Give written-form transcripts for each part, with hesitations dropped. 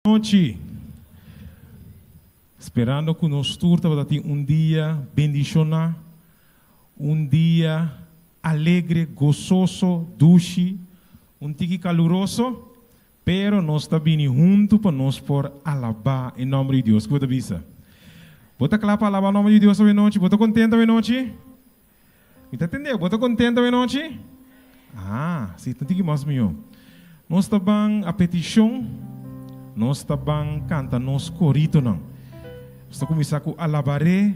Noite, esperando que nos turta para ter dia bendicional, dia alegre, gozoso, dulce, tique caloroso, pero nós está vindo junto para nós por alabar em nome de Deus. Que você visa? Bota claro para alabar em nome de Deus hoje noite. Bota contente hoje noite? Me está entendendo? Bota contente hoje noite? Sim, então tique mais meu. Nós está bem a petição. Nós também canta nos corito não. Nós começar com alabaré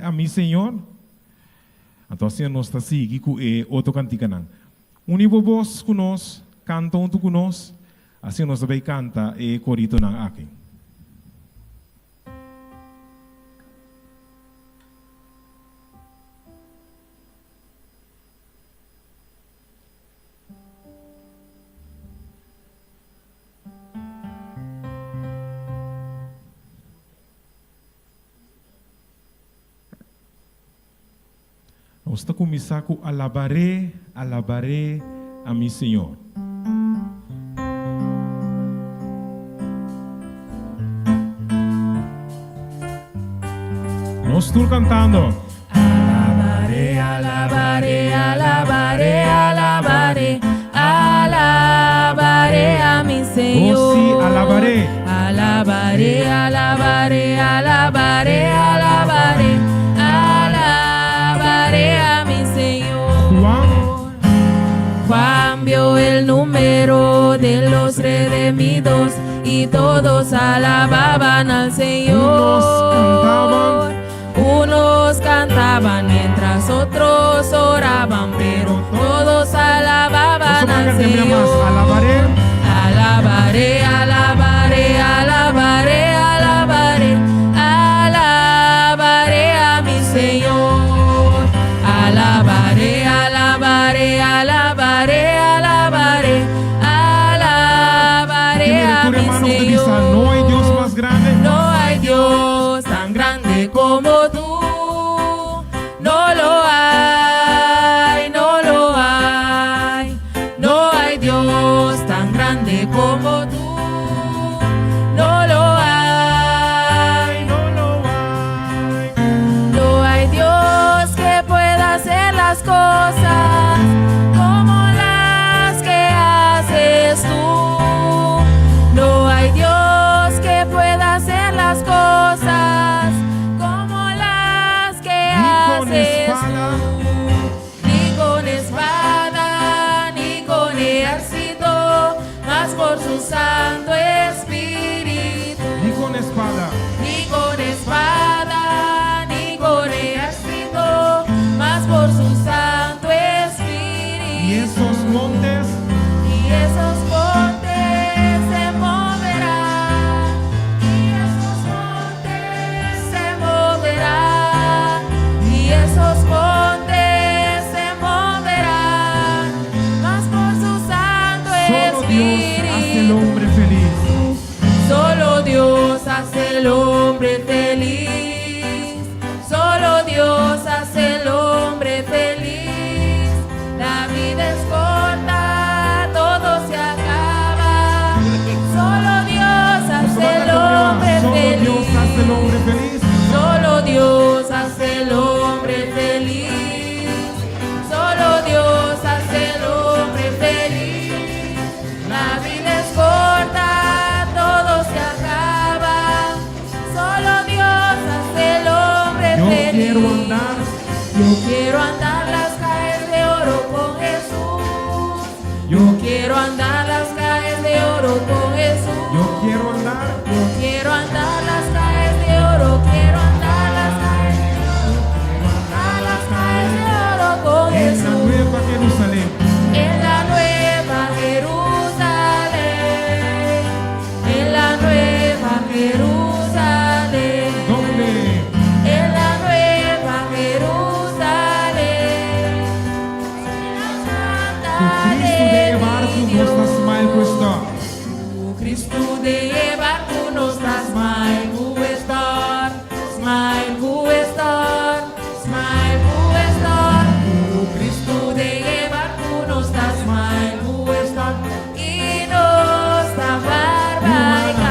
a mi Senhor. Então assim nós está seguir com outro cantiga não. Univo voz com nós, canta junto com nós. Assim nós também canta corito não aqui. Nós está começar com alabaré a mi Senhor. Nós estamos cantando. Alabaré, alabaré, alabaré, alabaré, alabaré a mi Senhor. Oh, sí, alabaré. Alabaré, alabaré, alabaré, alabaré, alabaré a mi Señor. Juan vio el número de los redimidos y todos alababan al Señor. Unos cantaban mientras otros oraban, pero todos alababan al Señor. Alabaré. Alabaré, alabaré, alabaré, alabaré, alabaré a mi Señor. Alabaré, alabaré, alabaré, alabaré, alabaré a mi Señor. No hay Dios más grande. No hay Dios tan grande como tú. No lo hay, no lo hay. No hay Dios tan grande como tú. No lo hay, no lo hay. No hay Dios que pueda hacer las cosas como las que haces tú. No hay Dios que pueda hacer las cosas como las que haces tú. Ni con espada, ni con ejército, mas por su Santo Espíritu. Ni con espada. Ni con espada, ni con ejército, mas por su Santo Espíritu. Y esos montes se moverán. Y esos montes se moverán. Y esos montes se moverán. Mas por su Santo Espíritu. Solo Dios hace el hombre feliz. Solo Dios hace el hombre feliz. La vida es corta, todo se acaba. Solo Dios hace el hombre feliz. Solo Dios hace el hombre feliz. Solo Dios hace el hombre feliz. La vida es corta, todo se acaba. Solo Dios hace el hombre feliz. Yo quiero andar las calles de oro con Jesús. Yo quiero andar las calles de oro con Jesús. Yo quiero andar. Yo quiero andar las calles de oro. Quiero andar las calles de oro. Andar las calles de oro con En la Jesús. nueva Jerusalén. En la nueva Jerusalén. En la nueva Jerusalén. ¿Dónde? En la nueva Jerusalén. Tu Cristo de barco estás. Tu Cristo de barco nostras mai estar. Smile who estar. Smile who estar. Tu Cristo de barco nostras mai estar. Y nos barba.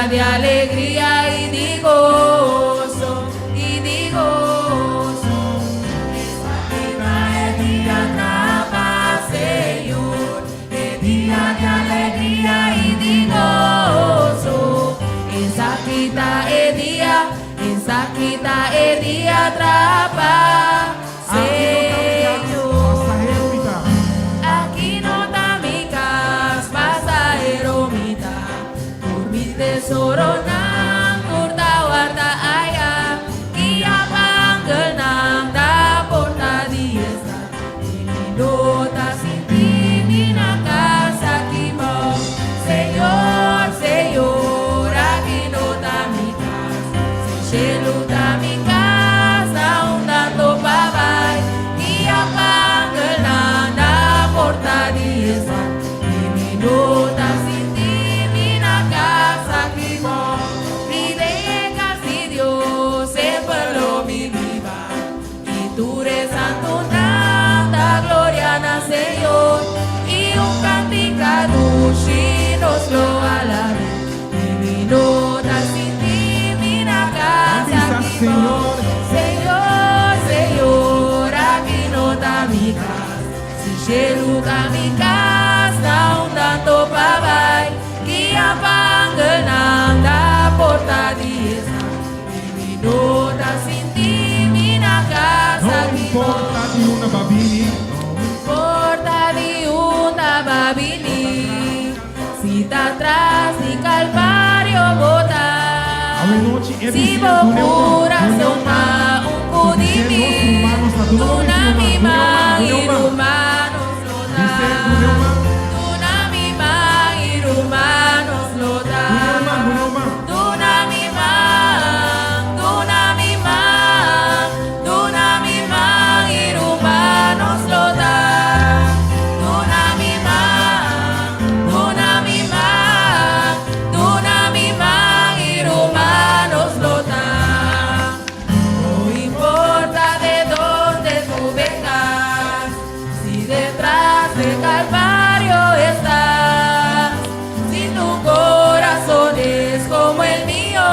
día de alegría y de gozo, y de gozo. Esa quita el día atrapa, Señor, el día de alegría y de gozo. Esa quita el día atrapa, Señor. Aquí no está mi casa, pasajero mita. Por mi tesoro nang kurta warta ayah. Ia panggil nang da porta diestra. Ini nota sinti mina casa kimo. Señor, Señor, aquí no está mi casa. Se luta mi casa, un dato babay. Ia panggil nang da porta diestra. Ini nota sinti mina casa kimo. Ridega si Dios se perlo mi viva. Y tú eres santo nada, gloria na Señor. Y un cantica dushi nos lo alabe. Ini nota sinti mina casa kimo. Señor, Señor, aquí no está mi casa. Si sheluta mi casa, un tanto babay. Kia panggil nang da porta diestra. Ini nota sinti mina casa Non kimo. importa di una babini, Porta di una babini. Si está atrás ni calvario bota. alle noci e Si bokura soma un kudimi. Tunami ma irumanos lota. Tunami ma irumanos lota. Tunami ma irumanos lota. Tunami ma irumanos lota. No importa de dónde tú vengas, si detrás del Calvario estás, si tu corazón es como el mío,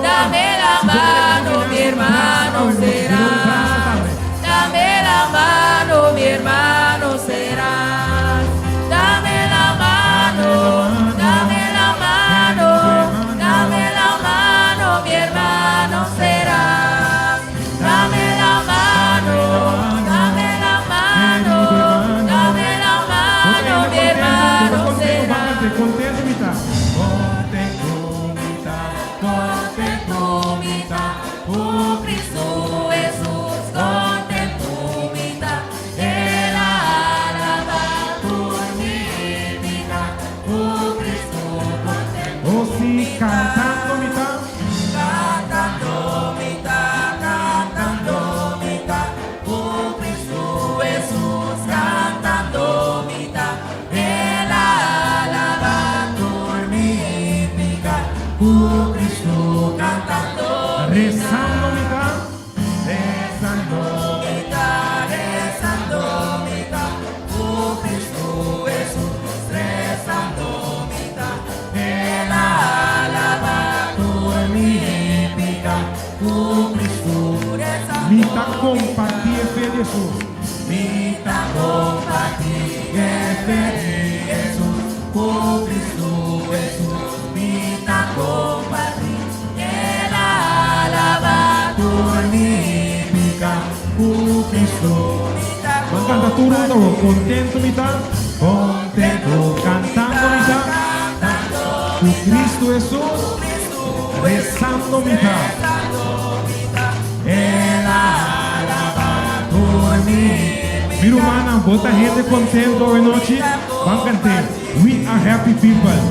dame la mano, mi hermano serás. Dame la mano, mi hermano serás. Dame la mano, dame la mano, dame la mano, mi hermano serás. Dame la mano, dame la mano, dame la mano, mi hermano serás. contento mitad. Ponte tu mitad, oh Cristo Jesús, ponte tu mitad. Él alaba por mi vida, oh Cristo, ponte tu Oh sí, mitad. cantando mitad. Cantando mitad, oh Cristo Jesús, cantando mitad. Él alaba por mi vida, oh Cristo, cantando Rezando mitad. rezando mitad, oh Cristo Jesús, rezando mitad. Él alaba por mi vida, oh Cristo, rezando Mitad compartir fe de Jesús. mitad compartir fe de Jesús, oh Cristo Jesús, mitad compartir. Él alaba por mi vida, oh Cristo. Van cantatura todo, contento mitad. Contento, cantando mitad. Tu Cristo Jesús, rezando mitad. Él alaba por mí. Mira humana, bota gente contento hoy noche. Van a cantar. We are happy people.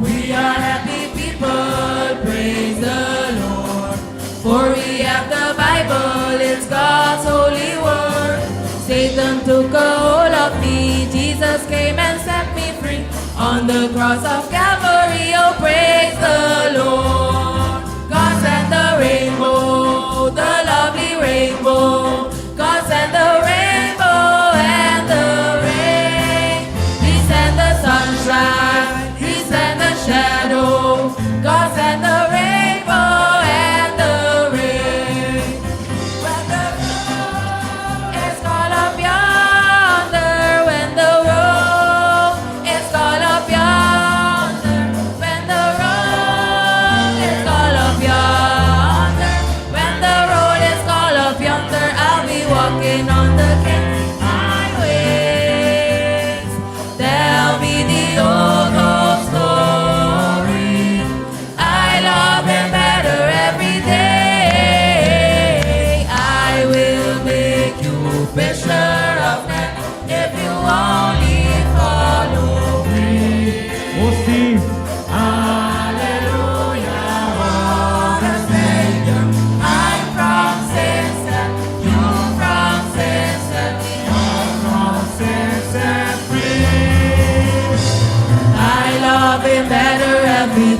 We are happy people, praise the Lord. For we have the Bible, it's God's holy word. Satan took a hold of me, Jesus came and set me free. On the cross of Calvary, oh praise the Lord. God sent the rainbow, the lovely rainbow. God sent the rainbow and the rain. He sent the sunshine, He sent the shadow. God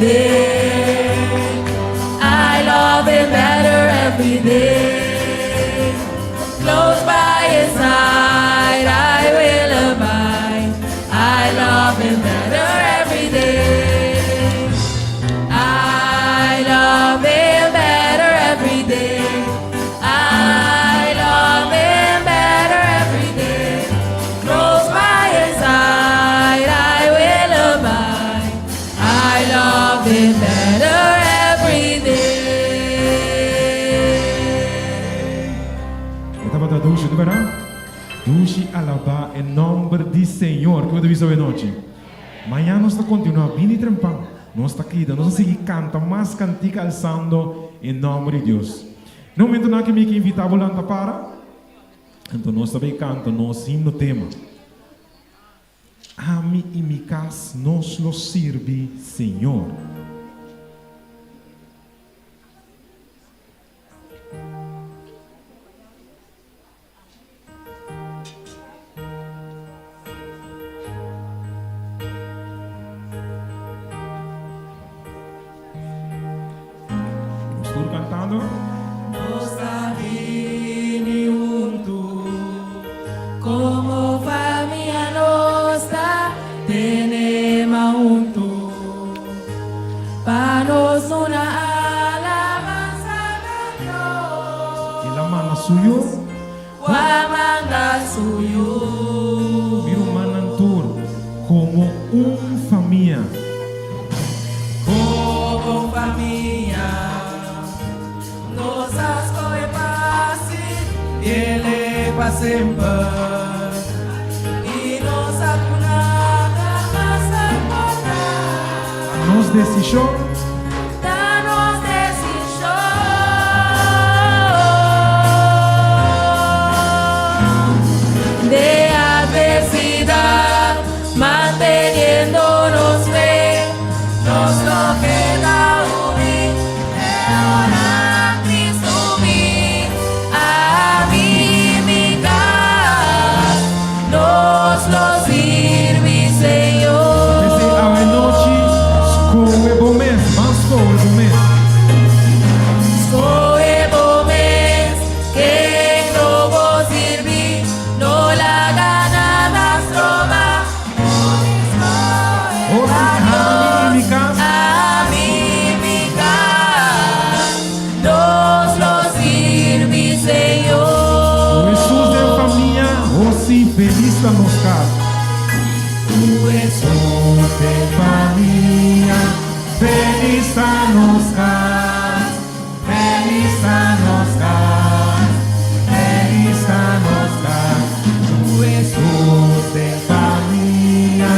day. I love Him better every day. Close by His side, I will abide. I love Him better every day. I love Him better every day. I love Him better every day. Close by His side, I will abide. I love Him better every day. Estava da ducha, do verão? Ducha alabar em nome do Senhor. Que eu devo saber noite. Amanhã nós está continuando bem trempão. Nós está aqui, nós vamos seguir cantando mais cantica alçando em nome de Deus. No momento na que me invitava lá para, então nós também cantamos nosso himno tema. A mim e mi casa nos lo sirve, Senhor. Estou cantando. Nostra vini unto, como famiglia nostra, tenema unto, panos una alabanza a Dios, E la mana suyo, guamanga suyo, viru manantur como família. como famiglia, nossas coipassi, ele pa sempre, e nossa cunada massa porta, Nos decisão, danos decisión de adversidad, manteniéndonos fe, nos lo queda unir, ahora Cristo mi, a mí mi casa, nos lo sirve Señor. desde a noite, escolhe bom mês, mas escolhe bom mês. Scoevo mes che non può servir, non la gana da strova. Oh, a mim e mi casa, Amica, nos lo sirvi, o Señor. Jesus de família, oh sim, feliz está nos casa. Tu Jesus de família, feliz está nos casa. Feliz está nos casa. Feliz está nos casa. O Jesus de família,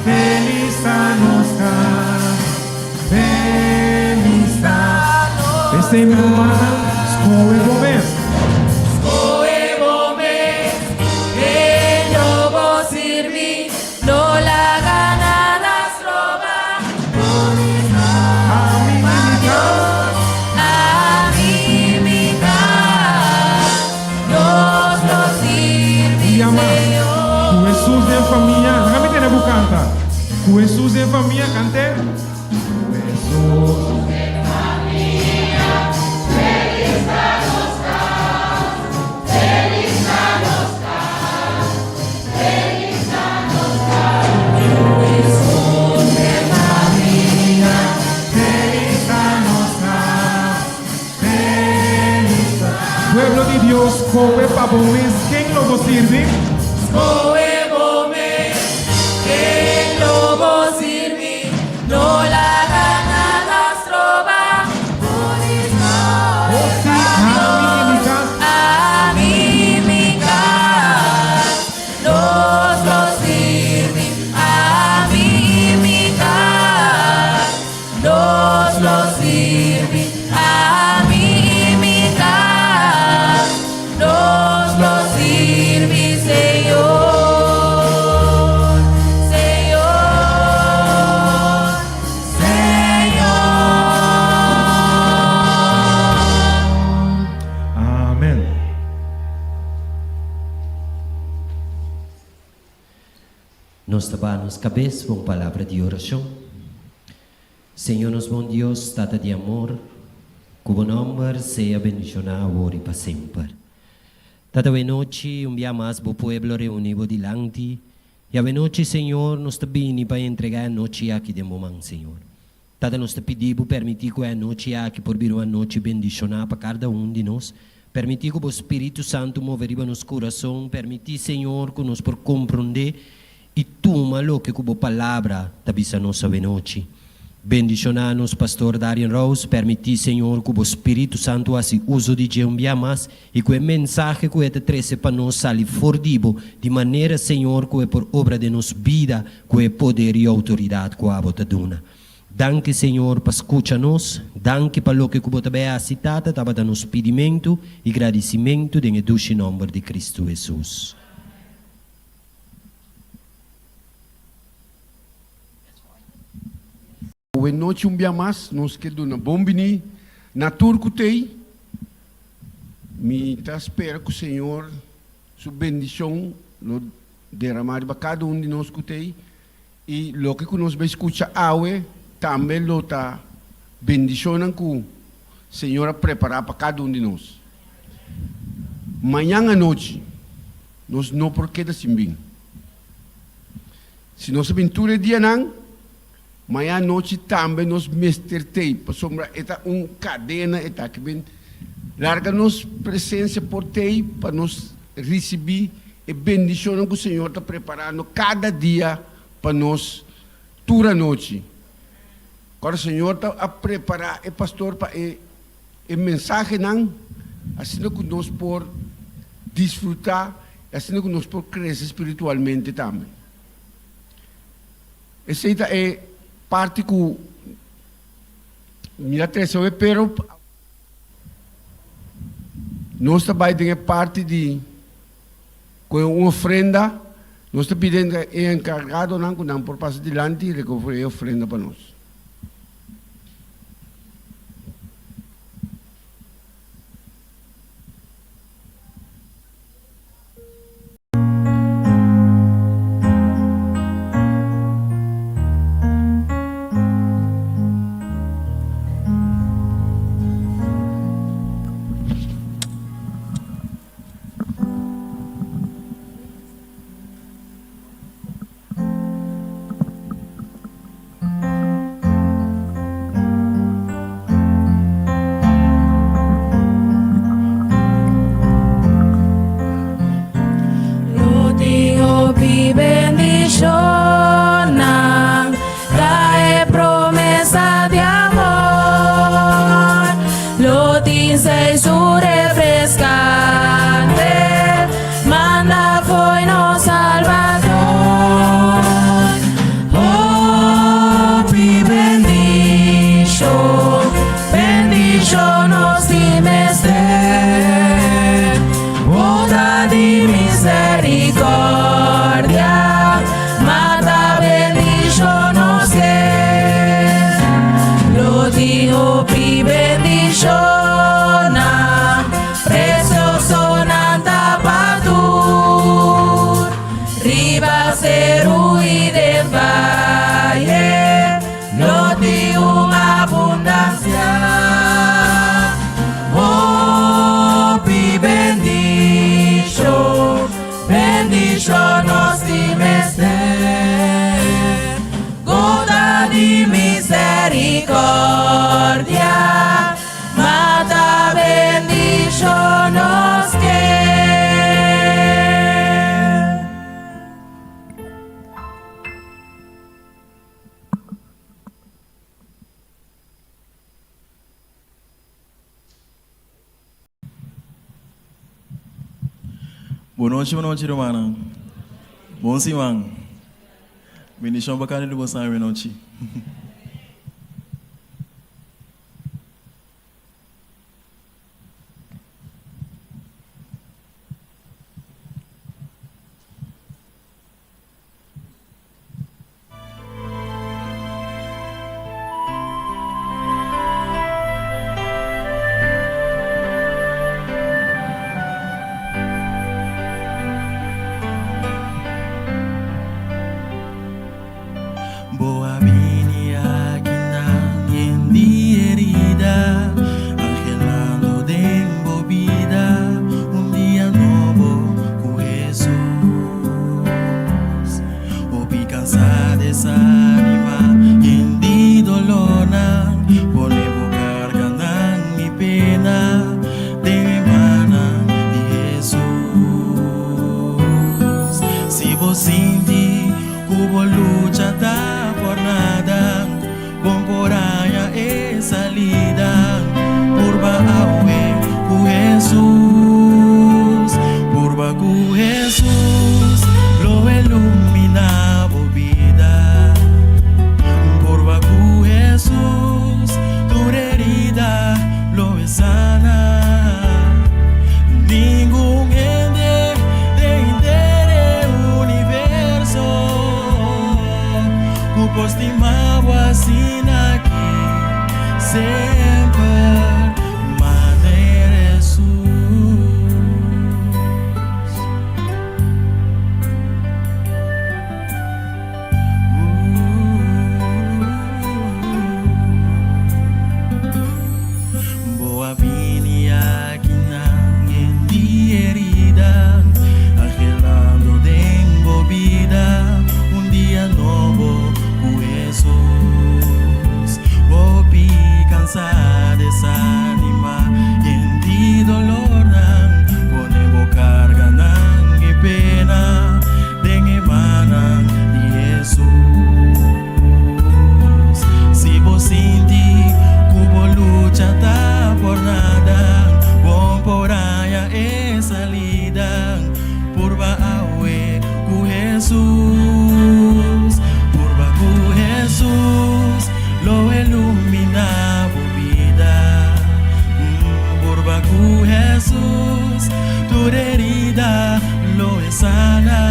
feliz está nos casa. Feliz está. Pensei no humano, escolhe bom mês. Scoevo mes che non può servir, non la gana da strova. Amica, nos lo sirvi, E ama, com Señor. Jesus de família, déjame tener que cantar. Com Jesus de família, cante. Jesus. Pueblo de Dios, come papones, ¿quién lo sirve? Scoevo mes che non può servir, non la gana da strova. Oh sí, Amica, nos lo sirvi, amica, nos lo sirvi, amica, nos lo sirvi, Señor, Señor, Señor. Amén. Nós trabalhamos cabeça com palavra de oração. Senhor nosso bom Deus, Tata de amor, cubo nome seja bendicionado agora e para sempre. Tata a noite, dia mais, o povo reunido diante, e a noite, Senhor, nos te bini para entregar a noite aqui de momento, Senhor. Tata nos te pedimos, permitir que a noite aqui por vir uma noite bendicionada para cada de nós, permitir que o Espírito Santo mover nos coração, permitir, Senhor, que nos por compreender e toma lo que a palavra tabisa nossa noite. Bendicionar-nos, pastor Darian Rose, permitir, Senhor, que o Espírito Santo faça uso de dia mais e que a mensagem que ele traz para nós saia fordibo, de maneira, Senhor, que é por obra de nossa vida, que é poder e autoridade que a bota duna. Danke, Senhor, para escutar-nos, danke para o que você também citado, estava dando nos pedimento e agradecimento em o nome de Cristo Jesus. Boa noite, dia mais, nós queremos na bombini, na turcutei, me tá espera que o Senhor, sua bendição, lo derramar para cada de nós cutei, e lo que nós vai escutar awe, também lo tá bendicionando que o Senhor a preparar para cada de nós. Manhã à noite, nós não porque da simbim. Se nossa aventura é dia não, amanhã à noite também nós mestertei, para sombra, esta cadena, esta que vem, larga-nos presença por tei, para nós receber e bendição que o Senhor está preparando cada dia para nós, toda a noite. Agora o Senhor está a preparar o pastor para a mensagem, não, assim que nós por desfrutar, assim que nós por crescer espiritualmente também. Essa é parte que me atenção é pero nós também tem parte de com uma ofrenda nós estamos pedindo é encarregado não por passar adiante e recolher a ofrenda para nós. Boa noite, irmã. Bom semana. Bendição bacana de você, boa noite. Boa vini sempre manere Jesus. Boa vinia kinang hindi herida, angelando tengo vida, un día nuevo con Jesús. Voy cansada, desanima, hindi dolor nang ponemos carga nang y pena, den emanan de Jesús. Si vos sinti, cubo lucha ta por nada, bom por allá es salida, purba awe cu Jesús, purba cu Jesús, lo ilumina tu vida, purba cu Jesús, tu herida lo es sana,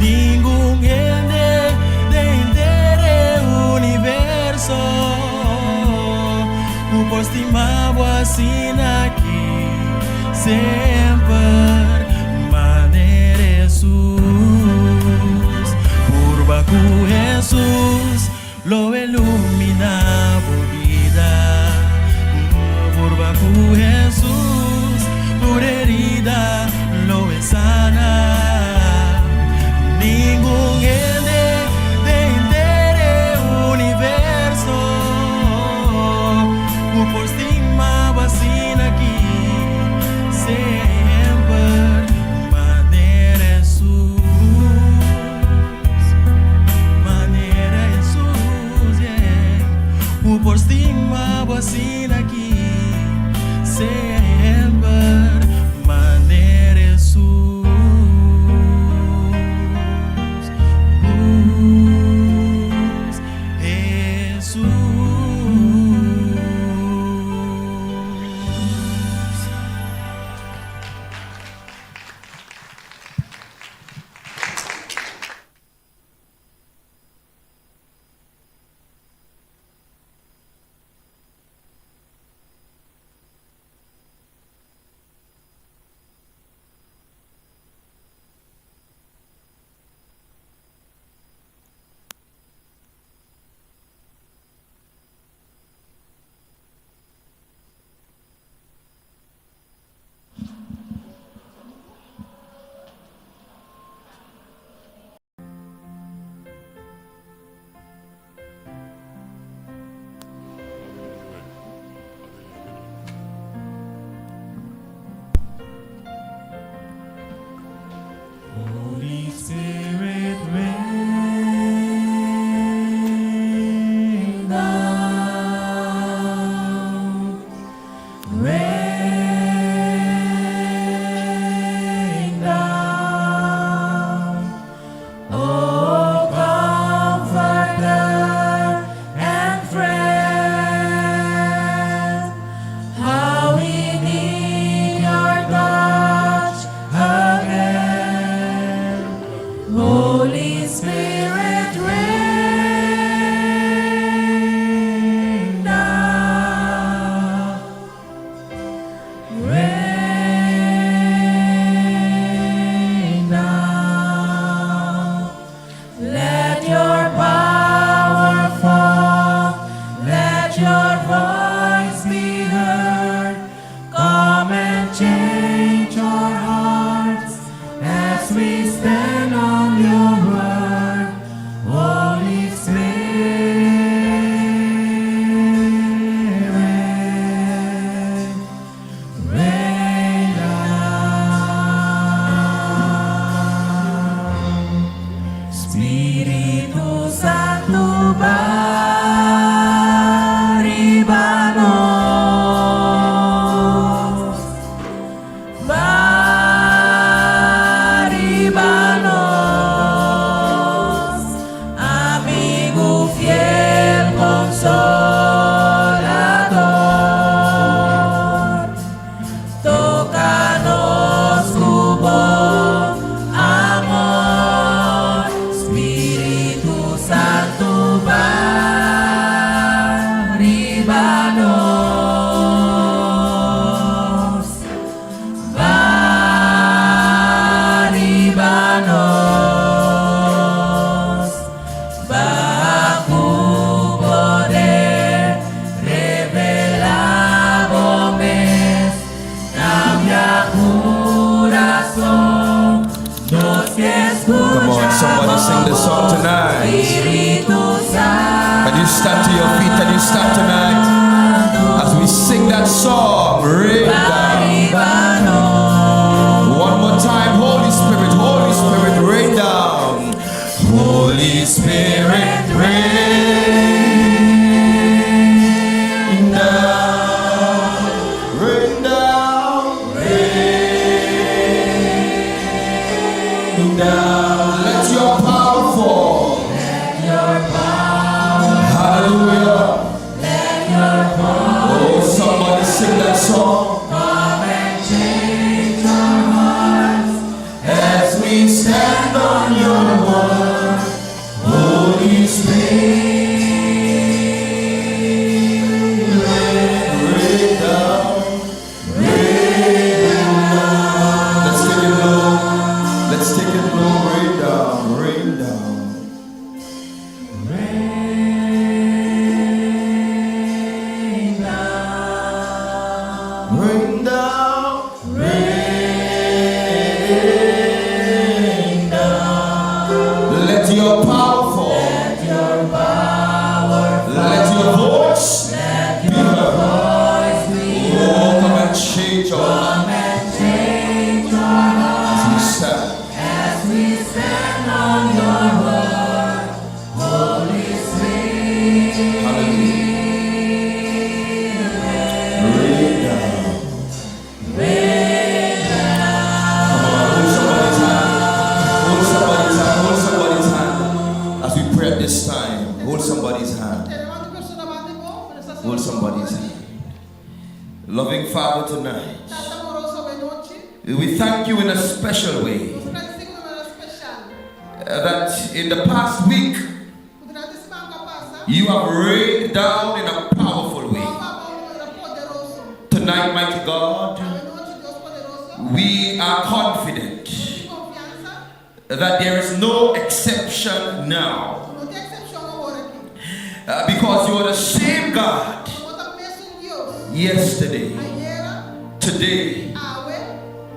ningún ende de entere universo, tu postimavo así aquí, sempre manere Jesús, purba cu Jesús, lo ilumina tu vida, purba cu Jesús, tu herida lo es sana, ningún ende de entere universo, tu postimavo así aquí, sempre manere Jesús, manera Jesús, yeah. O por cima assim aqui, sempre manera Jesús, Jesús. stand to your feet? Can you stand tonight? As we sing that song, rain down. One more time, Holy Spirit, rain down. Holy Spirit, rain down. Rain down. Rain down. Let your power fall. Hallelujah. Oh, somebody sing that song. Come and change our hearts as we stand on your word. Holy Spirit, rain down, rain down. Let's take it low. Let's take it low. Rain down, rain down. Rain down, rain down. Let your power fall. Let your voice be heard. Oh, come and change our lives. As we stand on your word, Holy Spirit. Hallelujah. Rain down. Hold somebody's hand. As we pray at this time, hold somebody's hand. Hold somebody's hand. Loving Father, tonight, we thank you in a special way that in the past week you have rained down in a powerful way. Tonight, mighty God, we are confident that there is no exception now. Because you are the same God yesterday, today,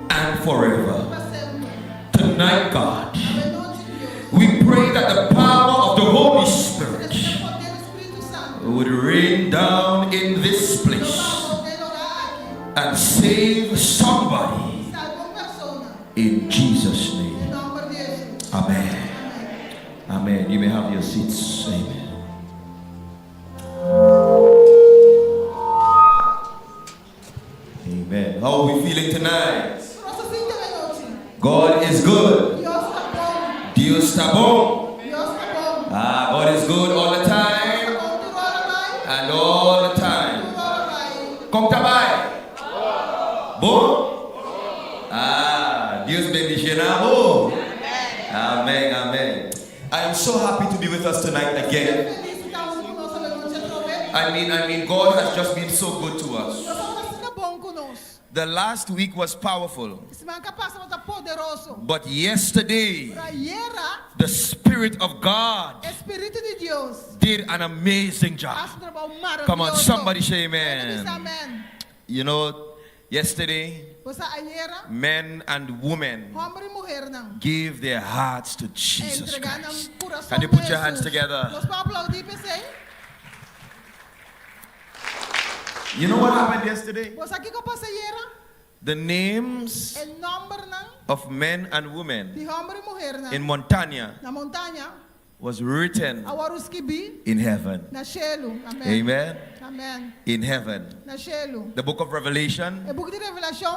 and forever. Tonight, God, we pray that the power of the Holy Spirit would rain down in this place and save somebody in Jesus' name. Amen. Amen. You may have your seats. Amen. Amen. How are we feeling tonight? God is good. Dios está bom. God is good all the time. And all the time. Kung tabay. Bom. Dios bendicionamos. Amen. Amen. I am so happy to be with us tonight again. I mean, God has just been so good to us. The last week was powerful. But yesterday, the Spirit of God did an amazing job. Come on, somebody say amen. You know, yesterday, men and women gave their hearts to Jesus Christ. Can you put your hands together? You know what happened yesterday? The names of men and women in Montana was written in heaven. Amen. In heaven. The book of Revelation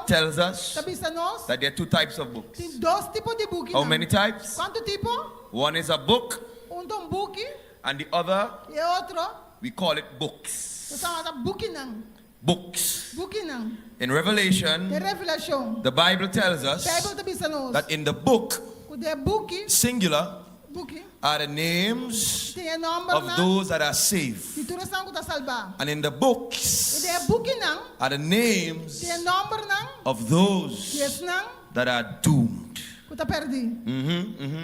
tells us that there are two types of books. How many types? One is a book, and the other, we call it books. Books. In Revelation, the Bible tells us that in the book, singular, are the names of those that are saved. And in the books are the names of those that are doomed. Puta perdi.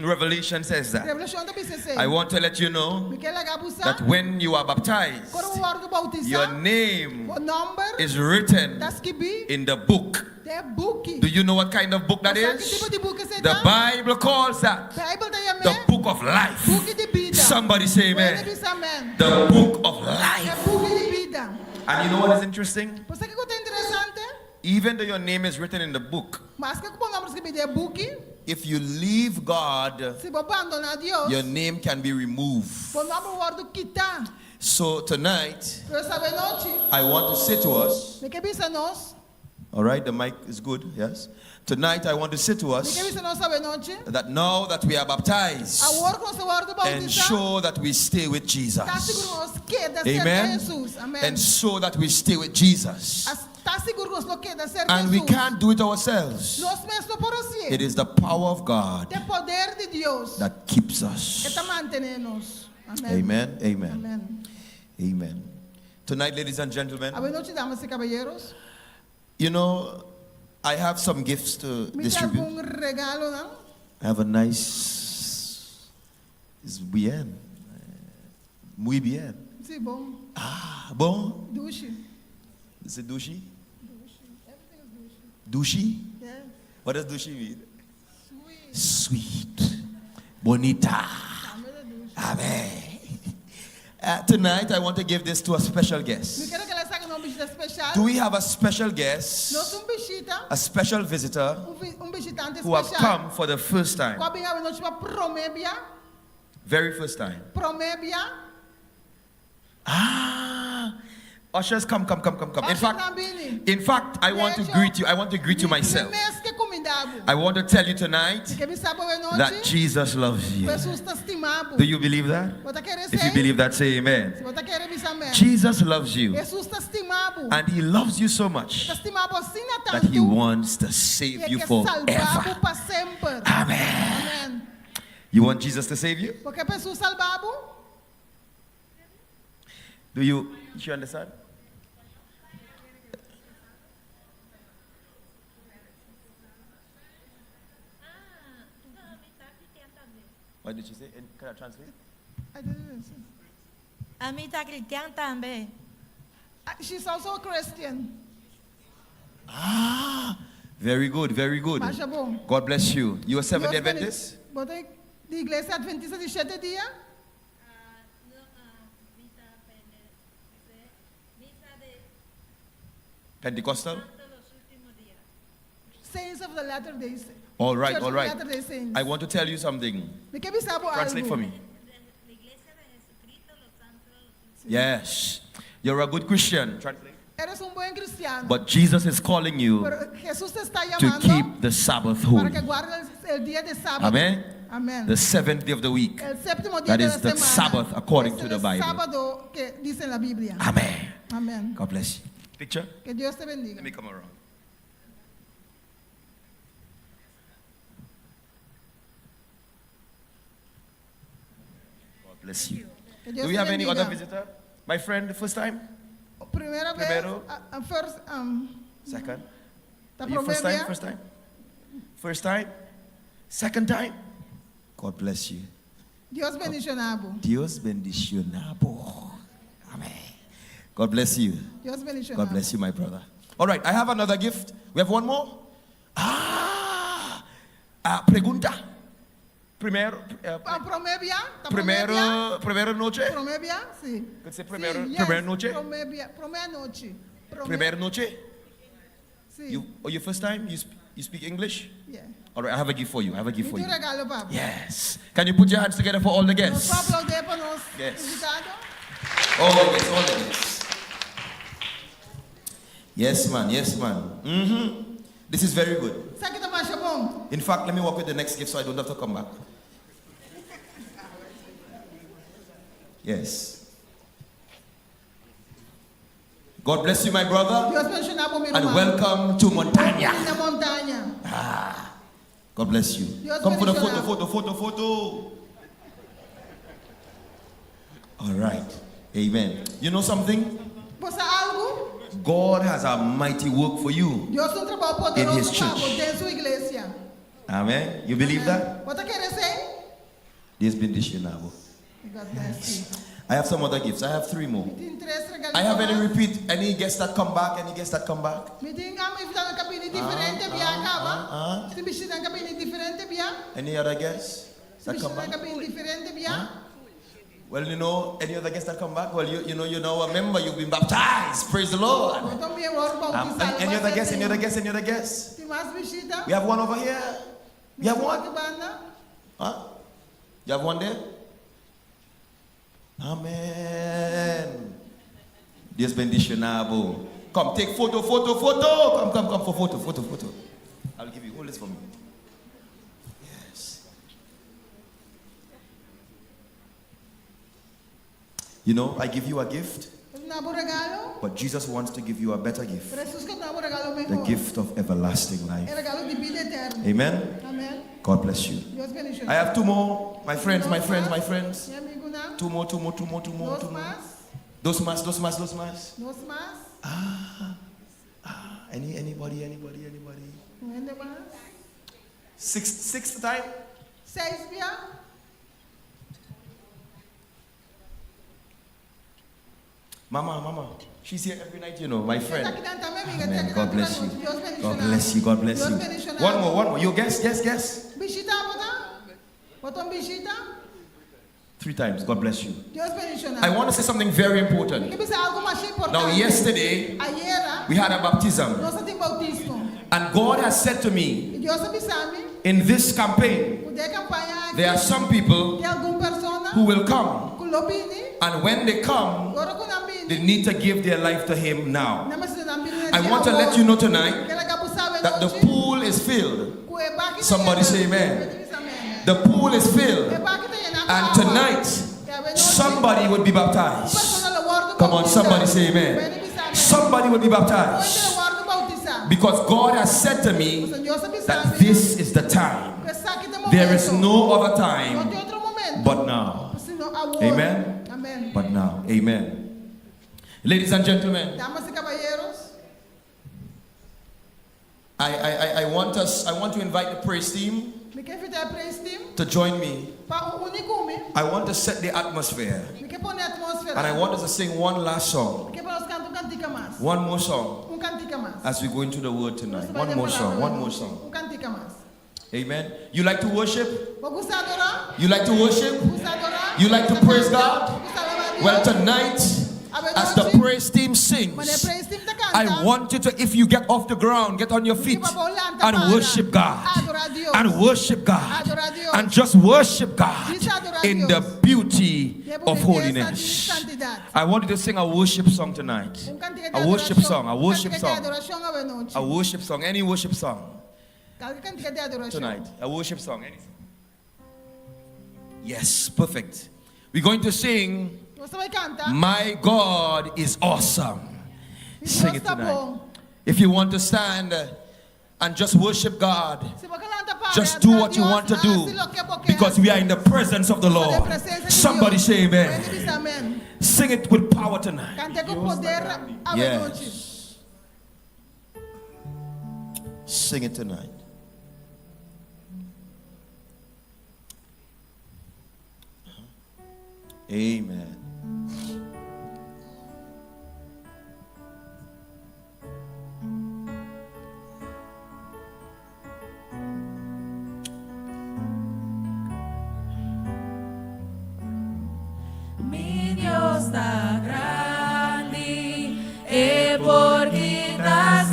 Revelation says that. Revelación também se sei. I want to let you know Miquel Agabusa. that when you are baptized, Quando o órgão bautiza. your name O number. is written Das que bi. in the book. The book. Do you know what kind of book that Sabe que is? tipo de book é The Bible calls that Bible tem amém. the book of life. Book de vida. Somebody say Bueno, amen. diz amém. The book of É life. book de vida. And you know what is interesting? Você que é interessante? Even though your name is written in the book, Mas que o nome escrito é book. if you leave God, Se você abandonar Deus. your name can be removed. O nome o órgão quitar. So tonight, Eu sabe noite. I want to say to us, Me que bisa nós. all right, the mic is good, yes. Tonight, I want to say to Me que us bisa nós sabe noite. that now that we are baptized, A órgão se órgão bautiza. ensure that we stay with Tá Jesus. seguro nós que da Amen. Jesus. Amém. And so that we stay with Jesus. Tá seguro nós que da ser And we Jesus. can't do it ourselves. Nós mesmos por si. It is the power of God O poder de Deus. that keeps us. Está mantendo-nos. Amém. Amen. Amen. Amém. Amen. Tonight, ladies and gentlemen, A noite, damas e caballeros. you know, I have some gifts to Me tem distribute. algum regalo, não? I have a nice. It's bien. Muy bien. Sim, bom. Ah, bon. Duche. Is it douchey? Everything is duche. Douchey? Yeah. What does douchey mean? Sweet. Sweet. Bonita. Também é duche. Amen. Tonight, I want to give this to a special Me guest. quero que ela saia num bichita especial. Do we have a special guest, Nós bichita, a special visitor visitante who have especial. come for the first time? Qual é a noite para Promébia? Very first time. Promébia. Ah, ushers, come. In fact, I want to Beijo. greet you. I want to greet you myself. Mês que convidado. I want to tell you tonight Que me sabe a noite. that Jesus loves you. Jesus está estimado. Do you believe that? Você quer If you ser? believe that, say amen. Se você quer me saber. Jesus loves you, Jesus está estimado. and He loves you so much Está estimado assim na that He tanto. wants to save Que you quer forever. salvá-lo para sempre. Amen. Amém. You want Jesus to save you? Porque Jesus salvado. Do you understand? What did she say? Can I translate? I didn't see. A mí está cristiana também. She's also a Christian. Ah, very good, very good. Mas é bom. God bless you. You a Seventh-day Deus Adventist? Você de igreja adventista de 7 dias? Pentecostal? Saints of the Latter Day Saints. All right, Church all of right. Latter-day Saints. I want to tell you something. Me quer saber Translate algo. for me. Yes. You're a good Christian. Translate. Eres buen cristiano. But Jesus is calling you Pero Jesús te está to llamando keep the Sabbath para holy. que guardes el día de sábado. Amen. Amén. The seventh day of the week. El séptimo día That de is la the semana. Sabbath according Es to el the Bible. sábado que dice en la Biblia. Amen. Amén. God bless you. Picture? Que Dios te bendiga. Let me come around. God bless you. Que Dios Do we te have any other bendiga. visitor? My friend, the first time? Primera vez. Primero. First, Second? la Are you first time? Promébia. First time? First time? Second time? God bless you. Dios bendicionado. Dios bendicionado. Amen. God bless you. Dios bendicionado. God bless you, my brother. All right, I have another gift. We have one more. Pregunta. Primero. Promébia. tá Primero noche. Promébia, sim. Could say primero, Sí, yes. primera noche. Promébia, primeira noite. Primera noche. Sim. Your first time? You speak English? Yeah. All right, I have a gift for you. I have a gift for Me you. deu regalo, papo. Yes. Can you put your hands together for all the Nós guests? vamos aplaudir para nós Yes. invitados. All the guests, all the guests. Yes, man. Yes, man. This is very good. Sabe que tá mais bom? In fact, let me walk with the next gift so I don't have to come back. Yes. God bless you, my brother, Deus bendicionado, meu and irmão. welcome to Montaña. Na montanha. God bless you. Dios Come for the bendicionado. photo. All right. Amen. You know something? Você algo? God has a mighty work for you. Deus tem um trabalho In his poderoso church. para dentro da sua igreja. Amen. You believe that? What can I say? This bendicionado. God bless you. I have some other gifts. I have 3 more. Meeting tres regalos. I have any repeat, any guests that come back, any guests that come back? Meeting kami sa kabini diferente biya ka ba? Timbisi ng kabini diferente biya? Any other guests that Timbisi come ng back? kabini diferente biya? Well, you know, any other guests that come back? Well, you know, a member, you've been baptized. Praise the Lord. Any other guests? Any other guests? Any other guests? We have one over here. You have one? Huh? You have one there? Amen. Dios bendicionado. Come, take photo. Come for photo. I'll give you. Hold this for me. Yes. You know, I give you a gift, but Jesus wants to give you a better gift. The gift of everlasting life. Amen? God bless you. I have 2 more. My friends. 2 more. Dos más. Anybody? Sixth time? Mama. She's here every night, you know, my friend. Amen. God bless you. God bless you. One more. You guess. 3 times. God bless you. I want to say something very important. Now, yesterday, we had a baptism. And God has said to me, in this campaign, there are some people who will come. And when they come, they need to give their life to Him now. I want to let you know tonight that the pool is filled. Somebody say amen. The pool is filled. And tonight, somebody would be baptized. Come on, somebody say amen. Somebody would be baptized. Because God has said to me that this is the time. There is no other time but now. Amen? But now. Amen. Ladies and gentlemen, I want to invite the praise team to join me. I want to set the atmosphere. And I want us to sing one last song. One more song as we go into the word tonight. One more song. Amen. You like to worship? You like to worship? You like to praise God? Well, tonight, as the praise team sings, I want you to, if you get off the ground, get on your feet and worship God. And worship God. And just worship God in the beauty of holiness. I want you to sing a worship song tonight. A worship song. Any worship song tonight. A worship song. Yes, perfect. We're going to sing My God is Awesome. Sing it tonight. If you want to stand and just worship God, just do what you want to do, because we are in the presence of the Lord. Somebody say amen. Sing it with power tonight. Yes. Sing it tonight. Amen. Mi Dios da grande, e por quitaseru,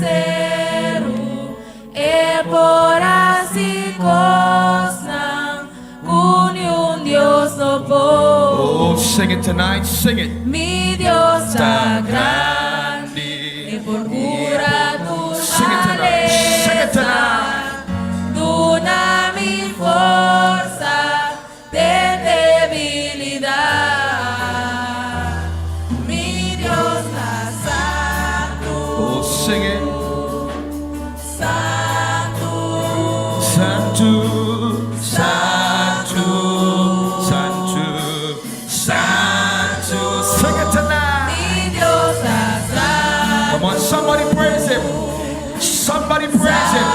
e por así cosnan, un Dios no puede. Oh, sing it tonight, sing it. Mi Dios da grande, e por cura tu salesa, duna mi fuerza de debilidad. Mi Dios da santo. Oh, sing it. Santo. Santo. Sing it tonight. Come on, somebody praise Him. Somebody praise Him.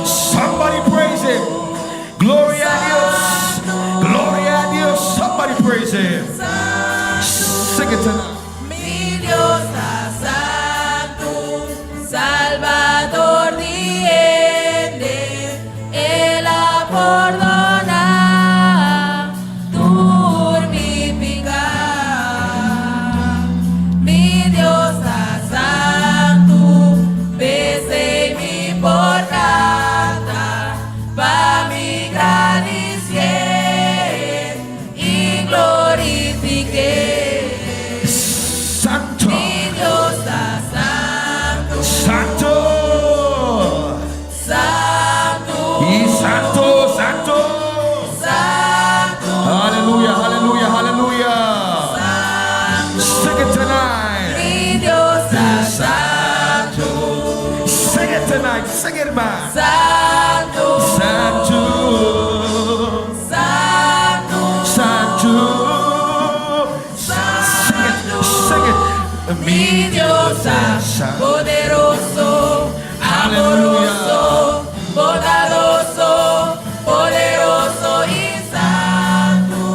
Somebody praise Him. Sing it, man. Santo, Santo, Santo, Santo. Sing it. mi Dios poderoso, amoroso, bondadoso, poderoso y santo.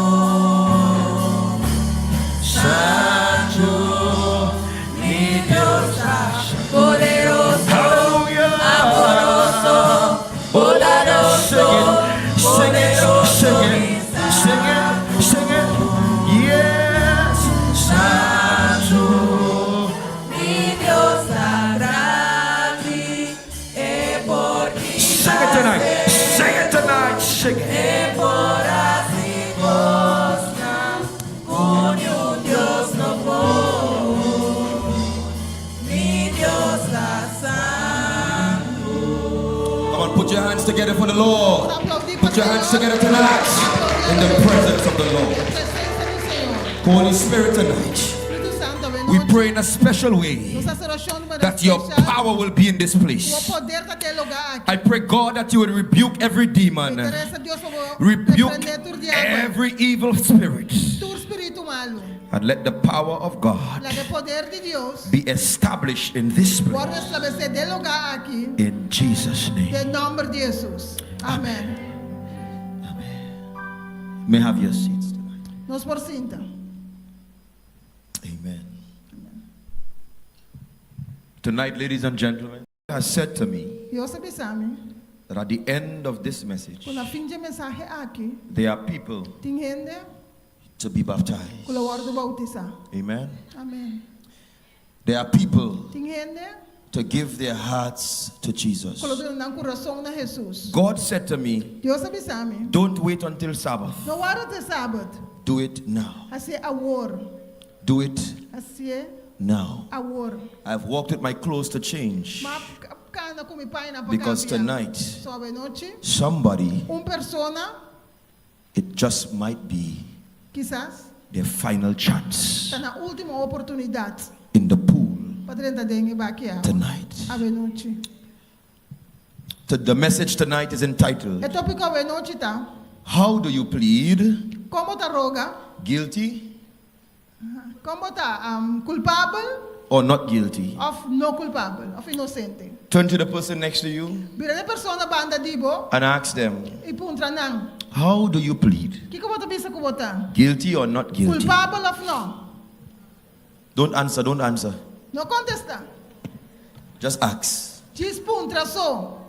Santo, Mi Dios poderoso, amoroso, bondadoso, sing it, sing it, sing it, sing it. Yes, Santo. mi Dios grande es por ti. Sing it tonight, sing it tonight, sing it. Es por así goza, con un Dios no puedo. Mi Dios santo. Come on, put your hands together for the Lord. Aplaudí Put your para hands el together Señor. tonight in the presence of the Lord. Presencia del Señor. Holy Spirit, tonight, Espíritu Santo, ven we hoy. pray in a special way Nos hace oración de manera that your especial. power will be in this Tu place. poder te dé lugar aquí. I pray, God, that you would rebuke every demon, Interesa, Dios, por favor, rebuke reprender tu diablo, every evil spirit, tu espíritu malo. and let the power of God La de poder de Dios, be established in this guarda place. establecer de lugar aquí, In Jesus' name. del nombre de Jesús. Amén. May have your seats tonight. Nos por cinta. Amen. Tonight, ladies and gentlemen, has said to me Dios avisame, that at the end of this message, con la fin de mensaje aquí, there are people tem gente to be baptized. con la hora de bautizar. Amen. Amén. There are people Tem gente to give their hearts to Jesus. con lo que dan coração na Jesus. God said to me, Deus avisame, don't wait until Sabbath. na hora de sábado, Do it now. assim é agora, Do it assim é now. agora. I've walked with my clothes to change Mas cana com meu pai na because tonight, Sobe noite, somebody, persona, it just might be quizás, their final chance está na última oportunidade in the pool para tentar dengue baquear. tonight. Ave noite. The message tonight is entitled, É tópico ave noite tá. How do you plead? Como tá roga? Guilty Como tá culpável or not guilty? ou não culpável, ou inocente? Turn to the person next to you Vira de persona banda dibo and ask them, e puntra nang. how do you plead? Que como tá bisa ko bota? Guilty or not guilty? Culpável ou não? Don't answer, don't answer. Não contesta. Just ask. Diz puntra só.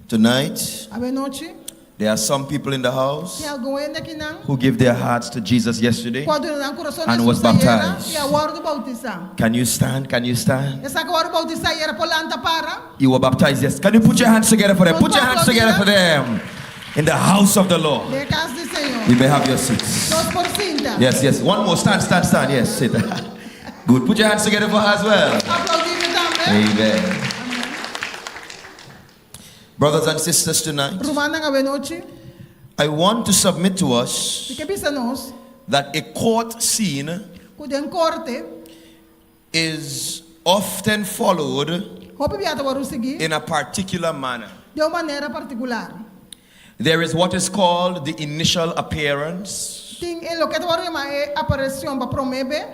Tonight, Ave noite. there are some people in the house Tem alguém aqui não? who gave their hearts to Jesus yesterday. Quando não coração And was Jesus era baptized. e a hora do bautizar. Can you stand? Can you stand? Essa hora do bautizar era polanta para. You were baptized, yes. Can you put your hands together for them? Put your hands together for them. In the house of the Lord. De casa do Senhor. You may have your seats. Dos por cinta. Yes, yes. One more. Stand, stand, stand. Yes, sit. Good. Put your hands together for her as well. Aplaudimos também. Amen. Brothers and sisters, tonight, Romana ave noite. I want to submit to us E que pensa nós? that a court scene Kuden corte. is often followed Hope biata waru seguir. in a particular manner. De uma maneira particular. There is what is called the initial appearance. Tem lo que waru ma é aparição para promebe.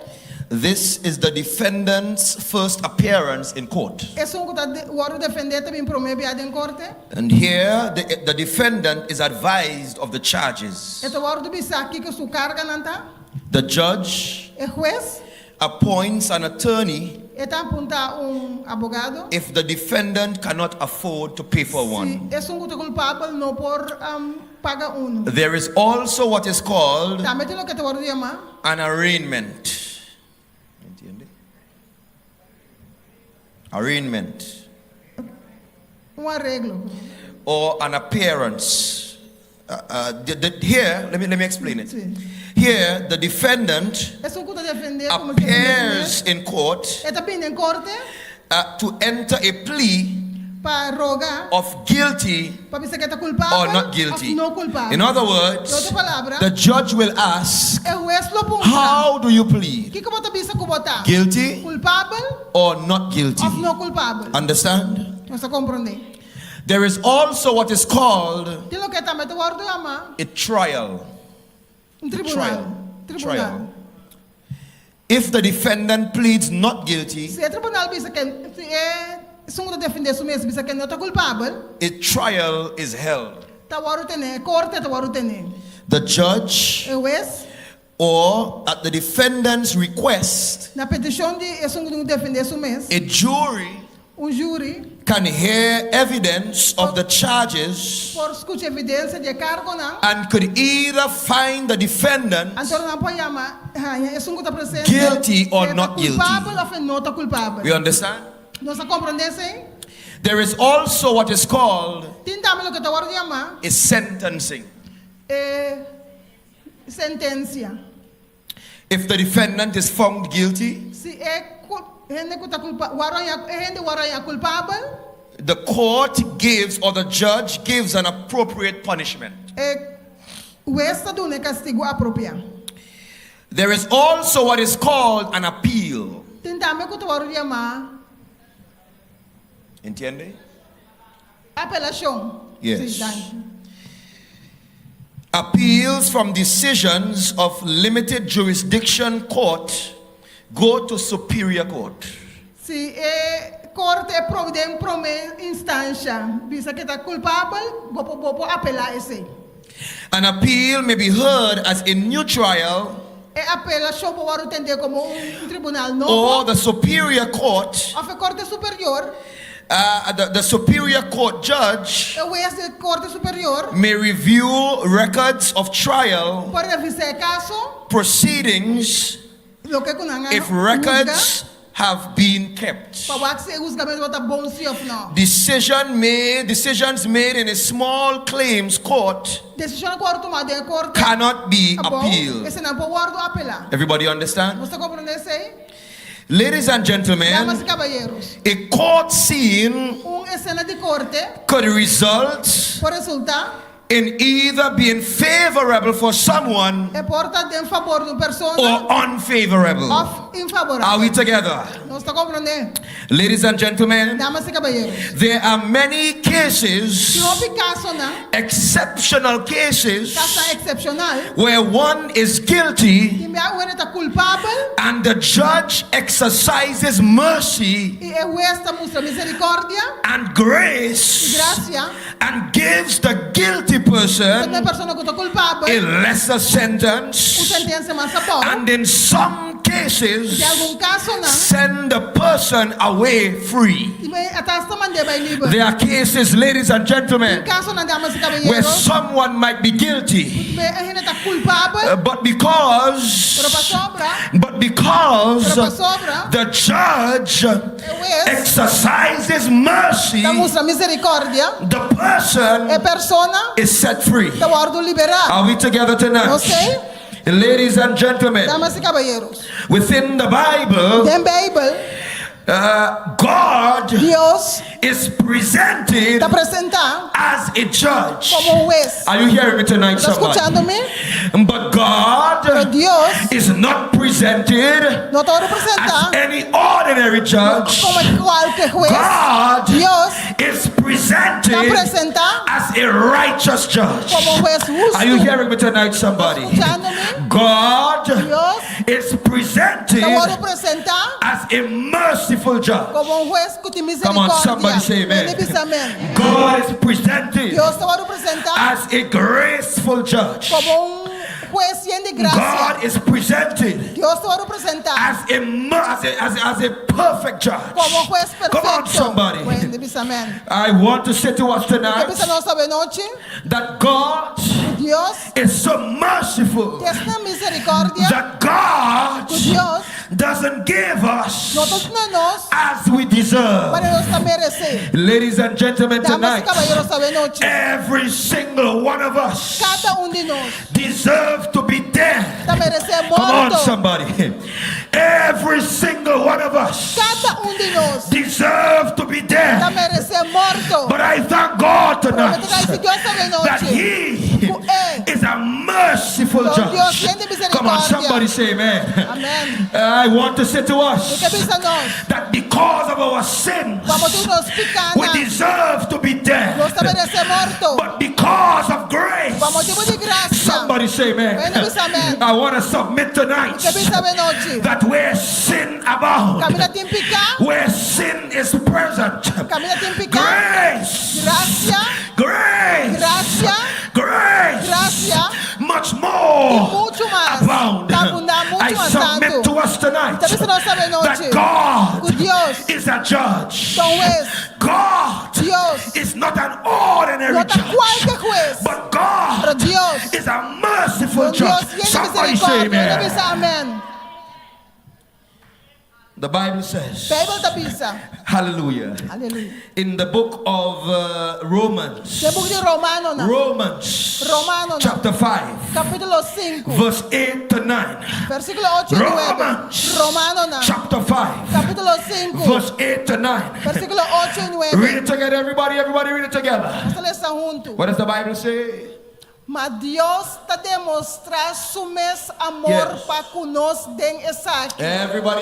This is the defendant's first appearance in court. É só que waru defender também promebe a den corte. And here, the defendant is advised of the charges. É to waru do bisa aqui que su carga nanta. The judge É juez. appoints an attorney É tá apuntar abogado. if the defendant cannot afford to pay for one. É só que culpável não por paga There is also what is called Também tem lo que te waru chama an arraignment. Arraignment arreglo. or an appearance. Here, let me explain it. Sim. Here, the defendant É só que defender como appears in court É também em corte to enter a plea pa roga, of guilty pa bisa que está culpable or not guilty. o no culpable. In other words, En otras palabras, the judge will ask, el juez lo punta. how do you plead? ¿Qué como te bisa que votar? Guilty Culpable or not guilty? o no culpable? Understand? No se comprende. There is also what is called ¿Qué es lo que también te guardo llama? a trial. Un tribunal. Trial. If the defendant pleads not guilty, Si el tribunal dice que es un defender su mesmo, dice que no está culpable, a trial is held. te guardo tener, corte te guardo tener. The judge, El juez, or at the defendant's request, na petición de es un defender su mes, a jury un júri, can hear evidence of the charges por escuchar evidencia de cargo, não? and could either find the defendant Então não pode chamar, es un que presente, guilty or not guilty. culpable o no está culpable. You understand? ¿No se comprende eso? There is also what is called Tintame lo que te guardo llamar, a sentencing. sentencia. If the defendant is found guilty, Si gente que está culpable, gente culpable, the court gives or the judge gives an appropriate punishment. o juez está dando castigo apropiado. There is also what is called an appeal. Tintame que te guardo llamar, Entiende? apelación. Yes. Sí, danke. Appeals from decisions of limited jurisdiction court go to superior court. Si corte provide prome instancia, dice que está culpable, vou apelar esse. An appeal may be heard as a new trial Apelação pode entender como tribunal novo, or the superior court, ou corte superior, the superior court judge o juez de corte superior, may review records of trial pode revisar caso, proceedings lo que kunanga if records have been kept. para wax o julgamento está bom sim ou não. Decisions made in a small claims court Decisão que corte tomada em corte cannot be bom, appealed. esse não pode apelar. Everybody understand? Você compreende isso aí? Ladies and Damas gentlemen, e caballeros, a court scene cena de corte could result pode resultar in either being favorable for someone porta em favor de uma pessoa or unfavorable. ou infavorável. Are we together? Não está compreendendo? Ladies and gentlemen, Damas e caballeros, there are many cases, se houve caso, não, exceptional cases, caso excepcional, where one is guilty que me está culpável and the judge exercises mercy e o juez está mostrando misericórdia and e grace graça, and gives the guilty person uma pessoa que está culpável, a lesser uma sentence, sentença mais boa, and in some cases de algum caso, não, send the person away free. e até esta maneira vai livre. There are cases, ladies and gentlemen, Caso, não, damas e where caballeros, someone might be guilty, a gente está culpável, but because pero para sobra, the judge o juez exercises mercy, está mostrando misericórdia, the person a pessoa is set free. está guardo liberar. Are we together tonight? Ok? Ladies and gentlemen, Damas e caballeros, within the Bible, em Bible, God Deus is presented está apresentando as a judge. como juez. Are you hearing me tonight, ¿Está somebody? escuchando-me? But God Dios is not presented não está as representando any ordinary judge. como qualquer juez. God Dios is está presented apresentando as a righteous judge. como juez Are you justo. hearing me tonight, somebody? Escuchando-me? God Dios is presented está representando as a merciful judge. como juez que tem Come on, misericórdia. somebody say amen. Ele diz amém. God is presented Dios está representando as a graceful judge. como juez lleno de gracia. God is presented Dios está representando as a perfect judge. como juez Come on, perfecto. somebody. Ele diz amém. I want to say to us Que tonight pensa nossa noite? that God Dios is so merciful que esta misericórdia that God que Dios doesn't doesn't give us no nos danos as we deserve. para nos merecer. Ladies and gentlemen, Damas y tonight, caballeros, esta noche, every single one of us cada uno de nos deserve to be dead. te merece Come on, muerto. somebody. Every single one of us Cada uno de nos deserve to be te dead. merece muerto. But I thank God Pero tonight me trae Dios esta that noche. He Él, is a merciful Don Dios judge. tiene misericordia. Come on, somebody say amen. Amen. I want to say to ¿Y us qué piensa nos? that because of our sins, Cuando tú nos we picanas, deserve to be dead. Dios te merece muerto. But because of grace, Por motivo de gracia, somebody say amen. Bueno, dice amén. I want to submit tonight ¿qué piensa de noche? that where sin abounds, Camina sin picar, where sin is present, camina sin picar. grace, Gracia, grace, gracia, grace, gracia, much y more mucho más. abound. Abunda mucho I más submit tanto. to us tonight Te piensa esta noche. that God Dios, is a judge. Don juez, God Dios, is not an ordinary no tan judge, cualquier juez, but pero God Dios, is a merciful Don Dios judge. tiene Somebody say misericordia. Te amen. piensa amén. The Bible says, Bible te piensa. hallelujah, Aleluya. in the book of Romans, El libro de Romano, na. Romans Romano, na. chapter 5, Capítulo 5, verse 8 to 9. versículo 8 y 9. Romans Romano, na. chapter 5, Capítulo 5, verse 8 to 9. versículo 8 y 9. Read it together, everybody read it together. Hasta le está junto. What does the Bible say? Mas Dios te demostrar su mes amor Yes. para que nos den esa. Everybody.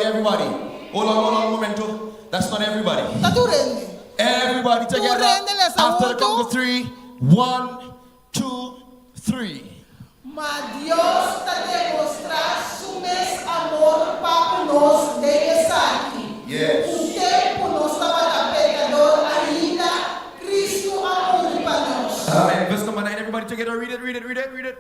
Hold on, un momento. That's not everybody. ¿Está tú rende? Everybody together. réndele esa After the junto. count of 3, 1, 2, 3. Mas Dios te demostrar su mes amor para que nos den esa. Yes. Un tempo nos estaba pecador ainda, Cristo amor para nós. Amen. Verse number 9, everybody together. Read it.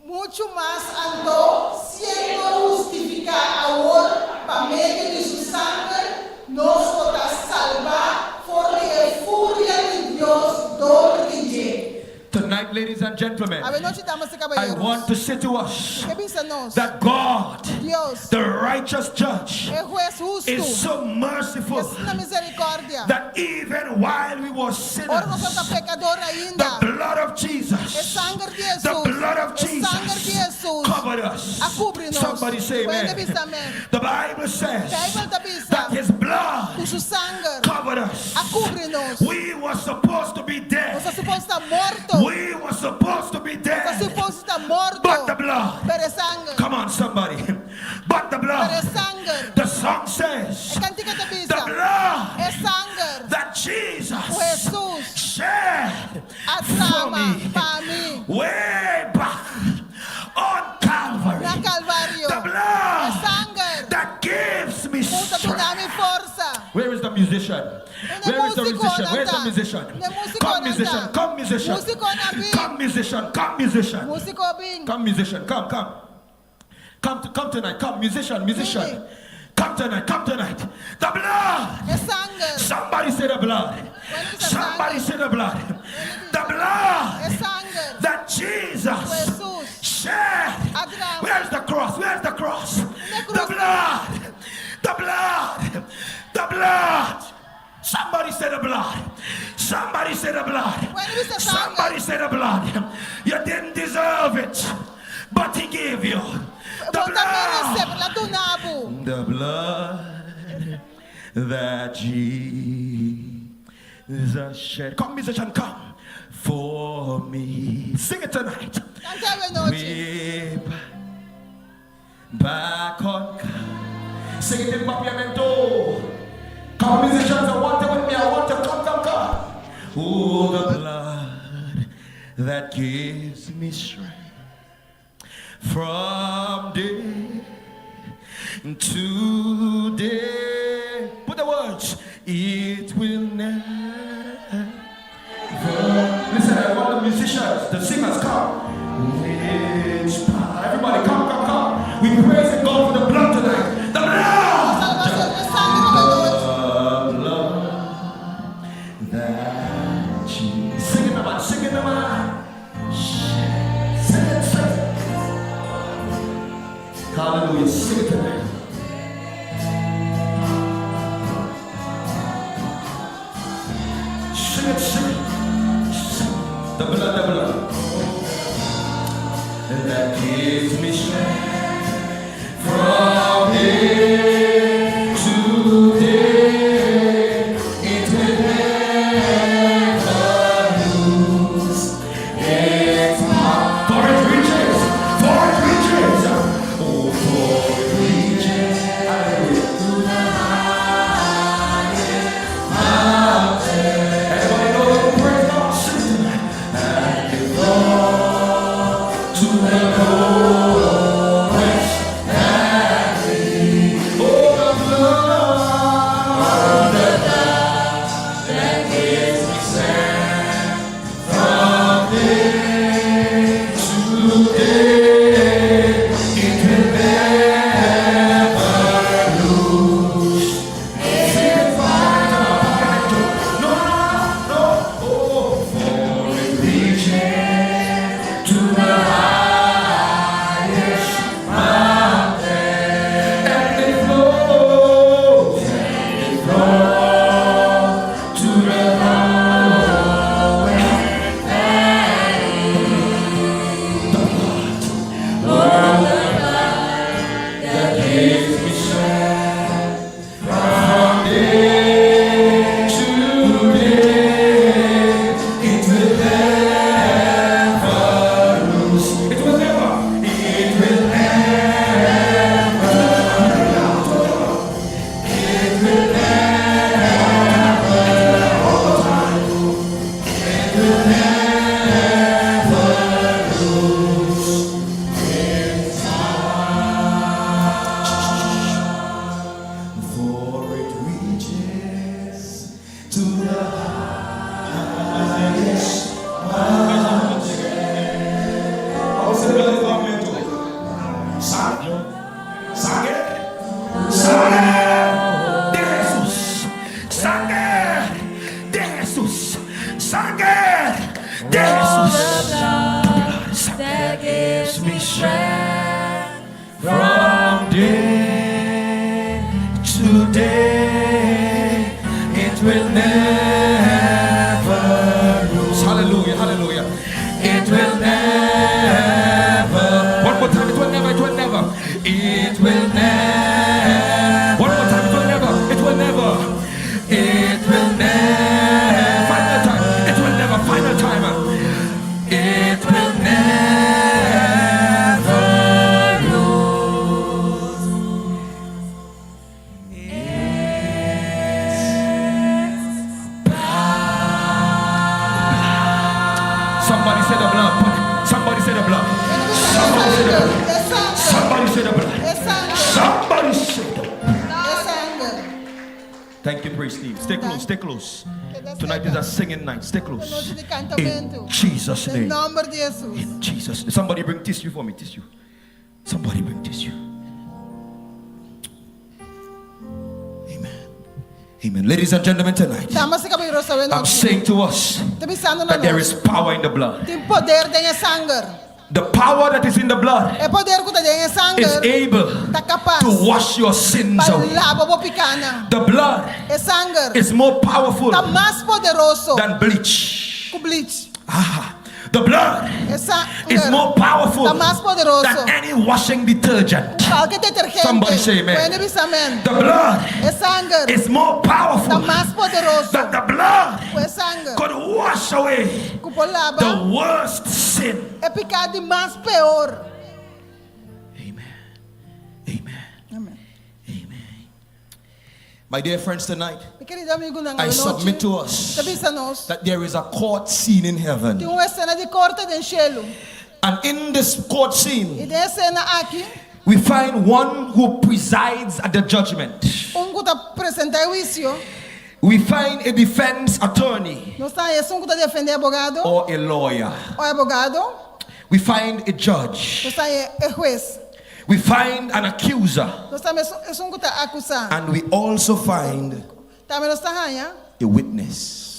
Mucho más andó siendo justificado ahora para medio de su sangre nos podrá salvar por la furia de Dios don que Tonight, ladies and gentlemen, A ver, noche, damas y I caballeros. want to say to us ¿Qué piensa nos? that God, Dios, the righteous judge, el juez justo, is so merciful es una misericordia. that even while we were Ahora nosotros sinners, pecador the ainda. blood of Es Jesus, sangre de the Jesús. blood of Es sangre de Jesus Jesús. covered us. Acúbrinos. Somebody say Puede amen. decir amén. The Bible says Bible te avisa. that his blood Con su sangre. covered us. Acúbrinos. We were supposed to be dead. Você supposed estar morto. We were supposed to be Você dead. supposed estar morto. But the blood. Pero sangre. Come on, somebody. But the Pero blood. sangre. The song says El cantico te the avisa. blood Es sangre. that Jesus O Jesús. shed A for trama me para mí. way back on Calvary. Na Calvario. The Es blood sangre. that gives me Junta tu strength. dame força. Where is the musician? Where is the músico musician? Where is the nanda. musician? Ne músico Come musician, nanda. come musician. Músico na bi. Come musician, come musician. Músico bing. Come musician, come. Come tonight, come musician. Bing. Come tonight. The blood. Es sangre. Somebody say the blood. Somebody say the blood. The blood Es sangre. that Jesus Jesús. shed. Adrama. Where's the cross? The cruz. The blood. Somebody say the blood. Somebody say the blood. When we say Somebody say the blood. You didn't deserve it, but he gave you the Bota merece blood. la tu nabo. The blood that Jesus shed. Come, musician, come for me. Sing it tonight. Canta noche. Way back on. Sing it in Papiamento. Come, musicians, I want you with me. I want you. Come. Oh, the blood that gives me strength from day to day. Put the words. It will never. Listen, I want the musicians, the singers, come. Everybody, come. We praise God for the blood tonight. The blood. Salvación de sangre de noche. The blood that Jesus. Sing it, man. Sing it. Hallelujah. Sing it tonight. gives me strength from day to day. It will never lose its power. For it reaches, oh, for it reaches to the highest mountain. Everybody know the praise God sing and it flows to the lowest valley. Oh, the blood that gives me strength from day to day. It will never lose its power. No, oh, for it reaches to the highest mountain, and it flows to the lowest that gives me strength from day to day. It will never lose. It will never. It will never. It will never. All the time. It will never lose its power. For it reaches to the highest That gives me strength from day to day. It will never lose. Hallelujah, hallelujah. It will never. One more time, it will never, it will never. It will never. One more time, it will never, it will never. It will never. Final time, it will never, final time. It will never lose its power. Somebody say the blood. Somebody say the blood. Somebody say the blood. Somebody say the blood. Somebody say the blood. Thank you, praise team. Stay close, stay close. Tonight is a singing night. Stay close. In Jesus' name. In Jesus' name. Somebody bring tissue for me. Tissue. Somebody bring tissue. Amen. Amen. Ladies and gentlemen, tonight I'm saying to us that there is power in the blood. The power that is in the blood is able to wash your sins away. The blood is more powerful than bleach. The blood is more powerful than any washing detergent. Somebody say amen. The blood is more powerful than the blood could wash away the worst sin. Amen. Amen. Amen. My dear friends, tonight I submit to us that there is a court scene in heaven. And in this court scene, we find one who presides at the judgment. We find a defense attorney or a lawyer. We find a judge. We find an accuser. And we also find a witness.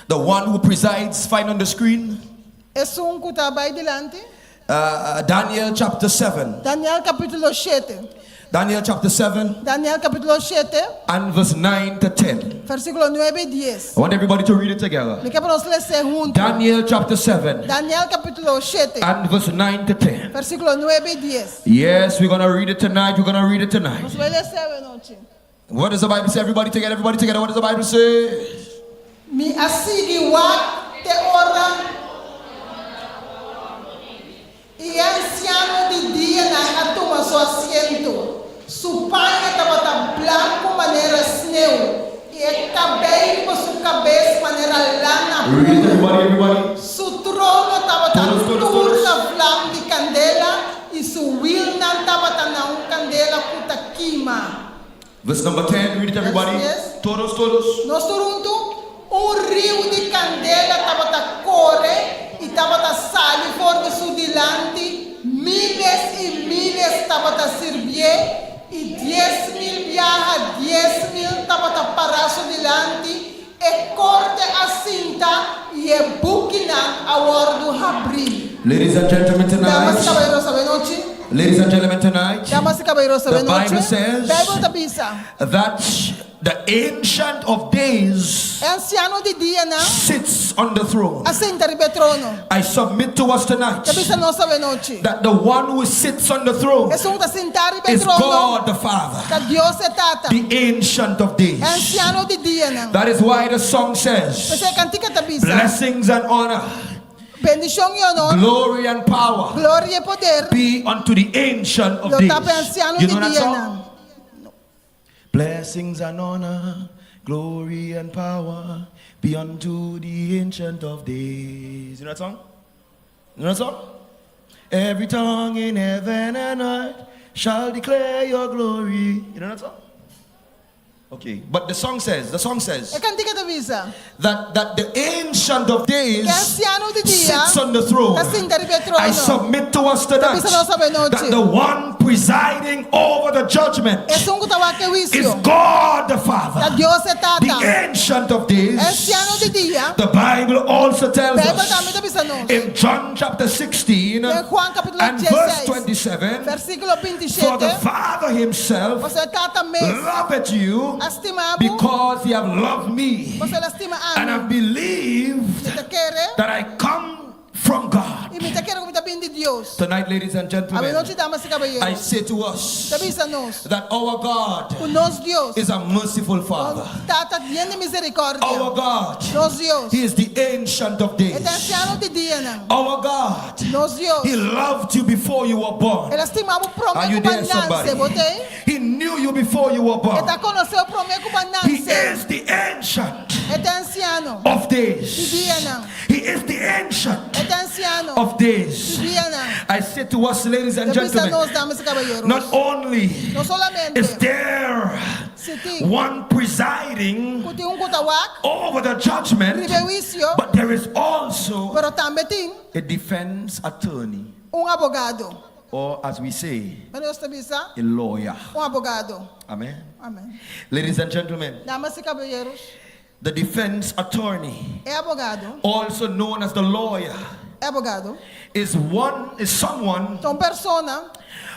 The one who presides, find on the screen, Daniel chapter 7. Daniel capítulo 7. Daniel chapter 7 Daniel capítulo 7, and verse 9 to 10. versículo 9 y 10. I want everybody to read it together. Le que para nós ler juntos. Daniel chapter 7 Daniel capítulo 7, and verse 9 to 10. versículo 9 y 10. Yes, we're going to read it tonight. We're going to read it tonight. Nós vamos ler essa noite. What does the Bible say? Everybody together, everybody together. What does the Bible say? Mi asigi wa te ora y anciano de día na atoma su asiento. Su paño estaba tan blanco manera sneu y el cabello por su cabeza manera lana. Read it, everybody. Su trono estaba tan turca flam de candela y su wilna estaba tan un candela puta quima. Verse number 10. Read it, everybody. Yes. Todos. Nós turunto río de candela estava a correr e estava a sair fora de seu dilante, miles e miles estava a servir e 10.000 viaja, 10.000 estava a parar seu dilante e corte a cinta e é buquina a hora do abrir. Ladies and gentlemen, Damas e tonight. caballeros, essa noite. Ladies and gentlemen, tonight. Damas e caballeros, essa The noite. Bible says Bíblia avisa. that the Ancient of Days Anciano de dia, não? sits on the throne. Assenta ribe trono. I submit to us tonight Avisa nossa noite. that the one who sits on the throne É só sentar ribe is trono. God the Father, Que Deus é tata. the Ancient of Days. Anciano de dia, não? That is why the song says, Você cantica tabisa. blessings and honor, Bendição e honor. glory and power Glória e poder. be unto the Ancient of Lo Days. tapa anciano You de know that dia, song? não? Blessings and honor, glory and power be unto the Ancient of Days. You know that song? You know that song? Every tongue in heaven and earth shall declare your glory. You know that song? Okay, but the song says É cantica tabisa. that the Ancient of Days Que anciano de dia. sits on the throne. Que senta ribe trono. I submit to us tonight Tabisa nossa noite. that the one presiding over the judgment É só tawa que is juízo. God the Que Father, Deus é the tata. Ancient of Days. Anciano de dia. The Bible also tells Bíblia também us tabisa nós. in John chapter 16 Em Juan capítulo and verse 16. 27, Versículo for the 27. Father himself Você tata mesmo. loveth you Estimado. because he have loved me Você estima and a have believed Me te quer. that I come from God. E me te quer como te bem de Deus. Tonight, ladies and A gentlemen, noite, damas e I caballeros. say to us Tabisa nós. that our God O nosso Deus. is a merciful Father. Tata de misericórdia. Our God, Nosso Deus. he is the Ancient of Days. É anciano de dia, não. Our God, Nosso Deus. he loved you before you were born. Ele estimava o Are you there, promessa somebody? botei. He knew you before you were born. Ele conheceu o promessa He is the Ancient Ele é anciano. of De Days. dia, não. He is the Ancient Ele é anciano. of De Days. dia, não. I say to us, ladies and Tabisa gentlemen, nós, damas e caballeros. not only Não solamente. is there Se tem. one presiding Kuti kutawak. over the judgment, Ribe juízo. but there is also Pero também tem a defense attorney, abogado. or as we say, Mas tabisa. a lawyer. Abogado. Amen. Amém. Ladies and gentlemen, Damas e caballeros. the defense attorney, É abogado. also known as the lawyer, É abogado. is someone Então, persona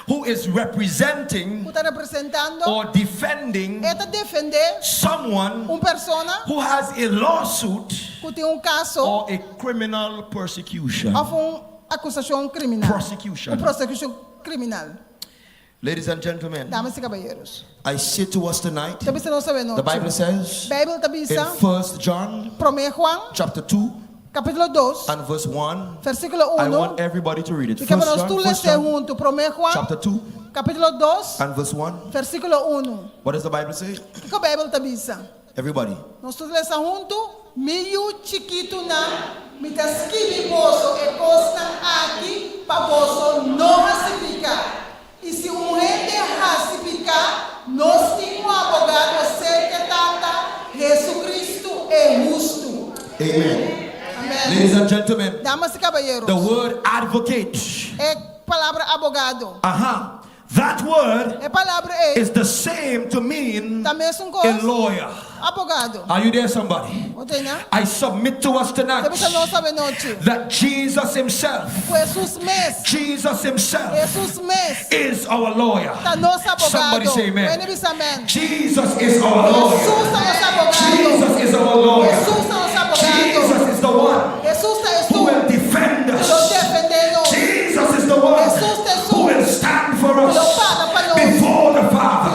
who is representing que está representando. or defending Está defender someone persona who has a lawsuit que tem caso or a criminal persecution. ou acusação criminal. Prosecution. Prosecução criminal. Ladies and gentlemen, Damas e caballeros. I say to us tonight, Tabisa não sabemos. the Bible says Bíblia in tabisa. 1 John 1 Juan, chapter 2 capítulo 2, and verse 1, versículo I 1. want everybody to read it. E que nós 1 tu John, leste junto. 1 Juan, chapter 2 capítulo 2, and verse 1. versículo 1. What does the Bible say? E que a Bíblia tabisa. Everybody. Nós tu leste junto. Meio chiquito na mitaskili boso e costa aqui para boso não rasificar. E se gente rasificar, nós temos abogado cerca tata, Jesus Cristo é justo. Amen. Amém. Ladies and gentlemen, Damas e caballeros, the word advocate, é palavra abogado. That word A palavra é is the same to mean também é um a lawyer. abogado. Are you there, somebody? Você não? I submit to us tonight Você não sabe noite. that Jesus himself, Jesus mesmo. Jesus himself Jesus mesmo. is our lawyer. Tá nosso abogado. Somebody say amen. Ele diz amém. Jesus is our lawyer. Jesus é nosso abogado. Jesus is our lawyer. Jesus é nosso abogado. Jesus is the one Jesus é who will defend Lo us. defendendo. Jesus is the one who will stand for us before the Father.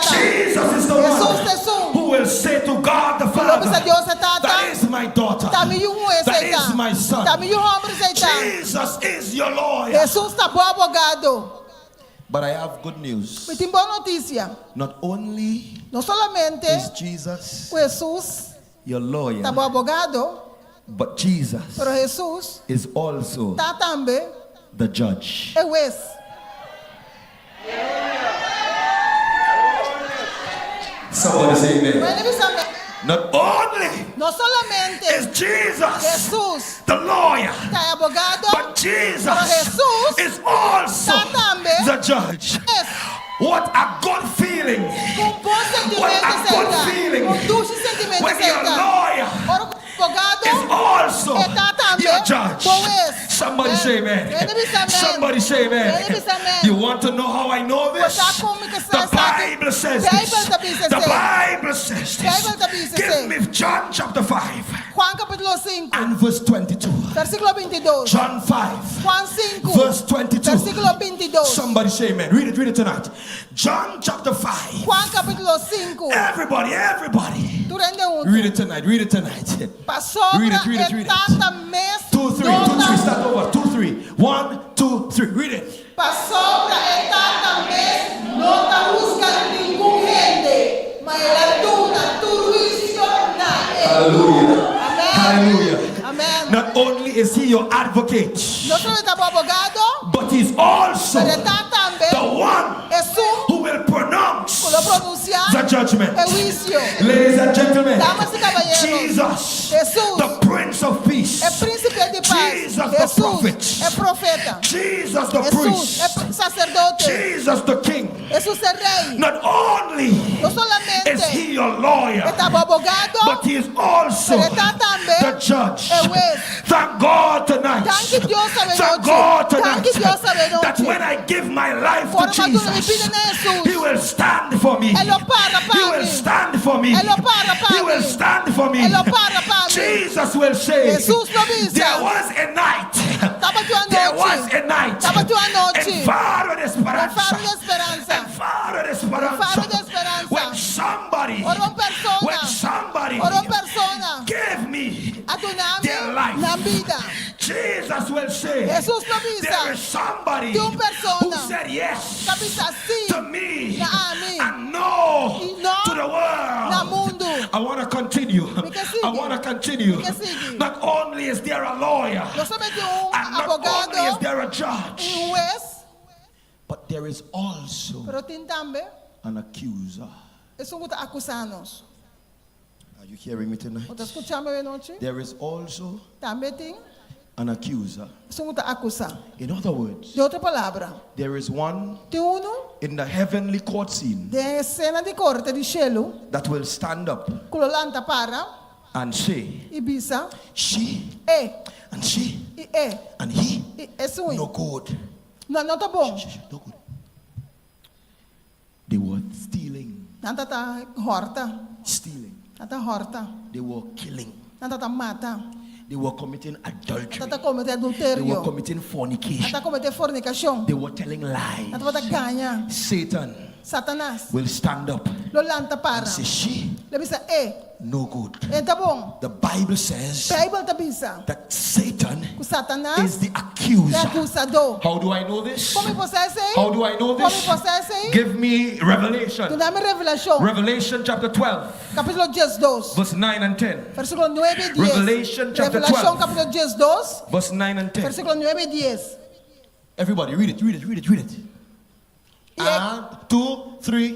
Jesus is the one who will say to God the Father, that is my daughter, that is my son. Jesus is your lawyer. Jesus está bom abogado. But I have good news. Mas tem boa notícia. Not only Não solamente is Jesus Jesus your lawyer, está bom abogado, but Jesus pero Jesus is also está também the judge. é juez. Somebody say amen. Ele diz amém. Not only Não solamente is Jesus Jesus the lawyer, está abogado, but Jesus pero Jesus is also está também the judge. What a good feeling. com bom sentimento What a good feeling. com dulce sentimento When your lawyer Ora, abogado is also está também your judge. bom juez. Somebody say amen. Ele diz amém. Somebody say amen. Ele diz amém. You want to know how I know this? Sabe como que The você sabe? Bible says Bible this. também diz The assim. Bible says Bible this. também diz Give assim. me John chapter 5 Juan capítulo 5, and verse 22. versículo 22. John 5 Juan 5, verse 22. versículo 22. Somebody say amen. Read it tonight. John chapter 5. Juan capítulo 5. Everybody. Tu rende Read it tonight. Passou Read it. etapa mês 2, 3. Start over. 2, 3. 1, 2, 3. Read it. Passou etapa mês, não te busca nenhum gente, mas ela tuna tu juicio na ele. Hallelujah. Amém. Hallelujah. Amém. Not only is he your advocate, Não só está bom abogado, but he's also mas está também the one Jesus who will pronounce por pronunciar the judgment. o juicio. Ladies and gentlemen, Damas y caballeros, Jesus, Jesus, the Prince of Peace, é príncipe de paz. Jesus, the Jesus prophet, é profeta. Jesus, the Jesus priest, é sacerdote. Jesus, the king. Jesus é rei. Not only Não solamente is he your lawyer, está bom abogado, but he is also pero está também the judge. é juez. Thank God tonight. Thank Dios sabe Thank noche. God tonight Thank Dios sabe noche. that when I give my life Por to cuando me Jesus, piden a Jesús, he will stand for me. Él lo para He para will mí. stand for me. Él lo para para He will mí. stand for me. Él lo para para mí. Jesus will say, Jesús lo dice. there was a night. Estaba yo There was anoche. a night. Estaba yo anoche. En faro de El faro de esperanza. esperanza. En faro de El faro de esperanza. esperanza. When somebody, Ora persona. when somebody Ora persona. give me A tu their nome life, na vida. Jesus will say, Jesús lo dice. there is somebody De una persona. who said yes Capita sí. to me Na a mí. and no Y no to the na world. mundo. I want to continue. Porque sigue. I want to continue. Porque sigue. Not only is there a lawyer, No solamente and not abogado, only is there a judge, juez, but there is also pero tem também an accuser. es un acusanos. Are you hearing me tonight? ¿Está escuchando de noche? There is also Também tem an accuser. es un acusar. In other words, De outra palavra, there is one tem uno in the heavenly court scene de escena de corte de cielo, that will stand up con la lanta para and say, y bisa, she and she y and he, es un. no good. No, no está bom. No good. They were stealing, Nanta tá horta, stealing. nanta horta, They were killing. nanta tá mata, They were committing adultery. nanta tá cometer They were adultério, committing fornication. nanta cometer fornicação, They were telling lies. nanta tá ganha. Satan Satanás, will stand up lo lanta para. and say, she, Le bisa, no good. tá bom. The Bible says Bible tá bisa, that Satan que Satanás is the é accuser. acusador. How do I know this? Como você sei? How do I know Como this? você sei? Give me Tu Revelation. dá-me revelação. Revelation chapter 12, Capítulo 12, verse 9 and 10. versículo 9 e 10. Revelation chapter Revelação 12. capítulo 12, Verse 9 and 10. versículo 9 e 10. Everybody, read it. And 2, 3.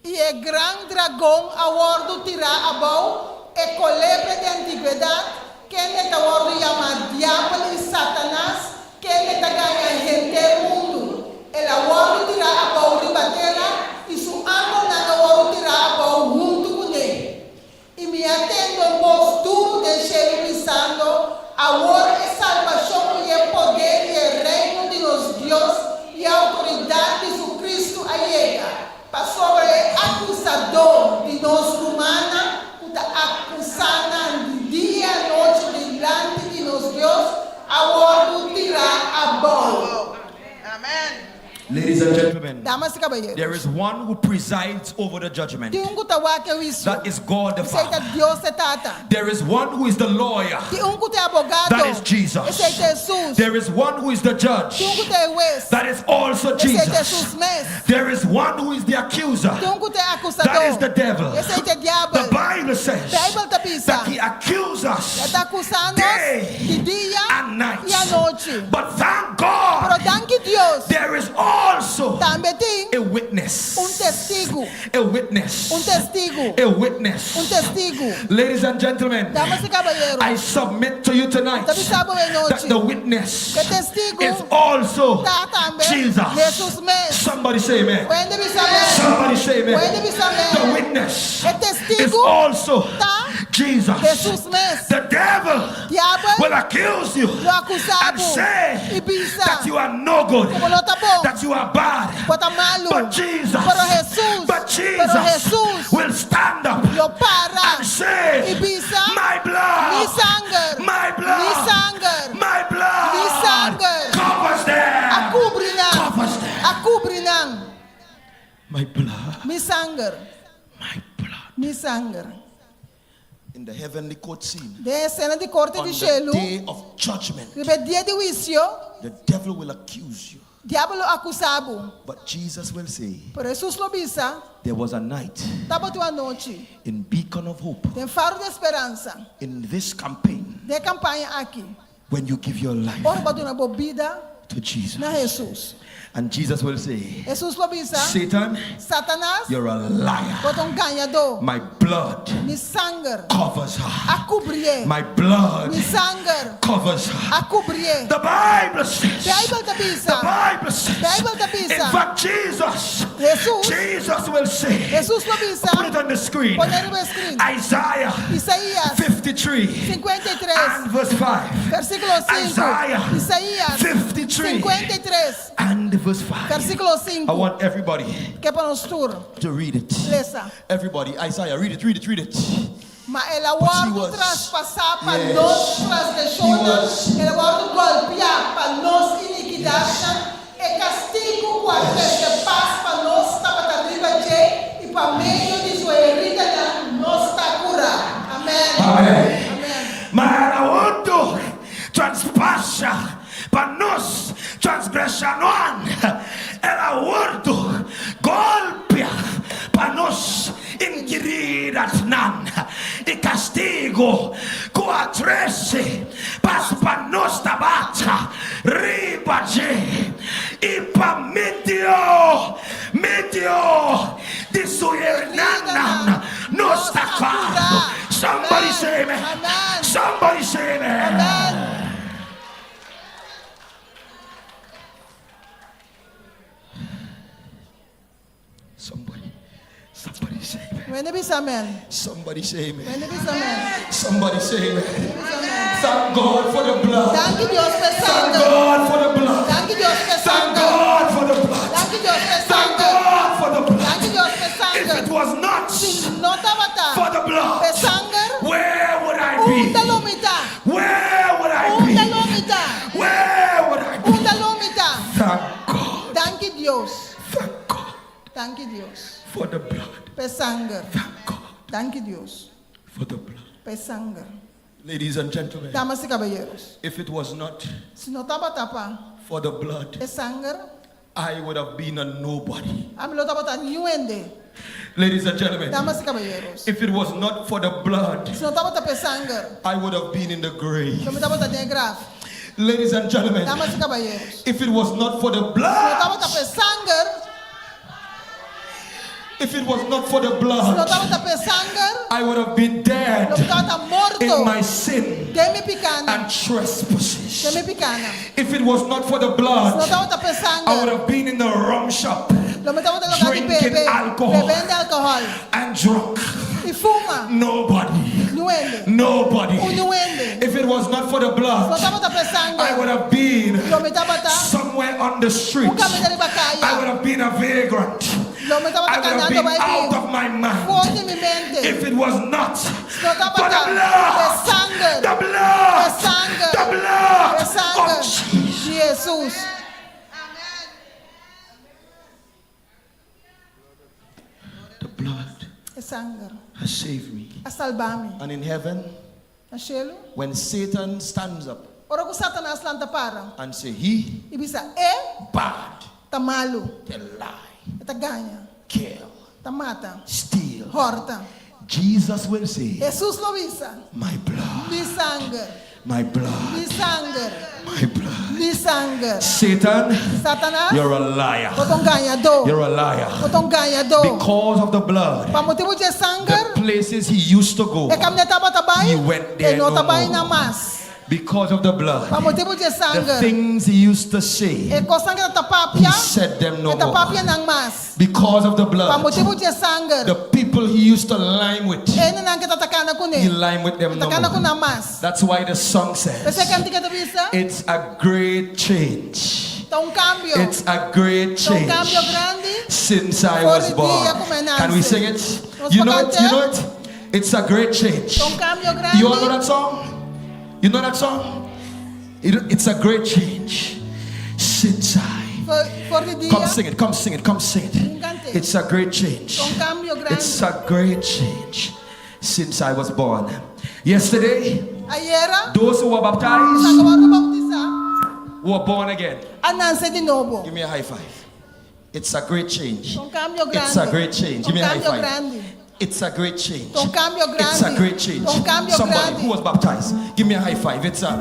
E o grande dragão aguardo tirar a mão e colebre de antiguidade, que ele está aguardo chama diabo e Satanás, que ele está ganhando gente mundo. Ele aguardo tirar a Ladies and gentlemen, Damas y caballeros. there is one who presides over the judgment. Tem kutawa que juízo. That is God the Esse é Father. Deus e Tata. There is one who is the lawyer. Tem que abogado. That is Jesus. Esse é Jesus. There is one who is the judge. Tem que juez. That is also Esse é Jesus. Jesus mesmo. There is one who is the accuser. Tem que acusador. That is the devil. Esse é o diabo. The Bible says Bible tá pisa. that he accuses us Está acusando day de dia and night. e à noite. But thank Pero God danke Deus. there is also Também tem a witness. testigo. A witness. Testigo. A witness. Testigo. Ladies and gentlemen, Damas y caballeros. I submit to you tonight Tabi sábado e that noche. the witness Que testigo is also tá também Jesus. Jesus mesmo. Somebody say amen. Puede saber. Somebody say amen. Puede saber. The witness Que is testigo also tá Jesus. Jesus mesmo. The devil Diabo will accuse you lo acusado and say e pensa that you are no good, como não tá bom, that you are bad. bota malo. But Jesus, Pero Jesus will stand up lo para and say, e pensa my blood, mi sangue, my blood, mi sangue, my blood mi sangue covers them. a cobrir Covers them. a cobrir My blood, mi sangue, my blood. mi sangue. In the heavenly court scene, De cena de corte on de the gelo, day of judgment, ribe dia de juízo, the devil will accuse you. diabo lo acusado. But Jesus will say, Por Jesus lo bisa, there was a night tava tua noite, in Beacon of Hope, tem faro de esperança, in this campaign, de campanha aqui. when you give your life Ora bota uma bebida to Jesus. na Jesus. And Jesus will say, Jesus lo bisa, Satan, Satanás, you're a liar. bota ganhador. My blood Mi sangue, covers her. a cobrir. My blood Mi sangue, covers her. a cobrir. The Bible says, Bible da the bisa, Bible says, Bible da in bisa. fact, Jesus will say, Jesus lo bisa, put it on the screen, põe no screen. Isaiah Isaías 53 53, and verse 5. versículo 5. Isaiah Isaías 53 53, and verse 5. versículo 5. I want everybody Que para nós tour, to read it. lesa. Everybody, Isaiah, read it, read it, read it. Mas ela But he guarda was- traspassar para Yes. nós He transgressões, was- ela guarda golpear para nós iniquidade, e castigo com a de paz para nós estava para riba de e para meio de sua herida nós está cura. Amém. Amém. Amém. Man, I want to transpass para nós transgressão ela want to golpear para nós inquiridas nan e castigo com a trece para nós tabata riba de e para medio de sua herida nós está claro. Somebody say amen. Amen. Somebody say amen. Amém. Somebody say amen. When it is amen. Somebody say amen. When it is amen. Somebody say amen. Thank God for the blood. Thank you Dios por Thank sangue. God for the blood. Thank you Dios por Thank sangue. God for the blood. Thank you Dios por Thank sangue. God for the blood. Thank you Dios por If sangue. it was not Si no estaba for the blood, por sangue, where would I un be? talomita, Where would I un be? talomita, Where would I be? un talomita. Thank God. Thank you Dios. Thank God Thank you Dios. for the blood. Por sangue. Thank God Thank you Dios. for the blood. Por sangue. Ladies and gentlemen, Damas y caballeros. if it was not Si no estaba tapa for the blood, por sangue, I would have been a nobody. a mí lo estaba tan yuende. Ladies and gentlemen, Damas y caballeros. if it was not for the blood, Si no estaba por sangue, I would have been in the grave. yo me estaba tan grave. Ladies and gentlemen, Damas y caballeros. if it was not for the Si no blood, estaba por sangue, if it was not for the si no blood, estaba por sangue, I would have been dead yo estaba tan morto. in my sin De mi picana. and trespasses. De mi picana. If it was not for the Si no blood, estaba por I would sangue, have been in the rum shop lo me estaba lugar de drinking bebe, alcohol. bebendo alcohol. and drunk. Y fuma. Nobody. Nuende. Nobody. Un nuende. If it was not for the No blood, estaba por I would sangue. have been Lo me estaba tan. somewhere on the street. Un camino de I would calle. have been a vagrant. Lo me estaba I would have caminando been by out mí. of my mind Fuerte en mi mente. if it was not No estaba for the tan. blood. De sangre. The blood. De sangre. The blood De sangre. of Jesus. De Jesús. sangue. has saved me. A salvar-me. And in heaven, Na cielo, when Satan stands up ora ko Satanas lang para. and say he Ibisa, bad, tamalo, they lie, etaganya, kill, tamata, steal, horta. Jesus will say, Jesus lo visa. my blood, Ni sangue, my blood, ni sangue, my blood. ni sangue. Satan, Satanás, you're a liar. potong ganhador. You're a liar. Potong ganhador. Because of the blood, Pamotivo de sangue, the places he used to go, e caminha tabay, he went there no no tabay more. na mas. Because of the blood, Pamotivo de the sangue, things he used to say, e ko sangue na he tapapia, said them no e tapapia more. nang mas. Because of the blood, Pamotivo de sangue, the people he used to line with, e nang kita takana ko he ni. line with them no Takana ko na more. mas. That's why the song Kasi says, kanti ka tabisa, it's a great change. ta un cambio. It's a great Ta un change cambio grande. since I was born. Can we sing it? You know it? You know it? It's a great change. Ta un cambio grande. You all know that song? You know that song? It's a great change since I. For the dia, Come sing it, come sing it, come sing it. Cante. It's a great change. ta un cambio grande. It's a great change since I was born. Yesterday, Ayera, those who were sa baptized kawan ko bautisa, were born again. ananse di novo. Give me a high five. It's a great change. Ta un cambio grande. It's a great change. Ta Give un me a high cambio five. grande. It's a great change. Ta un cambio grande. It's a great change. Ta un cambio Somebody grande. who was baptized, give me a high five. It's a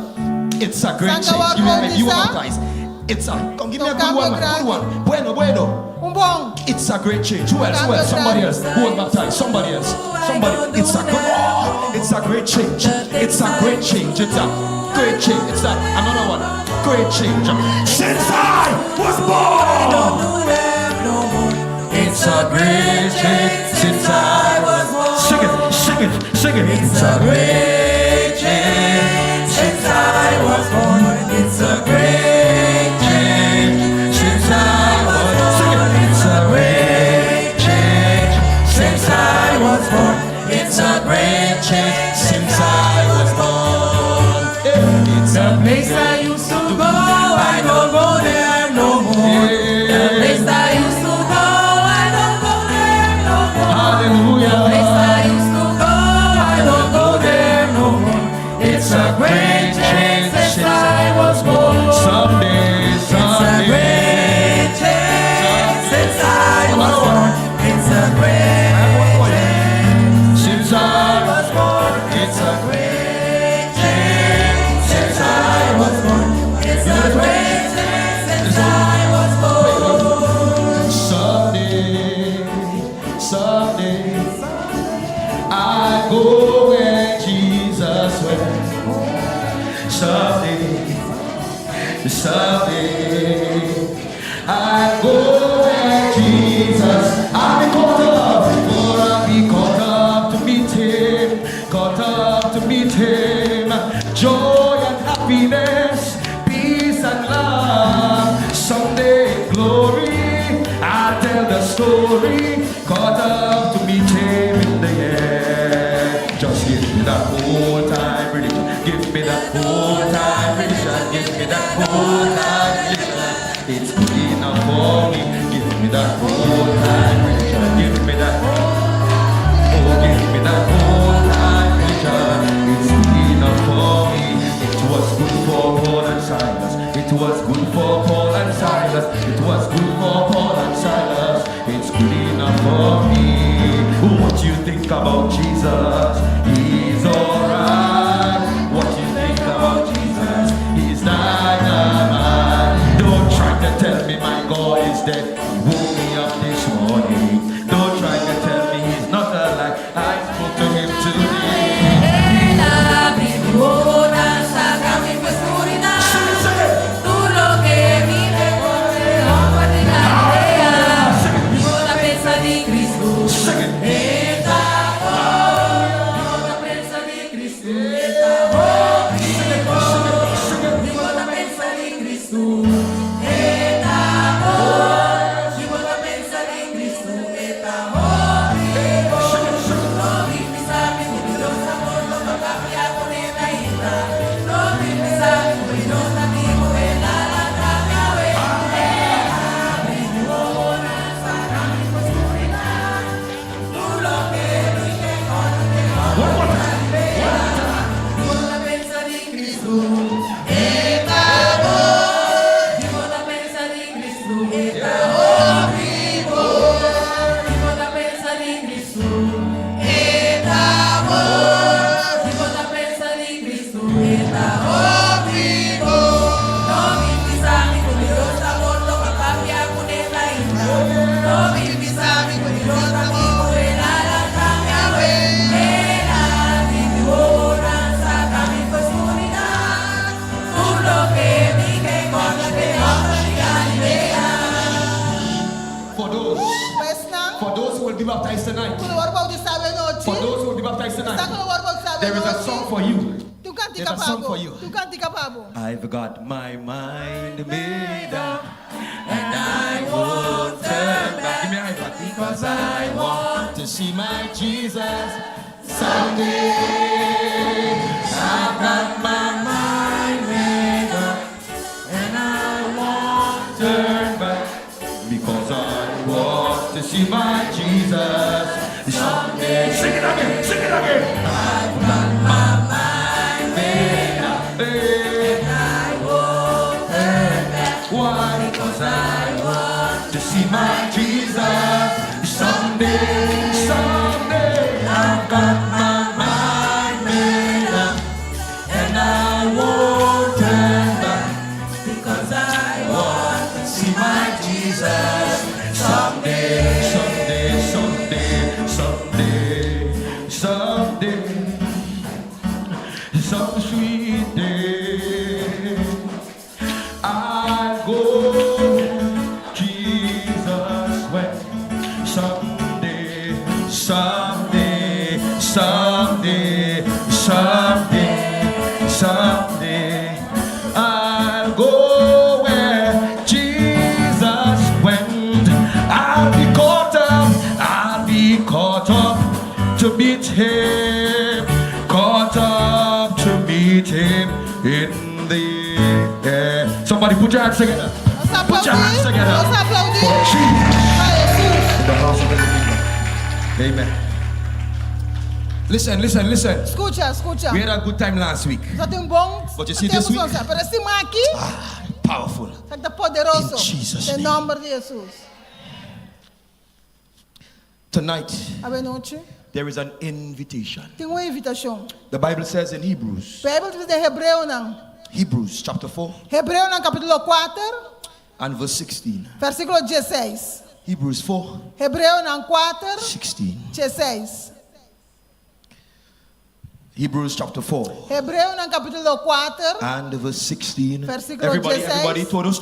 great change. Sanga Give me a high five. You were Bautista. baptized. It's a come give me a Ta un good one, cambio man. Good one. grande. Bueno, bueno. Un bom. It's a great change. Who else? Who Cambio else? Somebody grande. else. Who was baptized? Somebody else. Somebody. It's a great. Oh, it's a great change. It's a great change. It's a great change. It's another one. Great change. Since I was born. It's a great change since I was born. Sing it, sing it, sing it. It's a great change since I was born. It's a great change since I was born. Sing it. It's a great change since I was born. It's a great change since I was born. It's a place I used to go. I don't go there no more. The place I used to go. Hallelujah. The place I used to go, I don't go there no more. It's a great change since I was born. Someday, someday. It's a great change since I was born. It's a great change since I was born. It's a great change since I was born. It's a great change since I was born. Someday, someday, I go where Jesus went. Someday, someday, I go where Jesus. I'll be caught up, or I'll be caught up to meet Him, caught up to meet Him. Joy and happiness, peace and love. Someday, glory, I'll tell the story. Caught up to meet Him in the air. Just give me that whole time religion. Give me that whole time religion. Give me that whole time religion. It's good enough for me. Give me that whole time religion. Give me that. Oh, give me that whole time religion. It's good enough for me. It was good for Paul and Silas. It was good for Paul and Silas. It was good for Paul and Silas. It's good enough for me. What do you think about Jesus? He's alright. What do you think about Jesus? He's dynamite. Don't try to tell me my God is dead. He woke me up this morning. Don't try to tell me he's not alive. I spoke to him today. La figura saca mi oscuridad. Tú lo que vive por el hombre de Galilea. Vivo la presa de Cristo. Esta vivo la presa de Cristo. Esta vivo la presa de Cristo. Esta vivo For those who will be baptized tonight. For those who will be baptized tonight. There is a song for you. There's a song for you. I've got my mind made up and I won't turn back. Give me a high five. Because I want to see my Jesus someday. I've got my mind made up and I won't turn back. Because I want to see my Jesus someday. Sing it again, sing it again. I've got my mind made up and I won't turn back. Why? Because I want to see my Jesus someday, someday. I've got my mind made up and I won't turn back. Because I want to see my Jesus someday, someday, someday, someday, someday, some sweet day. I'll go, Jesus went. Someday, someday, someday, someday, someday, I'll go where Jesus went. I'll be caught up to meet him, caught up to meet him in the air. Somebody put your hands together. Put your hands together for Jesus in the house of the living God. Amen. Listen, listen, listen. Escucha. We had a good time last week. But you see this week? Powerful. In Jesus' name. Nombre de Jesús. Tonight, there is an invitation. Tem uma invitação. The Bible says in Hebrews. Bíblia diz em Hebreu não. Hebrews chapter 4. Hebreu no capítulo 4. And verse 16. Versículo 16. Hebrews 4. Hebreu no 4. 16. 16. Hebrews chapter 4. Hebreu no capítulo 4. And verse 16. Versículo Everybody, 16. todos.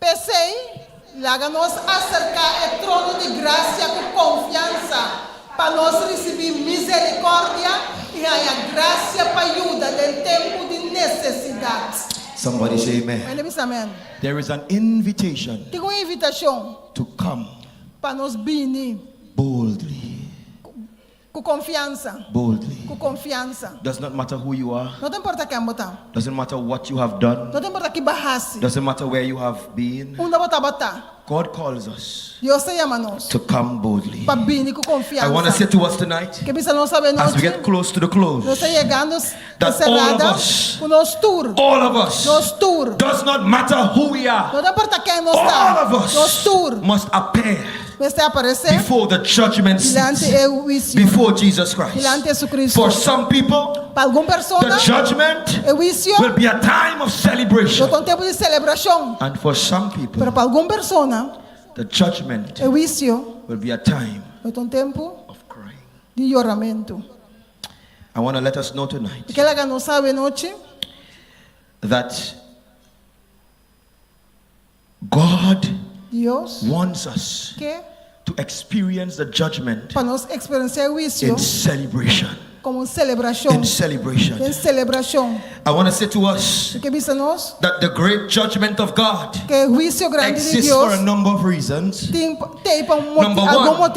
Pensei, láganos acercar el trono de gracia con confianza, para nos recibir misericordia y haya gracia para ayuda del tiempo de necesidad. Somebody say amen. Amén. There is an invitation Tem uma invitação to come para nos vir boldly. com confiança. Boldly. Com confiança. Does not matter who you are. Não importa quem botar. Doesn't matter what you have done. Não importa que barrasse. Doesn't matter where you have been. Onde botar. God calls us Deus chama-nos to come boldly. para vir com confiança. I want to say to us tonight, que não sabe as we get close to the close, nós chegando that all of us, o nosso tour, does not matter who we are. Não importa quem nós all of us nosso tour must appear before the judgment seat, before Jesus Christ. For some people, the judgment will be a time of celebration. And for some people, the judgment will be a time of crying. I want to let us know tonight that God wants us to experience the judgment in celebration. Como celebração. In celebration. Em celebração. I want to say to us that the great judgment of God exists for a number of reasons. Number one,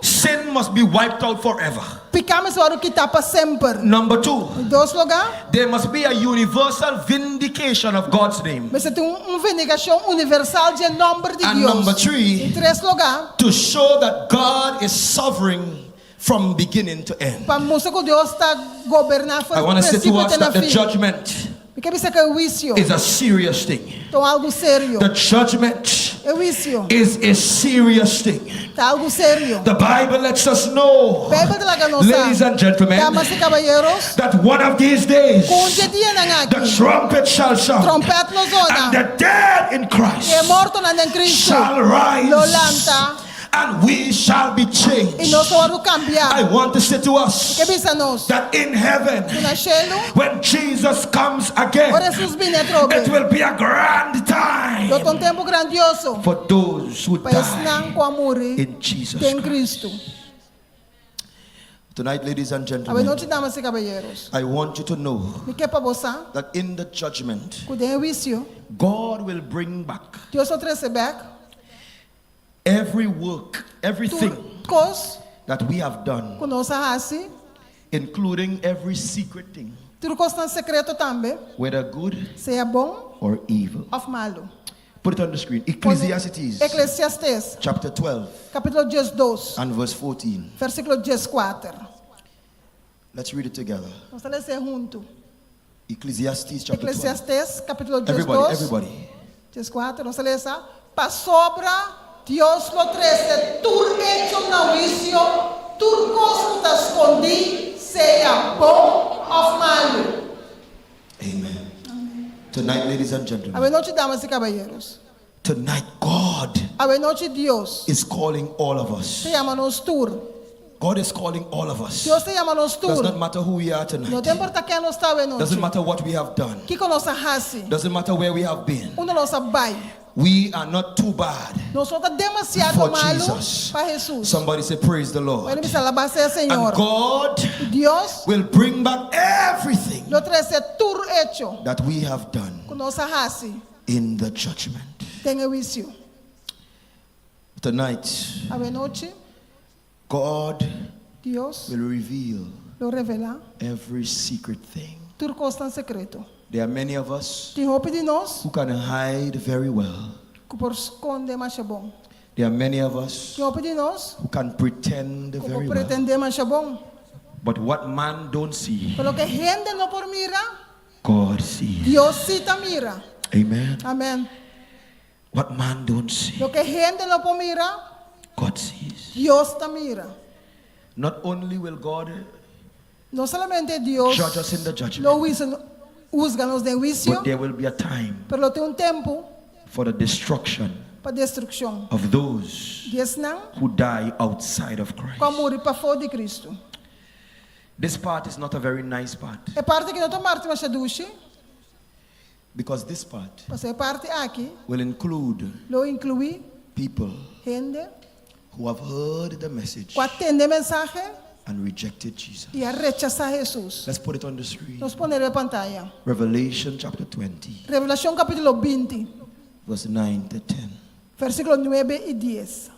sin must be wiped out forever. Number two, there must be a universal vindication of God's name. And number three, to show that God is sovereign from beginning to end. I want to say to us that the judgment Que bisa que juicio is a serious thing. é algo sério. The judgment Juicio is a serious thing. é algo sério. The Bible lets us know, Bible talaga nos ladies and gentlemen, damas y caballeros, that one of these days kung dia na the trumpet shall sound, trompet lo and zona, the dead in Christ e morto na ng Cristo, shall rise, lo lanta, and we shall be changed. e nos vamos cambiar. I want to say to us Que bisa nos, that in heaven, na cielo, when Jesus comes again, ora Jesus bine trobe, it will be a grand time lo ton tempo grandioso, for those who pa die esnang ko amuri, in Jesus ten Christ. Cristo. Tonight, ladies and Abe gentlemen, noche damas y caballeros, I want you to know mi que pa bosa, that in the judgment, ku den juicio, God will bring back Dios o trece back, every work, everything turcos, that we have done, ku nos hasi, including every secret thing, turcos tan secreto tambe, whether good sea bom or evil. of malo. Put it on the screen. Ecclesiastes Eclesiastes, chapter 12 capítulo 12, and verse 14. versículo 14. Let's read it together. Vamos a leer junto. Ecclesiastes chapter 12. Eclesiastes, capítulo 12, Everybody. 14. Vamos a leer esa. Pa sobra Dios lo trece, tur hecho na juicio, tur cos te escondi, sea bom of malo. Amen. Tonight, ladies and gentlemen, Ave noche, damas y caballeros. tonight God Ave noche, Dios is calling all of us. te llama nos tur. God is calling all of us. Dios te llama nos Does tur. not matter who we are No tonight. te importa que no está ave noche. Doesn't matter what we have done. Kiko nos hasi. Doesn't matter where we have been. Uno nos abay. We are not too bad. Nosotros demasiado For malo Jesus. para Jesús. Somebody say, praise the Lord. Bueno, misa la base del Señor. And God Dios will bring back everything lo trece tur hecho. that we have done Que nos hasi. in the judgment. Tenga juicio. Tonight, Ave noche, God Dios will reveal lo revela. every secret thing. Tur tan secreto. There are many of us Ti hope de nós, who can hide very well. que por esconde mais bom. There are many of us Ti hope de nós, who can pretend que por very well. pretender mais bom. But what man don't see, Pero que gente no por mira, God sees. Dios sí ta mira. Amen. Amén. What man don't see, Lo que gente no por mira, God sees. Dios ta mira. Not only will God No solamente Dios judge us in the judgment, lo juzga-nos de juicio, but there will be a time pero tem tempo for the destruction para destruição. of those Dios não, who die outside of Christ. para morrer para fora de Cristo. This part is not a very nice part, É parte que não tomar mais duche, because this part mas é parte aqui, will include lo inclui people gente who have heard the message que atende a mensagem and rejected Jesus. e a rechazar Jesus. Let's put it on the screen. Nos poner na pantalla. Revelation chapter 20, Revelación capítulo 20, verse 9 to 10. versículos 9 y 10.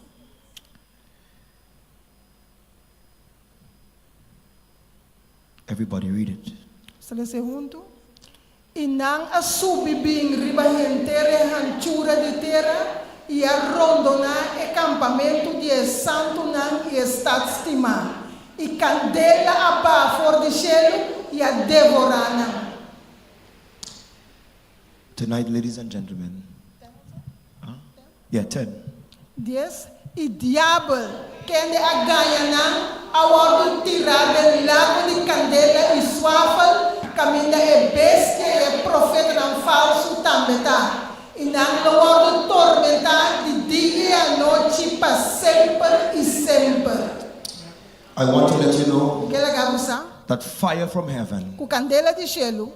Everybody read it. Se lê junto. E não a subir riba inteira ranchura de terra e a rondonar o campamento de santo não e está estimar. E candela abaixo fora de cielo e a devorar não. Tonight, ladies and gentlemen. Huh? Yeah, 10. 10. E diabo que ande a ganha não, a hora de tirar do lago de candela e suafal, caminha é bestia e é profeta não falso também tá. E não na hora de tormentar de dia e a noite para sempre e sempre. I want to let you know Que legal você? that fire from heaven Com candela de cielo,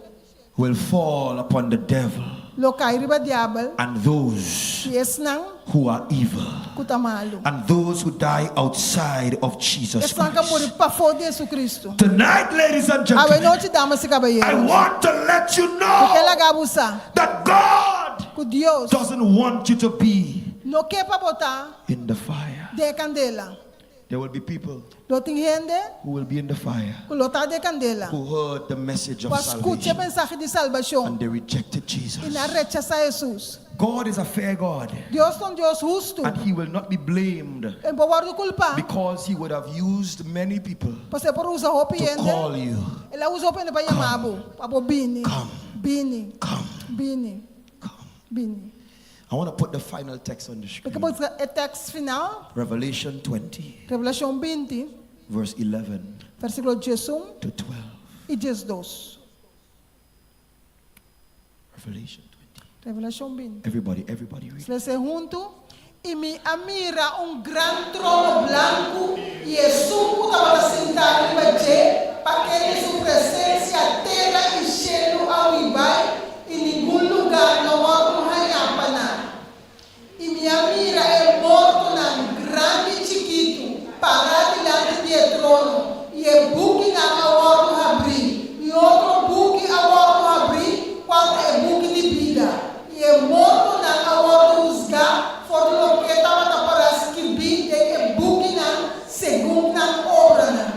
will fall upon the devil lo cai riba diabo, and those e esse não, who are evil com tamalo. and those who die outside of Jesus Esse não acabou Christ. de para fora de Jesus Cristo. Tonight, ladies and A gentlemen, noite damas e I caballeros. want to let you Que know legal você? that God Que Deus doesn't want you to be não quer para botar in the fire. de candela. There will be people Lo tem gente who will be in the fire que lo tá de candela. who heard the message of Que escute a salvation mensagem de salvação and they rejected Jesus. e não rechaça Jesus. God is a fair God, Deus é Deus justo. and He will not be blamed Em pouco de culpa. because He would have used many people Você por usar roupa to gente. call you. Ela usa roupa para chamar para bobine. Come. Bini. Come. Bini. Come. Bini. I want to put the final text on the Ik screen. heb het tekst finaal. Revelation 20, Revelación 20, verse 11 versículo 11 to 12. y 12. Revelation 20. Revelación 20. Everybody read. Se junto. Y me mira un gran trono blanco y Jesús estaba sentado en pie, para que en su presencia tierra y cielo avivar y ningún lugar no va a nada. Y me mira el morto grande y chiquito parado delante del trono y el buque ahora abrir y otro buque ahora abrir cuando el buque de vida y el morto ahora juzgar por lo que estaba para escribir de que buque según la obra.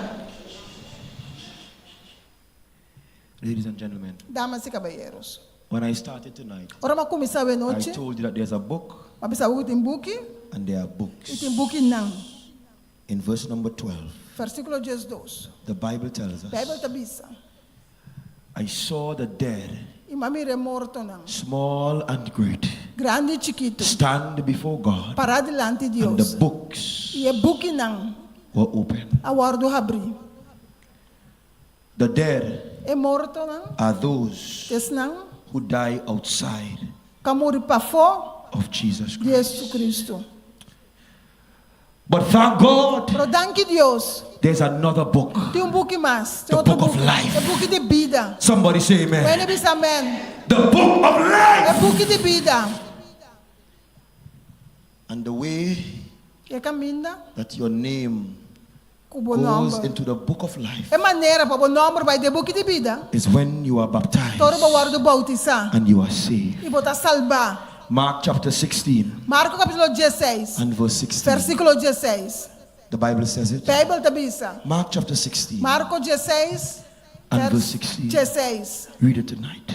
Ladies and gentlemen, Damas y caballeros. when I started tonight, Ora ma começar a I noite. told you that there's a book Ma pensava que tem buque and there are e books. tem buque não. In verse number 12, Versículo 12. the Bible tells Bíblia us, está bisa. I saw the dead, E ma mira morto não. small and great, Grande e chiquito. stand before God, Para delante de and the Deus. books E o buque não. were open. Agora do abrir. The dead É morto não. are those Des não. who die outside Camuri para fora of Jesus de Christ. Jesus Cristo. But thank God, Pero danke Deus. there's another book. Tem buque mais. The Tem outro book of buque. life. É buque de vida. Somebody say amen. When diz amém. The book of É life. buque de vida. And the way E caminha that your name com o bom goes nome. into the book of life É maneira para o nome vai de buque de vida. is when you are baptized Todo o guarda bautizar. and you are saved. E botar salvar. Mark chapter 16 Marcos capítulo 16. and verse 16. Versículo 16. The Bible says it. Bíblia está bisa. Mark chapter 16. Marcos 16. And verse 16. 16. Read it tonight.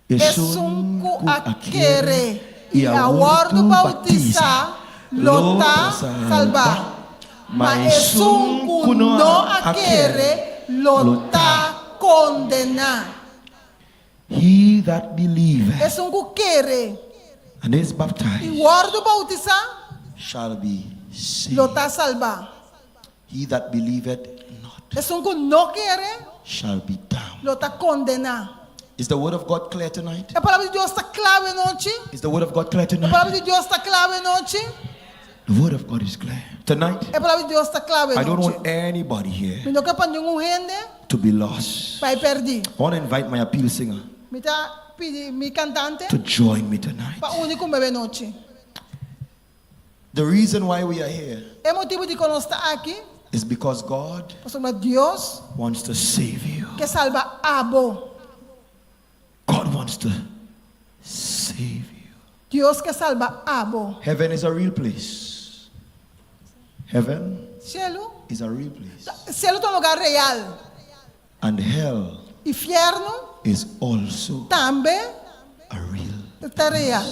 Esunku akere e awardo bautiza lota salva. Ma esunku no akere lota condena. He that believeth Esunku kere and is e baptized wardo bautiza shall be saved. lota salva. He that believeth not Esunku no kere shall be damned. lota condena. Is the word of God clear tonight? A palavra de Deus está clara noite. Is the word of God clear A tonight? palavra de Deus está clara noite. The word of God is clear. Tonight, A palavra de Deus está clara I don't noite. want anybody here Me não quer para nenhum rende to be lost. vai perder. I want to invite my appeal singer Me tá pedi mi cantante to join me tonight. para único bebê noite. The reason why we are here É motivo de que nós está aqui, is because God porque Deus wants to save you. quer salvar abo. God wants to save you. Deus quer salvar abo. Heaven is a real place. Heaven Cielo, is a real place. cielo é um lugar real. And hell Inferno is also também a real. está real.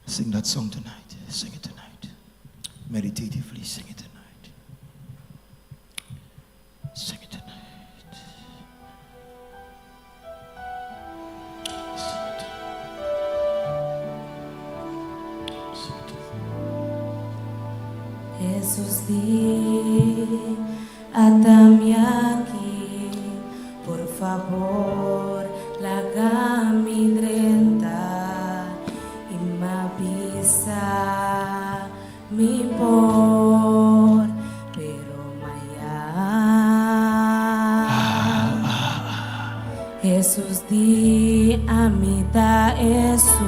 Sing that song tonight. Sing it tonight. Meditatively sing it tonight. Sing it tonight. Jesús di atame aquí, por favor, laga mi drenta y me avisa mi por, pero mañana. Jesús di a mi da eso.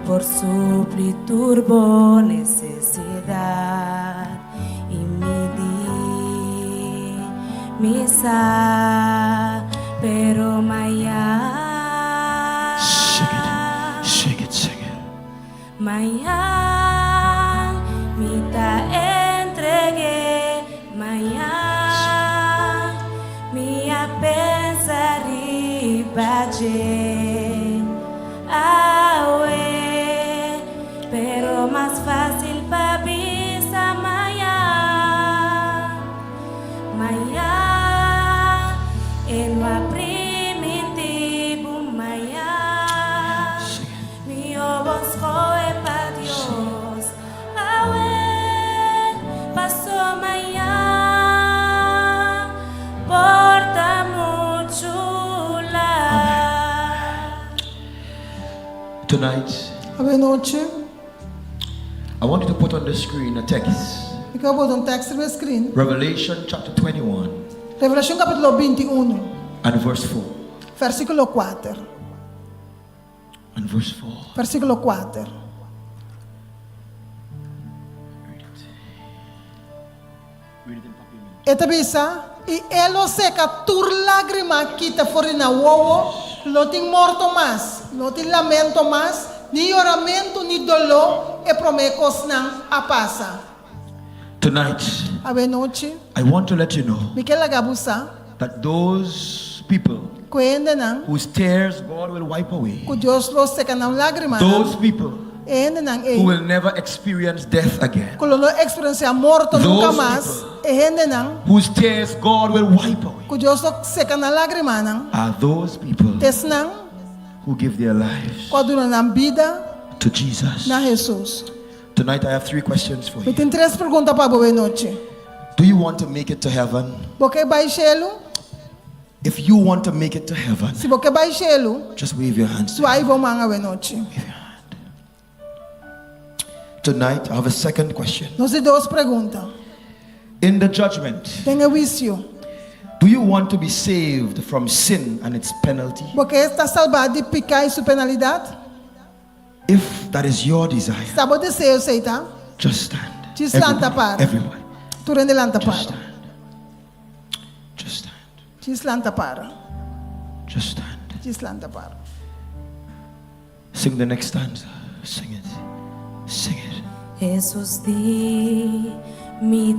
Por suplir turbo necesidad y me di misa, pero mañana, Shake it, shake it. mañana me ta entregué, mañana me a pensar y pero más fácil para visa mañana, mañana Tonight, Ave noche, I want you to put on the screen a text. ik heb een tekst op het screen. Revelation chapter 21 Revelación capítulo 21, and verse 4. versículo 4. And verse 4. Versículo 4. Read it in Papillon. Esta bisa, y elo seca tur lágrima quita forina wowo, lo tin morto más, lo tin lamento más, ni lloramento ni dolor, e promecos nan apasa. Tonight, Ave noche, I want to let you know Mikel Agabusa, that those people kuende nan, whose tears God will wipe away, ku Dios lo seca nan lágrima, those people ende nan who will never experience death again, ku lo no experiencia morto Those nunca más, ende nan, whose tears God will wipe away, ku Dios lo seca nan lágrima nan, are those people tes nan, who give their lives ku aduna nan vida to Jesus. na Jesus. Tonight I have 3 questions for Me you. tem 3 perguntas para boa noite. Do you want to make it to heaven? Porque vai chelo, If you want to make it to heaven, se você vai chelo, just wave your hands. suai vão manga boa noite. Wave your hand. Tonight I have a second question. Nós temos 2 perguntas. In the judgment, Tenha juízo. do you want to be saved from sin and its penalty? Porque está salvado de pecar e sua penalidade? If that is your desire, Está bom desejo, aceita? just stand. Just stand Everybody, apart. everybody. Tu rende lanta Just para. stand. Just stand. Just lanta para. Just stand. Just lanta para. Sing the next stanza. Sing it. Sing it. Jesús di mi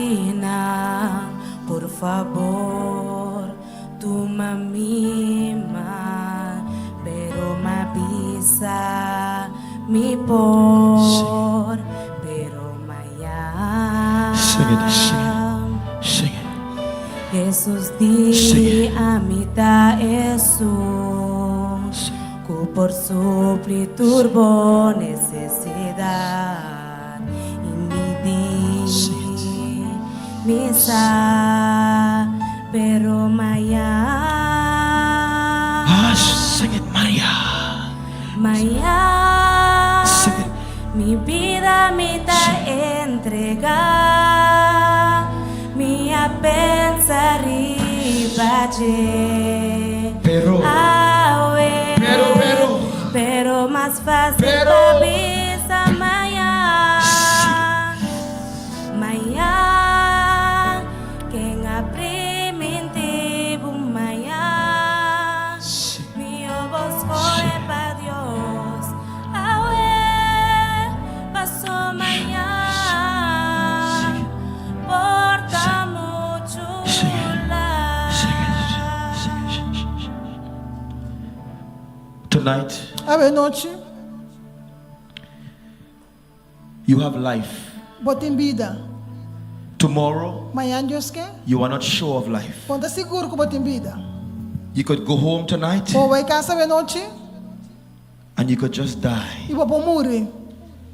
taquina, por favor, tú me mima, pero me avisa mi por, pero me Sing it. Sing it. Sing it. Jesús Sing di it. a mitad Jesús, que por suplir turbo necesidad y mi di misa, pero Ah, sing it, Maria. Maya, Sing it. mi vida mitad entrega, mi a pensar y valle. Pero, Pero más fácil Pero. para visa Maya. Maya, quien abre primitivo Maya. Mi voz fue para Dios. Awe, pasó Maya. Porta mucho la. tonight Ave noite, you have life. botem vida. Tomorrow Manhã Deus quer. you are not sure of life. Conta seguro que botem vida. You could go home tonight Ou vai casa ave noite and you could just die. e vou morrer.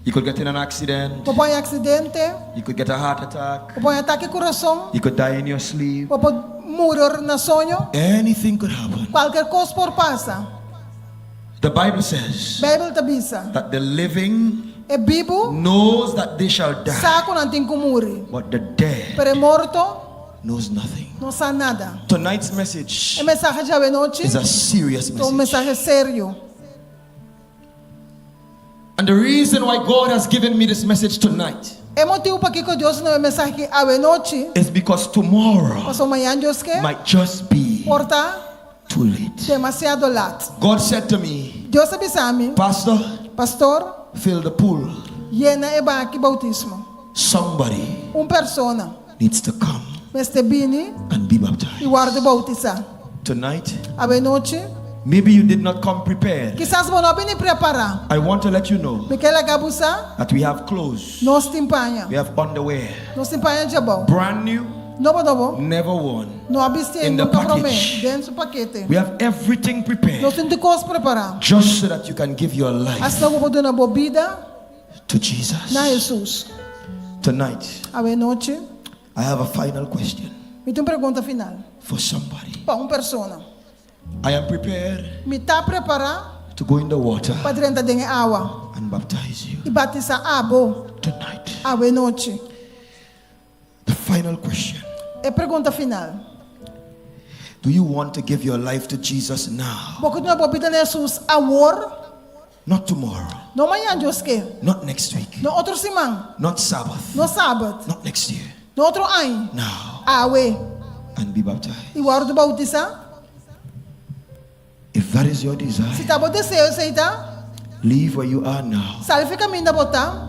You could get in an accident. Vou pôr em acidente, You could get a heart attack. vou pôr em ataque coração, You could die in your sleep. vou pôr morrer na sonho. Anything could happen. Qualquer coisa por passa. The Bible says Bíblia te bisa. that the living É vivo, knows that they shall die, saco não tem como morrer. but the dead Pero morto, knows nothing. não sabe nada. Tonight's message É mensagem de ave noite, is a serious é um message. mensagem sério. And the reason why God has given me this message tonight É motivo para que Deus não é mensagem que ave noite, is because tomorrow passou amanhã Deus quer, might just be porta too late. demasiado late. God said to me, Deus avisa a mim, Pastor, pastor, fill the pool. llena é aqui bautismo. Somebody Persona, needs to come este bini and be e baptized. guarda bautizar. Tonight, Ave noite, maybe you did not come prepared. quizás você não vem preparar. I want to let you know Miquela Gabusa, that we have clothes, nós timpanha, we have underwear, nós timpanha de bom. brand new, Novo, never worn. não abiste In the nunca package. promete, dentro do paquete. We have everything prepared Nós temos de coisas preparar. just so that you can give your life Assim nós vamos dar uma boa vida to Jesus. na Jesus. Tonight, Ave noite, I have a final question me tem uma pergunta final. for somebody. Para uma pessoa, I am prepared me está preparar to go in the water Padrenta denge awa. and baptize you Ibatiza abo. tonight. Awe noche. The final question. E pergunta final. Do you want to give your life to Jesus now? Bokut na bobida na Jesus awor. Not tomorrow. No manhã Deus que. Not next week. No outro simang. Not Sabbath. No sábado. Not next year. No outro ano. Now. Awe. And be baptized. E o hora do bautiza. If that is your Se desire, tá bom desejo, aceita. leave where you are now Salve fica minda botar.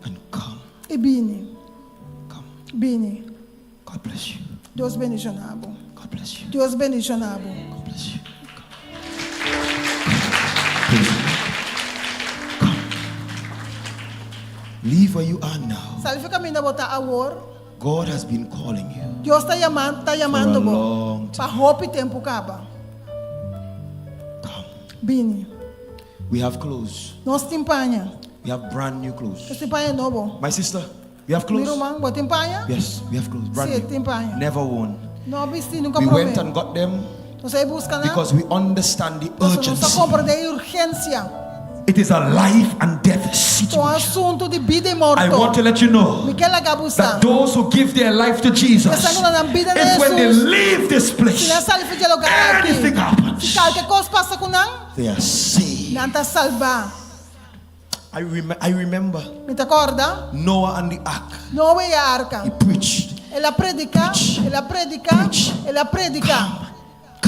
and come. E bini. Come. Bini. God bless you. Deus bendicionabo. God bless you. Deus bendicionabo. God bless you. Praise the Lord. Come. Leave where you are now. Salve fica minda botar awor. God has been calling you Deus tá for a chamando bo. long Pa time. hope tempo caba. Come. Bini. We have clothes. Nós timpanha. We have brand new clothes. Esse timpanha novo. My sister, we have Miro clothes. man, bo timpanha. Yes, we have clothes. Brand Sim, new. timpanha. Never worn. Não vesti nunca We went provei. and got them Nós aí busca na. because we understand the Nós urgency. compra de urgência. It is a life and death É situation. assunto de vida e morte. I want to let you know Miquel Gabusa. that those who give their life to Jesus, if when they leave this place, Se nessa life de lugar anything aqui. happens, Se qualquer coisa passa com não, they are saved. não tá salvar. I remember Me te acorda? Noah and the ark. Noé e a arca. He preached. Ela predica, ela predica, ela predica.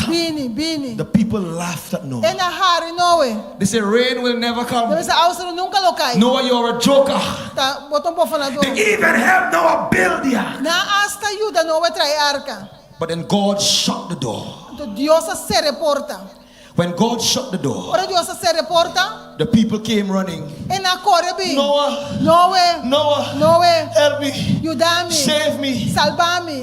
Bini. The people laughed at Noah. É na Harry Noé. They said, rain will never come. Deve ser ausro nunca locai. Noah, you're a joker. Tá, botou um falador. They even helped Noah build the ark. Na hasta ajuda Noé trai arca. But then God shut the door. Então Deus se reporta. When God shut the door, Ora Deus se reporta. the people came running. É na corre bi. Noah, Noé. Noah, Noé. help me, Ajuda-me. save me. Salva-me.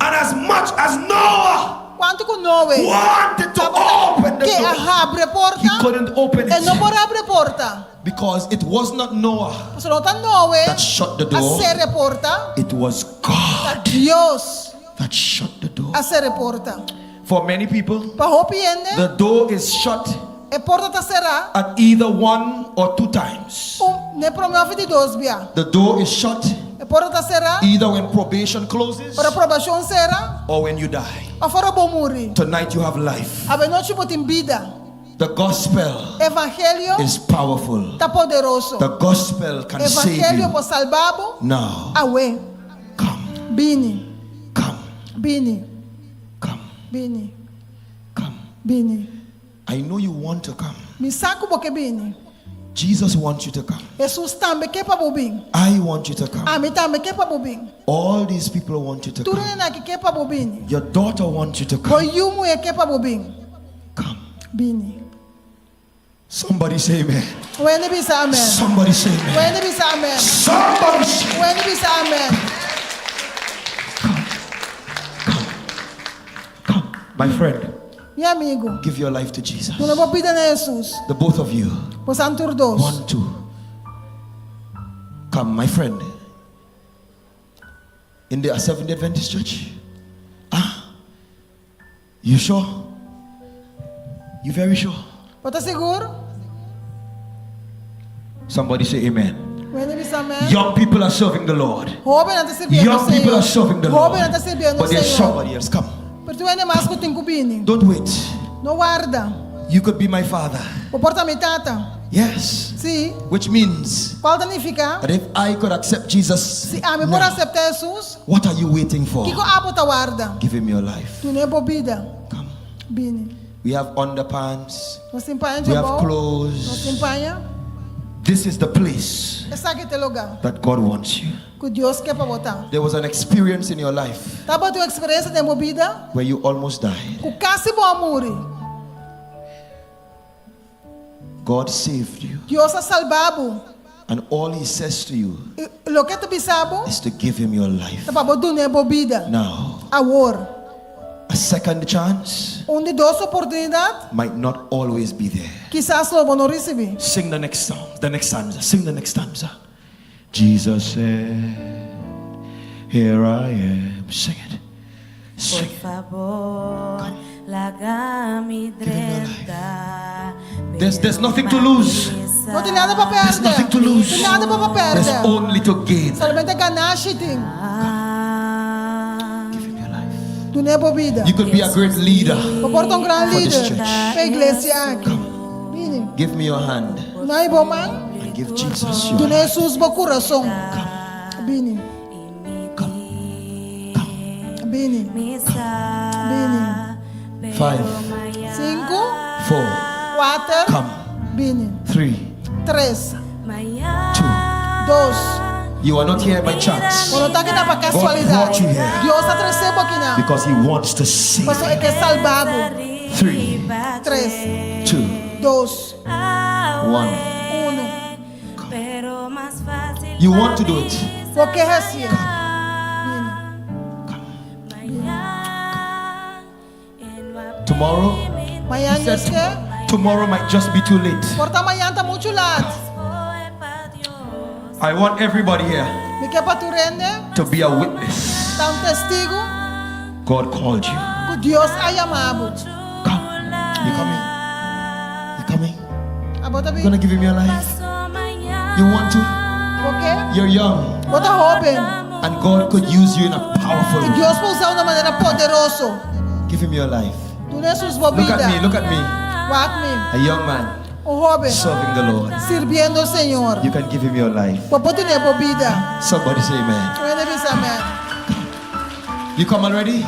And as much as Noah Quanto com Noé? wanted to open the Que door, abre porta. he couldn't open Ele não it pode abrir porta. because it was not Noah Porque não tá Noé. that shut the A door. se reporta. It was God Deus that shut the door. a se reporta. For many people, Para hopiende, the door is shut a porta tá será. at either 1 or 2 times. Ne promove de dois bia. The door is shut A porta tá será. either when probation closes Para aprovação será. or when you die. A fora bom muri. Tonight you have life. A noite botem vida. The gospel Evangelho is powerful. tá poderoso. The gospel can save Evangelho you. por salvabo. Now, Awe. come, Bini. come, Bini. come, Bini. come. Bini. I know you want to come. Me saco porque bini. Jesus wants you to come. Jesus também quer para bobin. I want you to come. A mim também quer para bobin. All these people want you to Tudo come. na que quer para bobin. Your daughter wants you to come. Foi um é quer para bobin. Come. Bini. Somebody say amen. When bisa amen. Somebody say amen. When bisa amen. Somebody say When bisa amen. come. My friend, Meu amigo, give your life to Jesus. tu não vou pedir a Jesus. The both of you. Por santur dos. 1, 2. Come, my friend. In the Seventh-day Adventist Church. You sure? You very sure? Você tá seguro? Somebody say amen. When bisa amen. Young people are serving the Lord. Jovem não tá servindo Young people are serving the Lord. Jovem não tá servindo But there's somebody else. Come. Pero tu é mais que tem cubini. Don't wait. Não guarda. You could be my father. O porta me tata. Yes. Sim. Which means Qual significa? that if I could accept Jesus, Se a mim por aceitar Jesus, what are you waiting for? que abo ta guarda? Give him your life. Tu não é bobida. Come. Bini. We have underpants. Nós empanha We de have bom. Nós clothes. empanha. This is the place Essa aqui é o lugar that God wants you. que Deus quer para botar. There was an experience in your life Tá bom tua experiência de bobida? where you almost died. O casi bom amore. God saved you. Deus a salvabo. And all he says to you Lo que tu bisabo, is to give him your life. tá para botar não bobida. Now, Agora, a second chance onde duas oportunidades, might not always be there. quizás lo não recebi. Sing the next song, the next stanza. Sing the next stanza. Jesus said, here I am. Sing it. Por Sing it. favor, There's nothing to lose. No tiene nada para There's perder. nothing to lose. Tiene nada para There's perder. only to gain. Solamente ganasci ting. Give him your life. Tu ne po vida. You could be a great leader. Porta gran For this líder. church. Para iglesia aqui. Vini. Give me your hand Nai bo man. and give Jesus Tu your ne hand. Jesus bo coração. Vini. Vini. Vini. 5, 5, 4, 4, come. Vini. 3, 3, 2. 2. You are not here by chance Quando tá aqui na para brought casualidade. you here. Deus está trazendo aqui na. because He wants to save Mas é you. que é salvado. 3, 3, 2, 2, 1. 1. You want to do it? Porque é assim. Tomorrow, Amanhã He said, Deus quer. tomorrow might just be too late. Porta amanhã tá muito lado. I want everybody here Me quer para tu rende. to be a witness. Tá testigo. God called you. Que Deus ha chamado. Come. You coming? You coming? Abota You're bem. gonna give Him your life. You want to? Porque You're young, bota jovem. and God could use you in a powerful E way. Deus pode usar de uma maneira poderosa. Give Him your life. Tu não é sus Look bobida. at me. Look at me. Walk me. A young man Jovem. serving the Lord. Sirviendo al Señor. You can give Him your life. Pode ter bobida. Somebody say amen. Puede dizer amém. You come already?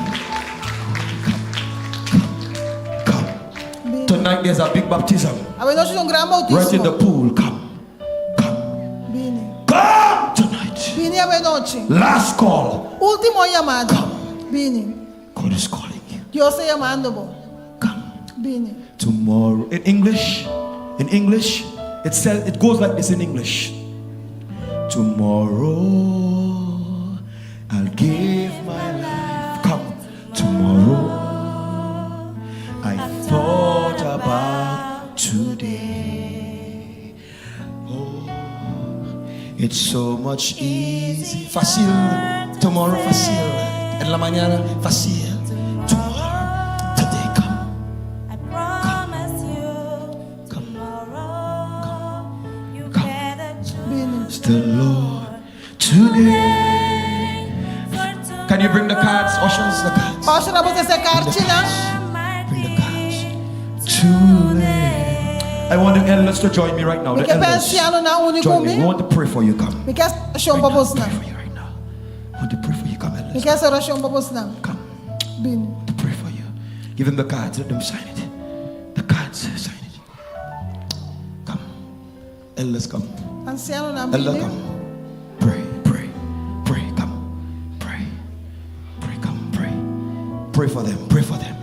Come. Tonight there's a big baptism. A ver, nós temos gran Right in the bautismo. pool. Come. Come. Vini. Come tonight. Vini a ver noche. Last call. Último llamado. Vini. God is calling you. Dios está llamando vos. Come. Vini. Tomorrow. In English, it says, it goes like this in English. Tomorrow I'll give my life. Come. Tomorrow I thought about today. Oh, it's so much easy. Fácil. Tomorrow fácil. En la mañana fácil. Tomorrow. Today come. Vini. It's the Lord today. Can you bring the cards? Ushers, the cards. Posso na você secar China? Bring the cards. Today. I want the elders to join me right now. Me The quer elders. pensiano na único Join me. We me. want to pray for you. Come. Me quer chão para você Pray não. for you right now. I want to pray for you. Come, Me elders. quer ser chão para você não. Come. Vini. To pray for you. Give them the cards. Let them sign it. The cards. Sign it. Come. Elders, come. Anciano na Elder, Vini. come. Pray, pray, pray, come. Pray, pray, come, pray. Pray for them, pray for them.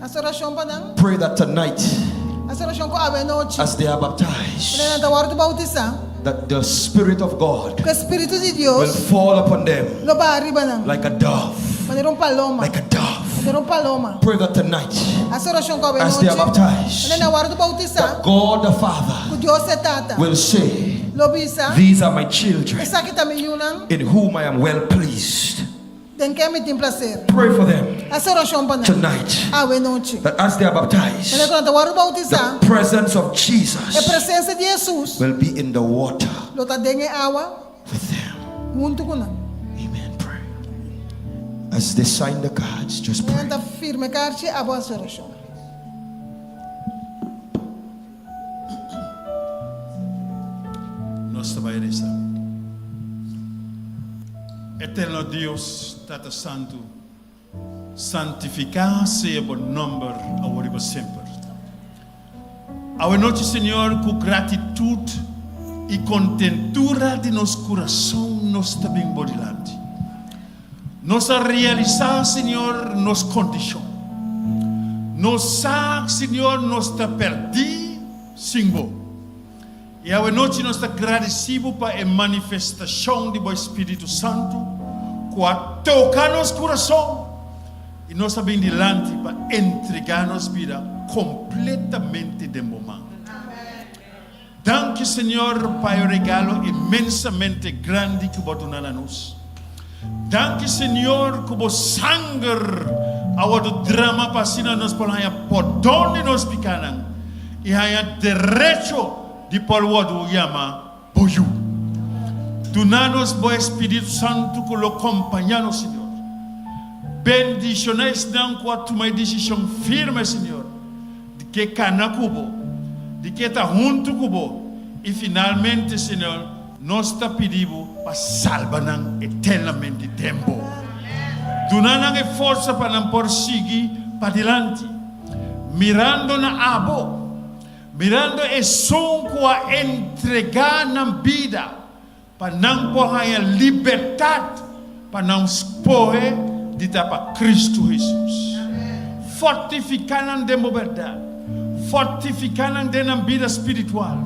Essa oração para não. Pray that tonight, Essa oração com a ver noche. as they are Quando baptized, na hora de bautizar, that the Spirit of God que o Espírito de will Deus fall upon them lo va arriba não. like a dove, Maneira paloma. like a dove. Maneira paloma. Pray that tonight, Essa oração com a ver as noche. they are baptized, Quando na hora de bautizar, that God the Father que Deus é tata. will say, Lo bisa. these are my children Essa aqui também yunang. in whom I am well pleased. Den que me tem prazer. Pray for them Essa oração para não. tonight, A ver noche. that as they are baptized, Quando na hora de bautizar, the presence of a Jesus presença de Jesus. will be in the water Lo tá dentro água. with them. Junto com não. Amen. Pray. As they sign the cards, just pray. Anda firme carte a boa oração. Nossa bairrista. Eterno Deus, Tata Santo, santificar-se o nome agora e sempre. A noite, Senhor, com gratitude e contentura de nosso coração, nós também bodilante. Nós a realizar, Senhor, nos condição. Nós sabe, Senhor, nós está perdi, Senhor. E a noite nós está agradecido para a manifestação do Espírito Santo, que a tocar nosso coração. E nós também delante para entregar nossa vida completamente de momento. Danke, Senhor, para o regalo imensamente grande que você dá a nós. Danke, Senhor, que o sangue Awado drama pasina nos por haya podon de nos picanan. Y haya derecho de por wadu llama boyu. Tunanos bo Espíritu Santo que lo acompañano, Señor. Bendiciones dan kwa tu mai decisión firme, Señor. De que cana cubo, de que está junto cubo. Y finalmente, Señor, nos está pidiendo para salvanan eternamente tempo. Tunanan e força para não prosseguir para diante. Mirando na abo, mirando e som com a entregar na vida, para não porra a liberdade, para não expor de para Cristo Jesus. Fortificando de verdade, fortificando de na vida espiritual,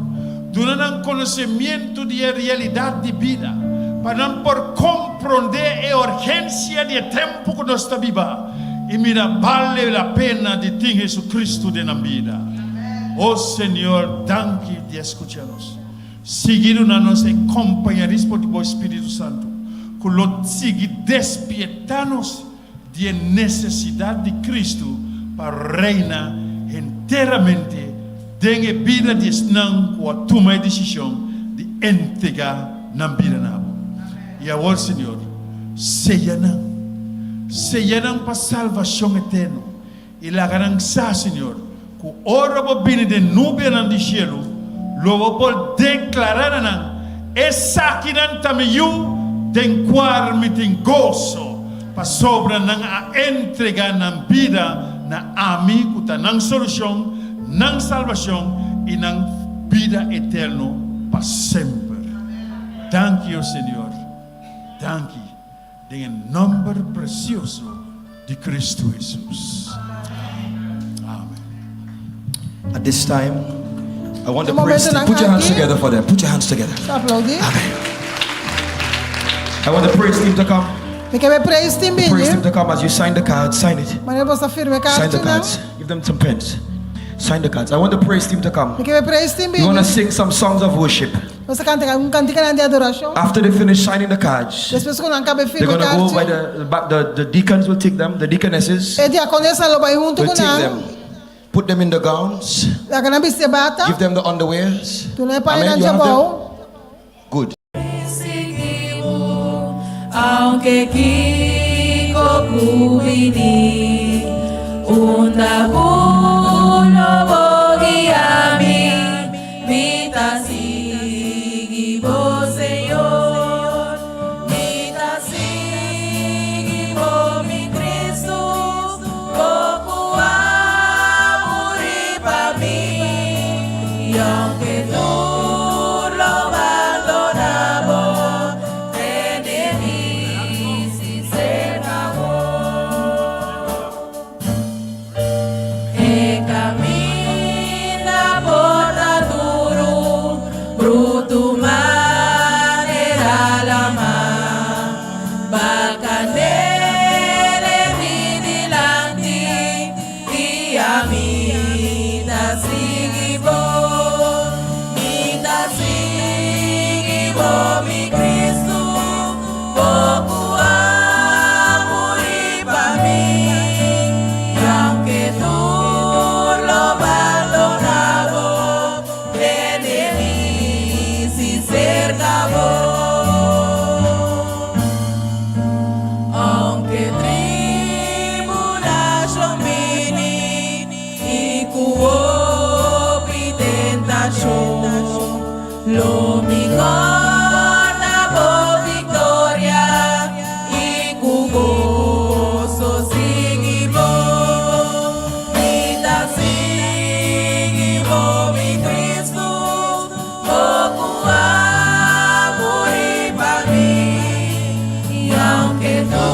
dando conhecimento de realidade de vida, para não por compreender a urgência de tempo que nós estamos vivendo. E mira, vale a pena de ter Jesus Cristo de na vida. Oh Senhor, danke de escutar-nos. Seguindo na nossa companheirismo do Espírito Santo, que lo siga despiertar-nos de necessidade de Cristo para reinar inteiramente de vida de não com a tomar decisão de entregar na vida na. E agora, Senhor, sellanam para salvação eterna. E la garança, Senhor, que ora vou vir de nube na de cielo, logo vou declarar na essa que não também tem quar-me tem gozo para sobra na entrega na vida na amigo tá na solução, na salvação e na vida eterna para sempre. Thank you, Senhor. Thank you. Em nome precioso de Cristo Jesus. Amen. At this time, I want the praise team. Put your hands together for them. Put your hands together. Amen. I want the praise team to come. The praise team to come as you sign the cards. Sign it. Sign the cards. Give them some pens. Sign the cards. I want the praise team to come. You want to sing some songs of worship. After they finish signing the cards, they're going to go by the deacons will take them, the deaconesses will take them, put them in the gowns, give them the underwears. Amen. You have them? Good. Aunque Kiko Kubini, Unda Uno Bogiami, Vita Sigibo Señor, Vita Sigibo mi Cristo, Poco amor para mí, y aunque tú lo abandonamos, lo mejor na victoria y gozo seguimos, vida seguimos mi Cristo, poco amor para mí, y aunque tú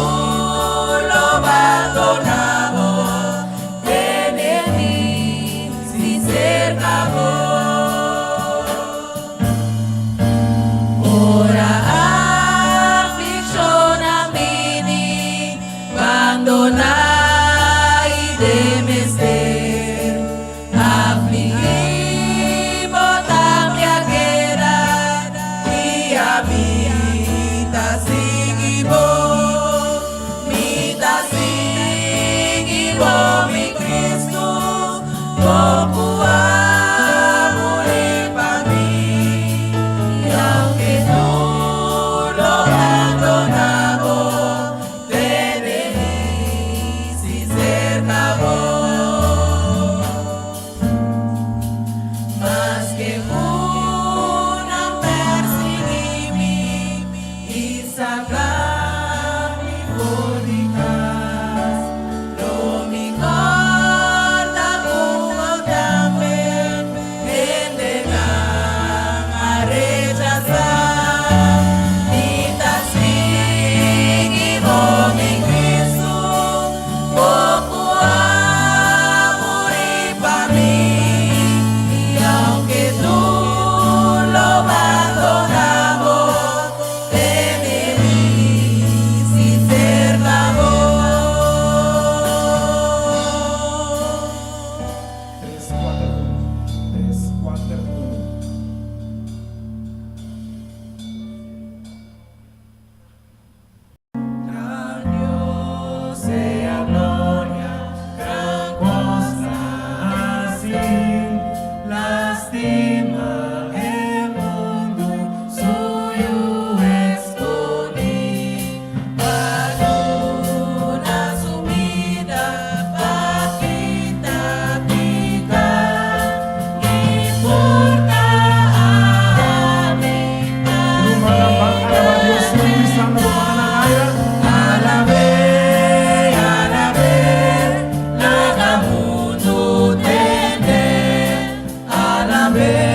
lo abandonamos, ven en mí si cerca vos. que unam persigimi, isagami forikas, lomikorda kung dami, hindi kang arechasam, itasigi mo mi Cristo, sea gloria, gran cosa así, lástima el mundo suyo exponí, una sumida patita pica, importa a mí. Alabe,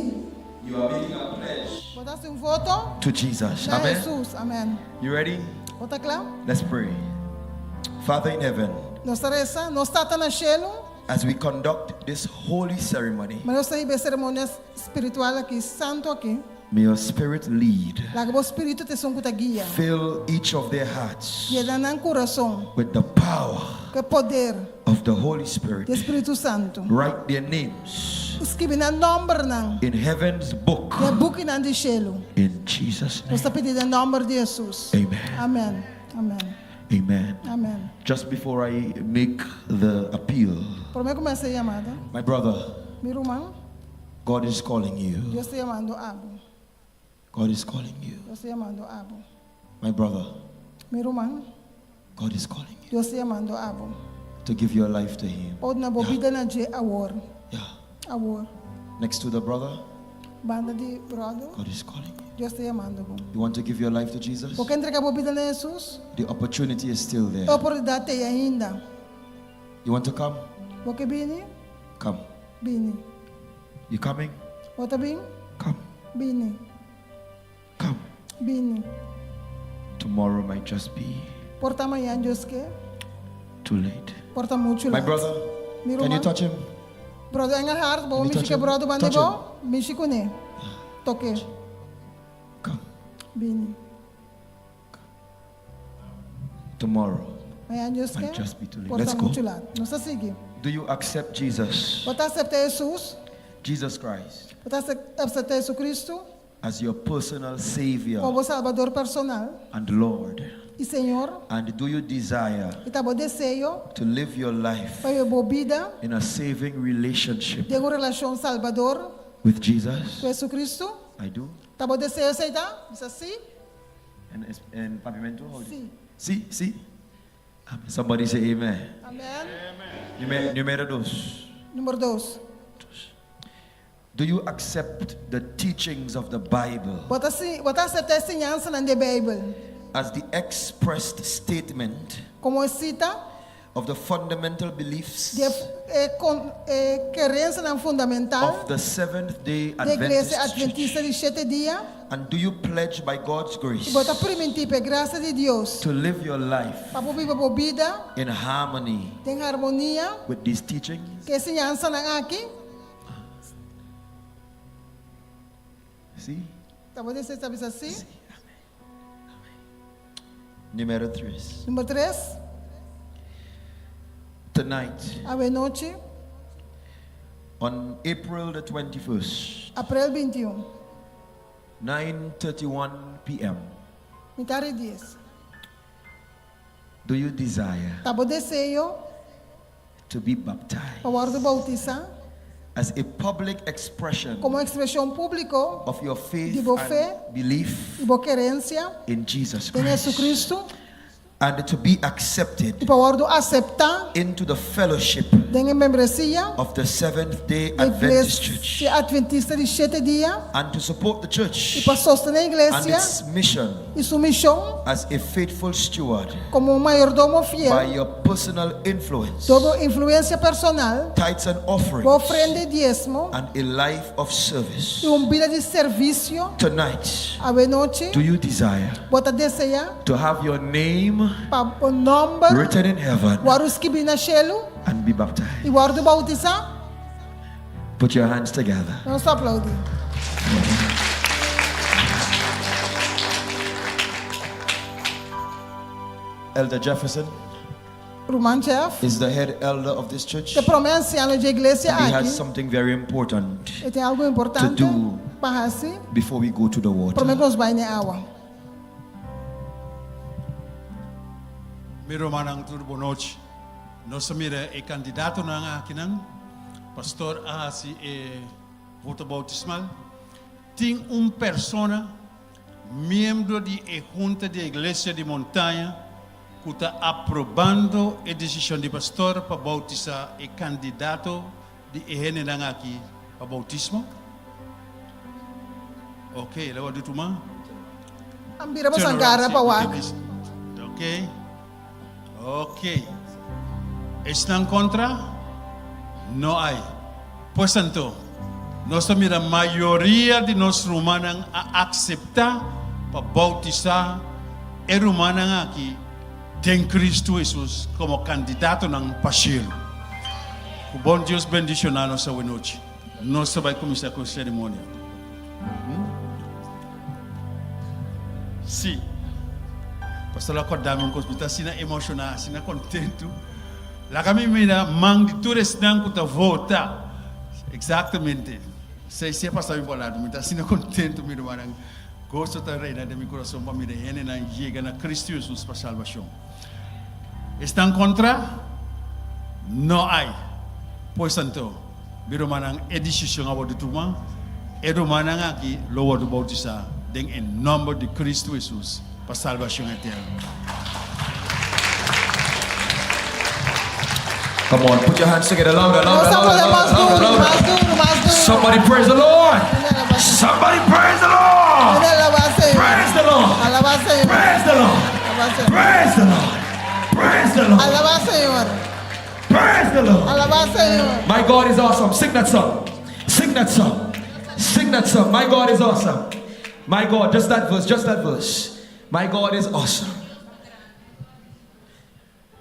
sim. You are making a pledge Bota um voto to Jesus. na Amen. Jesus. Amém. You ready? Bota claro? Let's pray. Father in heaven, Nós reza, nós está na cielo, as we conduct this holy ceremony, mas nós temos cerimônia espiritual aqui, santo aqui. may your spirit lead. Lá que o Espírito te são guia. Fill each of their hearts E dá no coração with the power que poder of the Holy Spirit. do Espírito Santo. Write their names Escreve na nome não. in heaven's book. E book na de cielo. In Jesus' Nós name. está pedindo em nome de Jesus. Amen. Amém. Amém. Amen. Amém. Just before I make the appeal, Por mim começa a chamada. my brother, Meu irmão, God is calling you. Deus está chamando Abu. God is calling you. Deus está chamando Abu. My brother, Meu irmão, God is calling you Deus está chamando Abu. to give your life to Him. Pode na bobida na de awor. Yeah. Awor. Next to the brother, Banda de brother. God is calling you. Deus está chamando. You want to give your life to Jesus? Porque entrega a bobida na Jesus. The opportunity is still there. A oportunidade tem ainda. You want to come? Porque bini, Come. bini. You coming? Outra bem, Come. bini, Come. bini. Tomorrow might just be Porta amanhã, Deus quer. too late. Porta muito My lá. brother, Meu can you irmão, touch him? brother enga hard, bom, Can you me touch fica him? brother bande Touch bo, me fica ne. Toque, Come. bini. Tomorrow Amanhã, Deus might quer. just be too late. Porta Let's go. muito lá. Não se sigue. Do you accept Jesus, Bota aceitar Jesus. Jesus Christ, Bota aceitar Jesus Cristo as your personal Savior como Salvador personal and Lord? e Senhor. And do you desire E tá bom desejo to live your life para a vida in a saving relationship de uma relação Salvador with com Jesus? Jesus Cristo? I do. Tá bom desejo aceitar? Isso assim? And Pavimento? Sim. See, see. Somebody say amen. Amém. Número 2. Número 2. Do you accept the teachings of the Bible Bota aceitar a ensinança na Bíblia as the expressed statement como cita of the fundamental beliefs de crença fundamental of the Seventh-day da Igreja Adventist Adventista Church? de 7 dias? And do you pledge by God's E grace bota permitir pela graça de Deus to live your life para viver a vida in harmony em harmonia with these teachings? que a ensinança na aqui? See? Tá bom desejo sabe assim? Número 3. Número 3. Tonight, A noite, on April the 21st, April 21, 9:31 p.m., metade 10. do you desire Tá bom desejo to be baptized para o ordem bautizar as a public expression como expressão pública of your faith de boa fé and belief e boa querência in Jesus em Jesus Christ, Cristo and to be e accepted para o ordem aceitar into the fellowship em membresia of the Seventh-day da Adventist Church, Igreja Adventista de 7 dias and to support the e church para sostener a and igreja its mission e sua missão as a faithful steward como mayordomo by fiel, your personal influence, toda influência personal, tithes and offerings, boa ofrenda e diezmo and a life of service. e vida de serviço. Tonight, A noite, do you desire bota desejar to have your name para o nome written in heaven o ordem escrever na cielo and be baptized? e o ordem bautizar? Put your hands together. Vamos aplaudir. Elder Jefferson Roman Jeff, is the head elder of this church. que promessa anciano de igreja He aqui. has something very important E tem algo importante to do para assim. before we go to the water. Prometemos vai na água. Miro manang tudo boa noite. Nossa mira é candidato na aqui não. Pastor Ahasi é voto bautismal. Tem persona membro de junta de igreja de montanha que está aprovando a decisão de pastor para bautizar e candidato de ehene na aqui para bautismo. Ok, leva do tuma. Ambira mo sangara para wag. Ok. Ok. ¿Están contra? No hay. Pues tanto, nós mira a maioria de nós romanos a aceitar para bautizar e romanos aqui tem Cristo Jesus como candidato ng pasilo. O bom Deus bendicionar nossa noite. Nós vai começar com a cerimônia. Sim. Pastor acordamos com hospital, sina emocionado, sina contento. Lá kami mira mang de todos não que volta. Exatamente. Sei se pastor me falar, mas sina contento me irmão. Gosto da reina de meu coração para me rene na chega na Cristo Jesus para salvação. Estão contra? Não há. Pois então, biro manang edisyon nga wadu tuma, edo manang aqui lo wadu bautizar, den em nome de Cristo Jesus, para salvação eterna. Come on, put your hands together, louder, louder, louder, louder. Somebody praise the Lord. Somebody praise the Lord. Praise the Lord. Praise the Lord. Praise the Lord. Praise the Lord. Praise the Lord. My God is awesome. Sing that song. Sing that song. Sing that song. My God is awesome. My God, just that verse, just that verse. My God is awesome.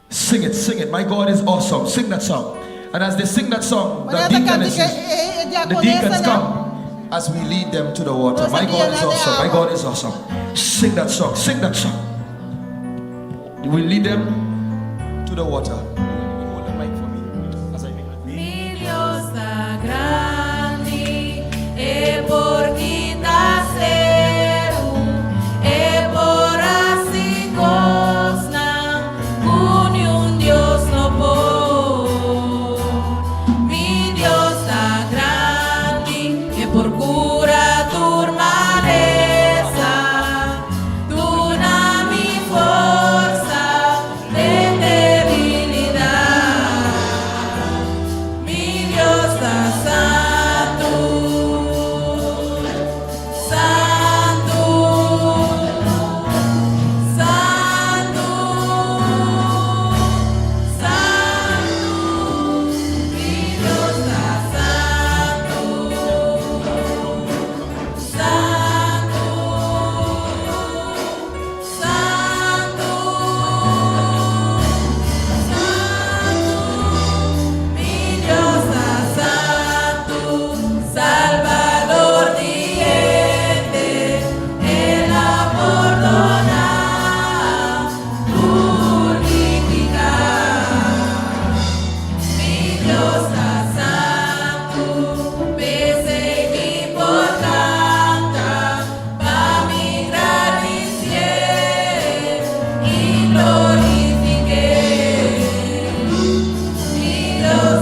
Sing it, sing it. My God is awesome. Sing that song. And as they sing that song, the deacons come as we lead them to the water. My God is awesome. My God is awesome. Sing that song. Sing that song. We lead them to the water. Hold the mic for me as I make it. Mi Dios da grandi e por quita seru e por así cosna un Dios no por. Mi Dios da grandi e por cura tu maleza tu na mi forza de debilidad. Mi Dios da santo, santo, santo, santo. Mi Dios da santo, santo, santo. Mi Dios santo, Salvador diente, el amor dona, purificar. Mi Dios santo, pese importante, va migrar insieme y glorifique. Mi Dios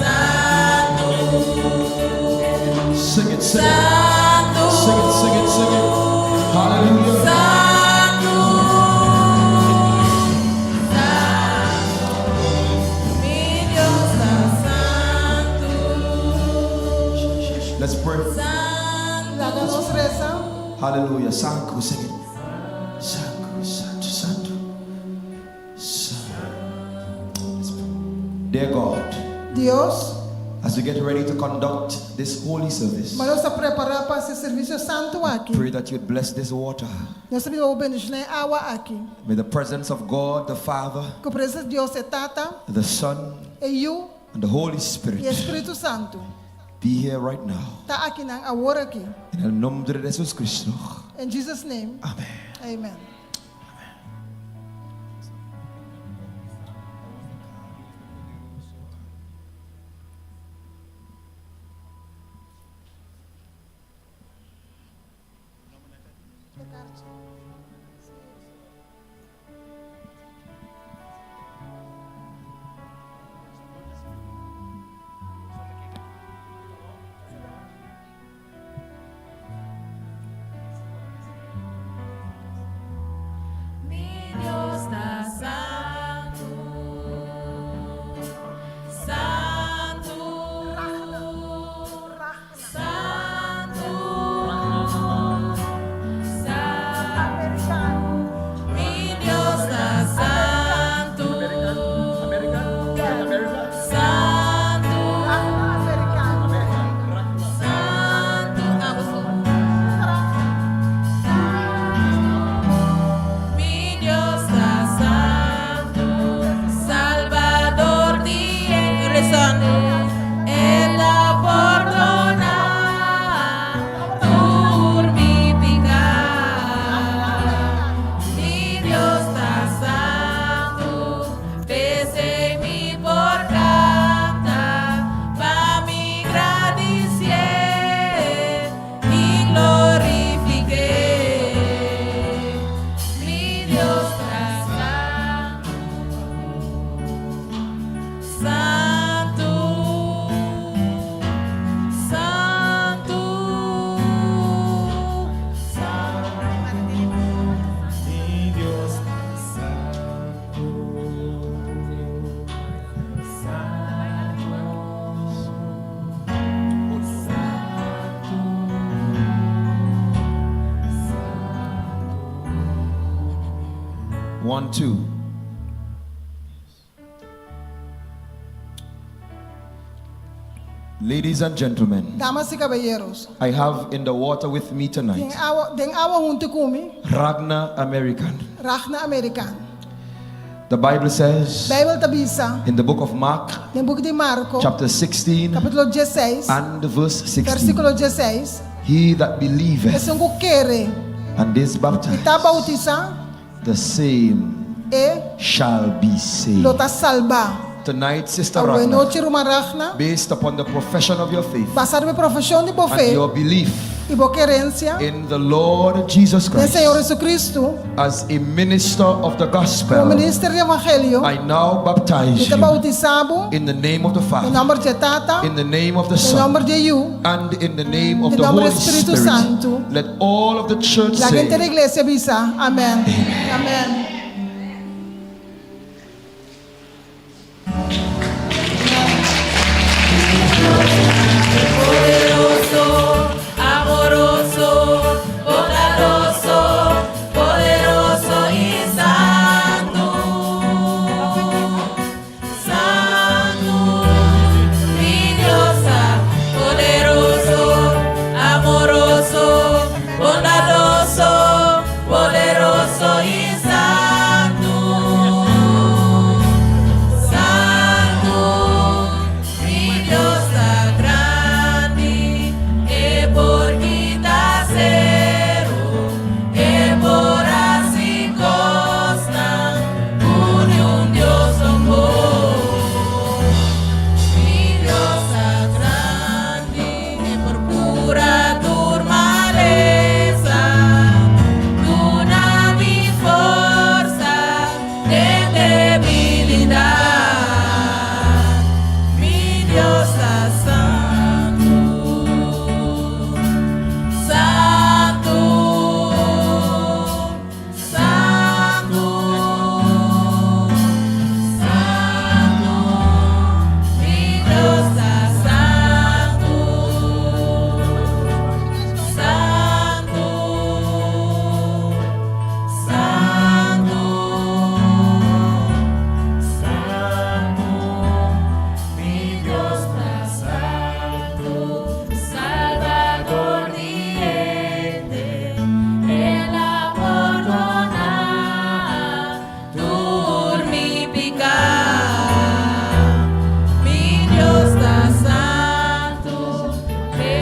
santo, Sing it, sing it. santo, Sing it, sing it, sing it. Hallelujah. santo, santo. Mi Dios santo, Let's pray. santo. Hallelujah. Sanku, sing it. Sanku, Santo, Santo. Dear God, Dios, as we get ready to conduct this holy service, vamos a preparar para esse serviço santo aqui. pray that you would bless this water. Nós vamos bendicionar a água aqui. May the presence of God, the Father, Com a presença de Deus é Tata, the Son, eu and the Holy e Spirit Espírito Santo. be here right now. Tá aqui na agora aqui. In el nombre de Jesus Cristo. In Jesus' name, Amen. amen. 1, 2. Ladies and gentlemen, Damas y caballeros, I have in the water with me tonight den awa junto kumi, Ragna American. Ragna American. The Bible says Bible tabisa, in the book of Mark, den book de Marco, chapter 16 capítulo 16, and verse 16, versículo 16, he that believeth es un que and is baptized, está bautiza, the same shall be saved. lo ta salva. Tonight, Sister Awe Ragna, noche ruma Ragna, based upon the profession of your faith basar de profesión de and bofe, your belief y bo querencia, in the Lord Jesus en Christ Señor Jesucristo, as a minister of the como gospel, ministro de evangelio, I now baptize está you bautizado, in the name of the en Father, nombre de Tata, in the name of the en Son, nombre de You, and in the name of en the nombre Holy del Espíritu Spirit. Santo. Let all of the church La gente de la say, iglesia avisa, amén, amén. Poderoso, amoroso, bondadoso, poderoso y santo. Santo, mi Dios, poderoso, amoroso, bondadoso, poderoso y santo. Santo, mi Dios grande, e por quitacero, e por así costa, un Dios amor. Mi Dios grande, e por pura turmaleza, una mi forza de debilidad. Mi Dios santo, santo, santo, santo, mi Dios santo, santo, santo, mi Dios santo, Salvador diente, el amor dona, turmificar. Mi Dios santo, que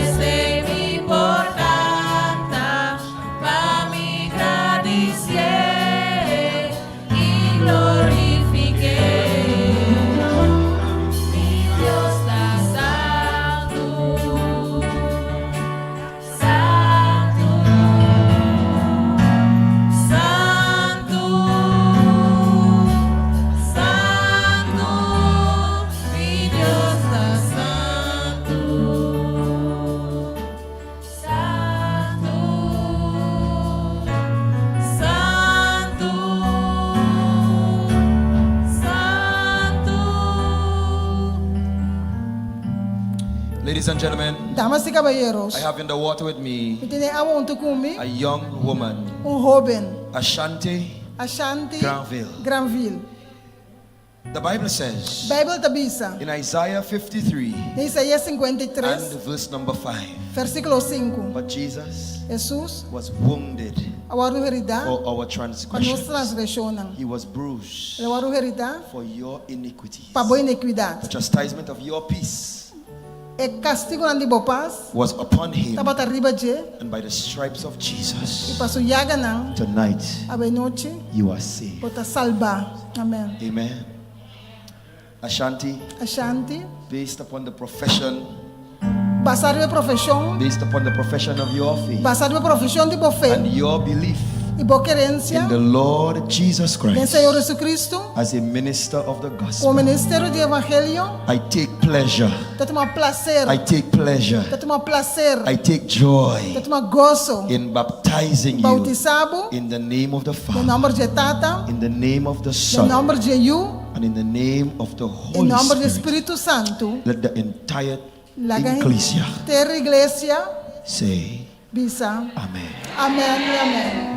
mi por tanta, pa mi gradiciere y glorifique. Mi Dios santo, santo, santo, santo, mi Dios santo, santo, santo, santo. ladies and gentlemen, Damas y caballeros, I have in the water with me tiene agua junto kumi, a young woman, joven, Ashanti Ashanti Granville. Granville. The Bible says Bible tabisa, in Isaiah 53 en Isaías and 53, verse number 5, versículo 5, but Jesus Jesús, was wounded awaru herida, for our para transgressions. nuestras transgresiones. He was bruised El awaru herida, for your iniquities. para boa The iniquidad. chastisement of your peace El castigo de bo paz, was upon him, estaba arriba de, and by the stripes of y Jesus, para su llaga nan, tonight a noche, you are saved. bota salva. Amén. Amen. Ashanti, Ashanti, based upon the profession, basado en profesión, based upon the profession of your faith basado en profesión de bo fe, and your belief y bo querencia, in the Lord Jesus en Christ Señor Jesucristo, as a minister of the como gospel, ministerio de evangelio, I take pleasure. te toma placer, I take pleasure. te toma placer, I take joy te toma gozo, in baptizing you bautizado, in the name of the en Father, nombre de Tata, in the name of the en Son, nombre de You, and in the name of the en Holy nombre del Spirit. Espíritu Santo, Let the entire la ecclesia entera iglesia, say visa, Amen. amén y amén.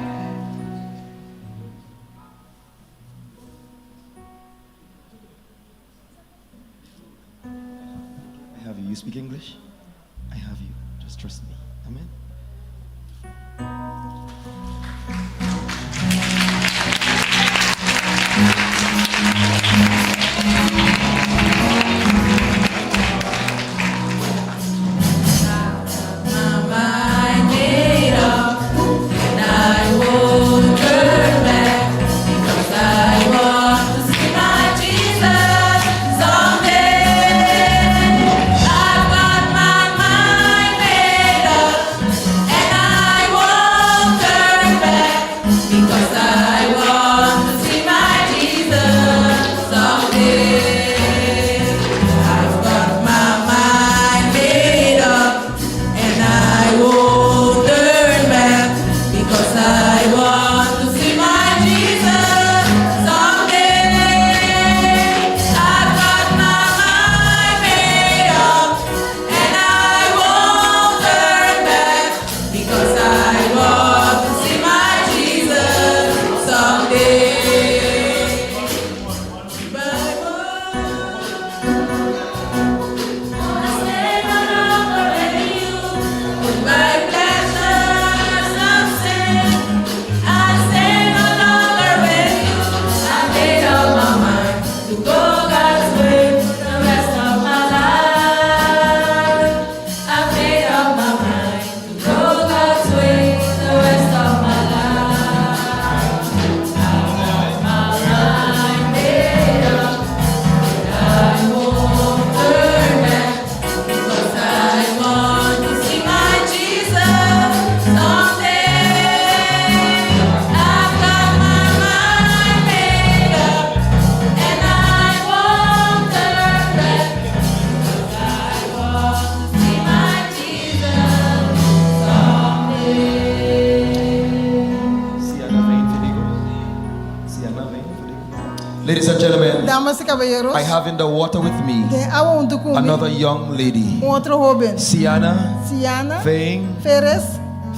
Ladies and gentlemen, Damas y caballeros, I have in the water with me tem agua junto comigo another young lady, outro jovem, Siana Siana Feng Feres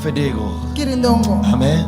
Fedego. Quirindongo. Amen.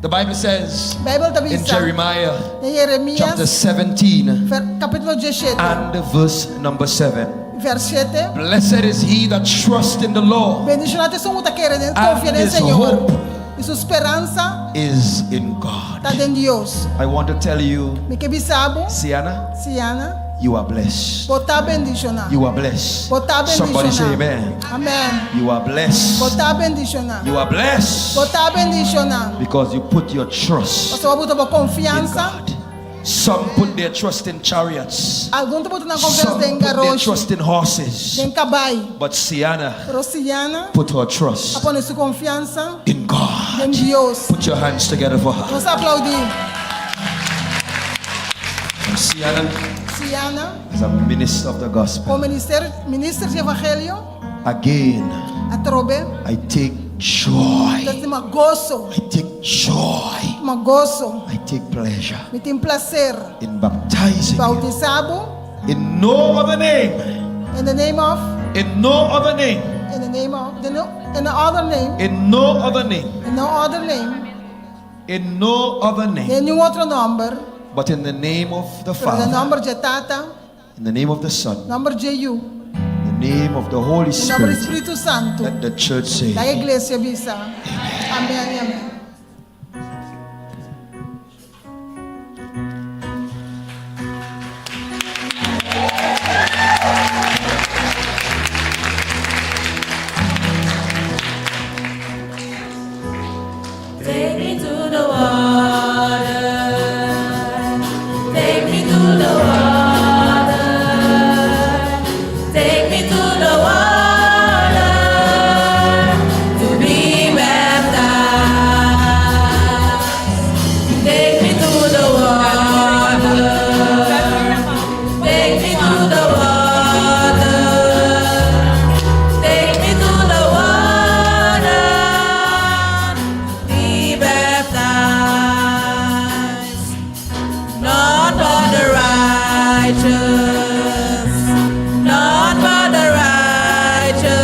The Bible says Bible também in Jeremiah em Jeremias, chapter 17 capítulo 17, and verse number 7. verso 7. Blessed is he that trusts in the Lord Bendicionate são muita querendo and confiar em his Senhor. hope E sua esperança is in God. está em Deus. I want to tell you, Me que bisabo, Siana, Siana, you are blessed. botar bendicionar. You are blessed. Botar Somebody say bendicionar. amen. Amém. You are blessed. Botar bendicionar. You are blessed Botar bendicionar. because you put your trust Você vai botar uma in confiança. God. Some put their trust in chariots. Alguns estão botando confiança Some em put their garotos, trust in horses. em cabalho. But Siana Rosiana, put her trust põe sua confiança in em God. Deus. Put your hands together for her. Vamos aplaudir. And Siana, Siana, as a minister of the gospel, como ministro de evangelho, again, a trobe, I take joy. tem uma gozo, I take joy. uma gozo. I take pleasure Me tem prazer. in baptizing you Bautizado in no other name. in the name of, In no other name. in the name of, in no other name, In no other name. in no other name, In no other name. nenhum outro nome, But in the name of the pero o Father, nome de Tata, in the name of the Son, nome de You, in the name of the Holy o nome do Spirit, Espírito Santo, let the church say, da igreja bisa. Amém, amém. Take me to the water. Take me to the water. Take me to the water to be baptized. Take me to the water. Take me to the water. Take me to the water. Be baptized, not by the righteous, not by the righteous,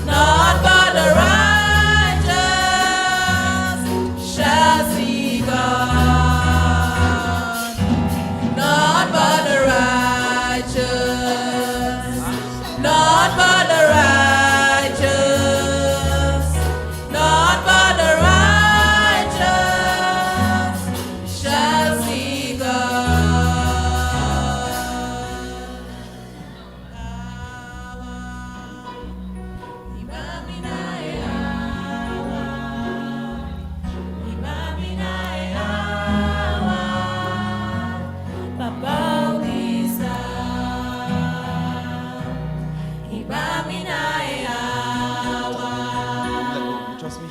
not by the righteous shall see God, not by the righteous, not by the righteous, not by the righteous shall see trust me?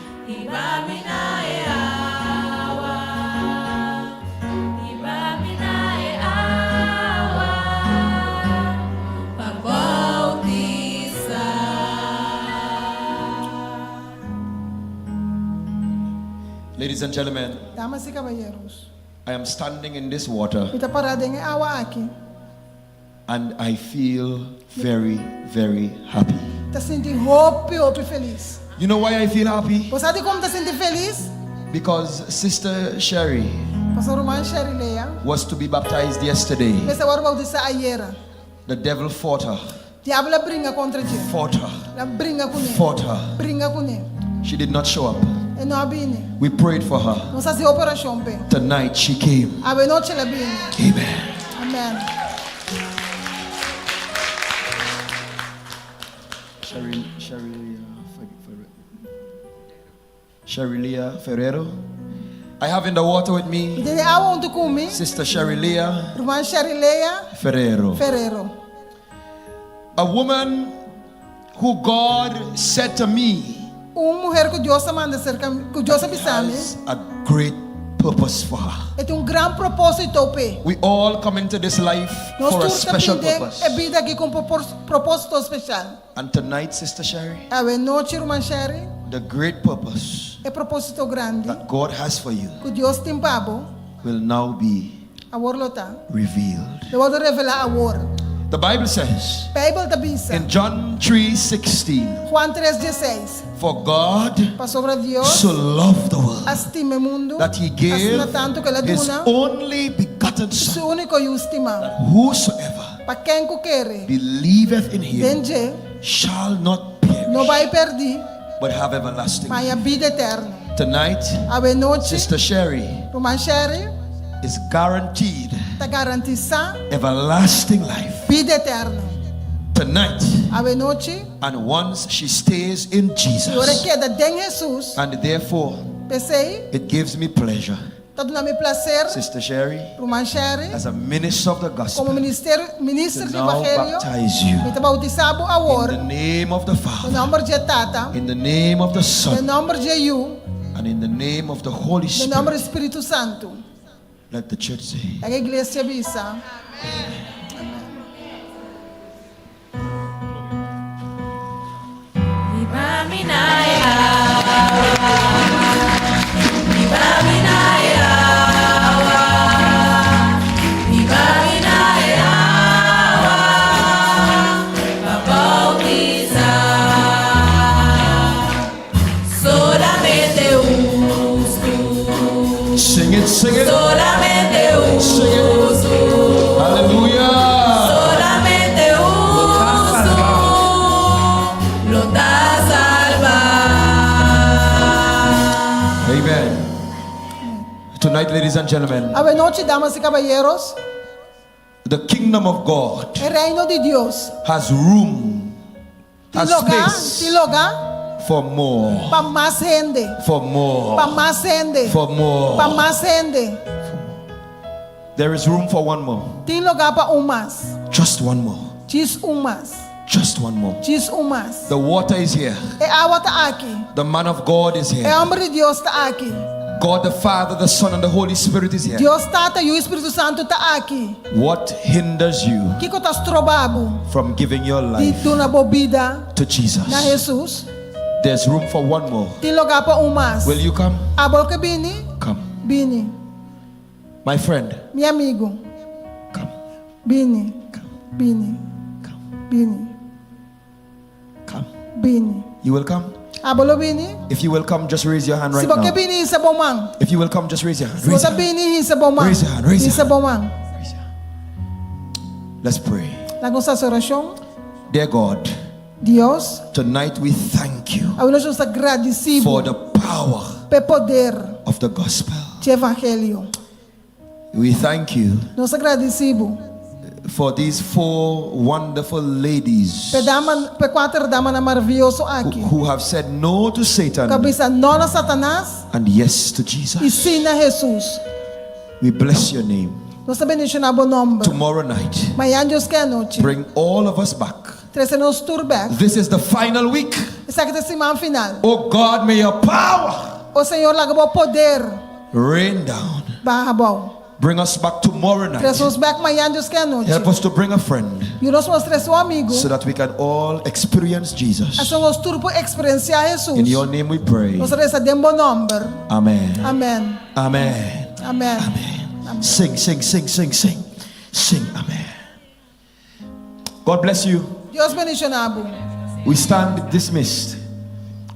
Ladies and gentlemen, Damas y caballeros, I am standing in this water me está parado em água aqui. and I feel very, very happy. Está sentindo hope feliz. You know why I feel happy? Você sabe como está sentindo feliz? Because Sister Sherry Pastor Roman Sharileia, was to be baptized yesterday. esse agora bautizar ayer. The devil fought her, Diablo brinca contra ti. fought her, Ela brinca com ele. fought her. Brinca com ele. She did not show up. E não abine. We prayed for her. Não se operação pe. Tonight she came. Abe noite ela bine. Amen. Amém. Sharilia Ferrero. I have in the water with me Tem água junto comigo. Sister Sharilia Roman Sharileia Ferrero. Ferreiro. A woman who God said to me Mulher que Deus manda cerca, que Deus avisame. has a great purpose for her. E tem propósito pe. We all come into this life Nós for a todos special também purpose. é vida aqui com propósito especial. And tonight, Sister Sherry, Abe noite, Roman Shari, the great purpose é propósito grande that God has for you que Deus tem pabo. will now be Aworlota. revealed. De wordt revela awor. The Bible says Bible tabisa. in John 3:16, Juan 3:16. for God Pastor Dios. so loved the world Astime mundo. that he gave Asina tanto que la his duna. only begotten Su Son, único yustima. whosoever Pa quem ku quere. believeth in him Denje. shall not perish, No vai perdi. but have everlasting Mas life. a vida eterna. Tonight, Ave noite. Sister Sherry Roman Sherry. is guaranteed Ta garantisa. everlasting life. Vida eterna. Tonight, Ave noite. and once she stays in E ora Jesus, queda den Jesus. and therefore Pensei. it gives me pleasure, Tá dando me prazer. Sister Sherry, Roman Sherry. as a minister of the Como gospel, ministro to de now evangelho. baptize you Me tá bautizado in agora. the name of the No Father, nome de Tata. in the name of the No Son, nome de You. and in the name of the Holy No nome do Spirit. Espírito Santo. Let the church say, A igreja avisa. Solamente sing it, sing it, solamente sing it. Hallelujah. solamente lo da salvar. Amen. Tonight, ladies and gentlemen, Ave noite, damas e caballeros. the kingdom of God El reino de Dios. has room, has Tem space lugar for more, para mais gente. for more, Para mais gente. for more. Para mais gente. There is room for one more. Tem lugar para mais. Just one more. Diz mais. Just one more. Diz mais. The water is here. E água está aqui. The man of God is E here. homem de Deus está aqui. God the Father, the Son, and the Holy Spirit is here. Deus está e o Espírito Santo está aqui. What hinders you O que está estrobado? from giving your De life tu na bebida to Jesus? na Jesus. There's room for one more. Tem lugar para mais. Will you come? Abol que bini. Come. Bini. My friend, Meu amigo. come. Bini. Bini. Come. Bini. Come. Bini. You will come? Abolo bini. If you will come, just raise your hand right Se você now. bini isa bomang. If you will come, just raise your hand. Se Raise você your hand. bini isa bomang. Raise your hand, raise your Isa hand. bomang. Raise your hand. Let's pray. La nossa oração. Dear God, Deus. tonight we thank you A nós estamos agradecidos for the power pelo poder of the gospel. do evangelho. We thank you Nós agradecemos for these 4 wonderful ladies por quatro damas maravilhosas aqui. who have said no to Satan Cabeça não a Satanás and yes to e Jesus. sim a Jesus. We bless your name. Nós abençoamos o nome. Tomorrow night, Amanhã Deus quer a noite. bring all of us back. Trazemos tour back. This is the final week. Essa aqui é a semana final. Oh God, may your power O Senhor larga o poder. rain down. Barra bom. Bring us back tomorrow night. Trazemos back amanhã Deus quer a noite. Help us to bring a friend E nós mostramos um amigo. so that we can all experience Jesus. Assim nós tour por experienciar Jesus. In your name we pray. Nós recebemos o nome. Amen. Amém. Amen. Amém. Amen. Sing, sing, sing, sing, sing. Sing. Amen. God bless you. Deus abençoe. We stand dismissed.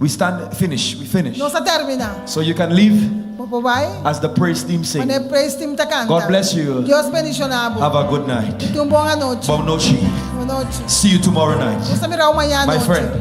We stand finished. We finish. Nós termina. So you can leave Popo vai. as the praise team sing. Quando praise team tá canta. God bless you. Deus abençoe. Have a good night. Tenha uma boa noite. Boa noite. Boa noite. See you tomorrow night. Nós mirar amanhã à My noite. friend,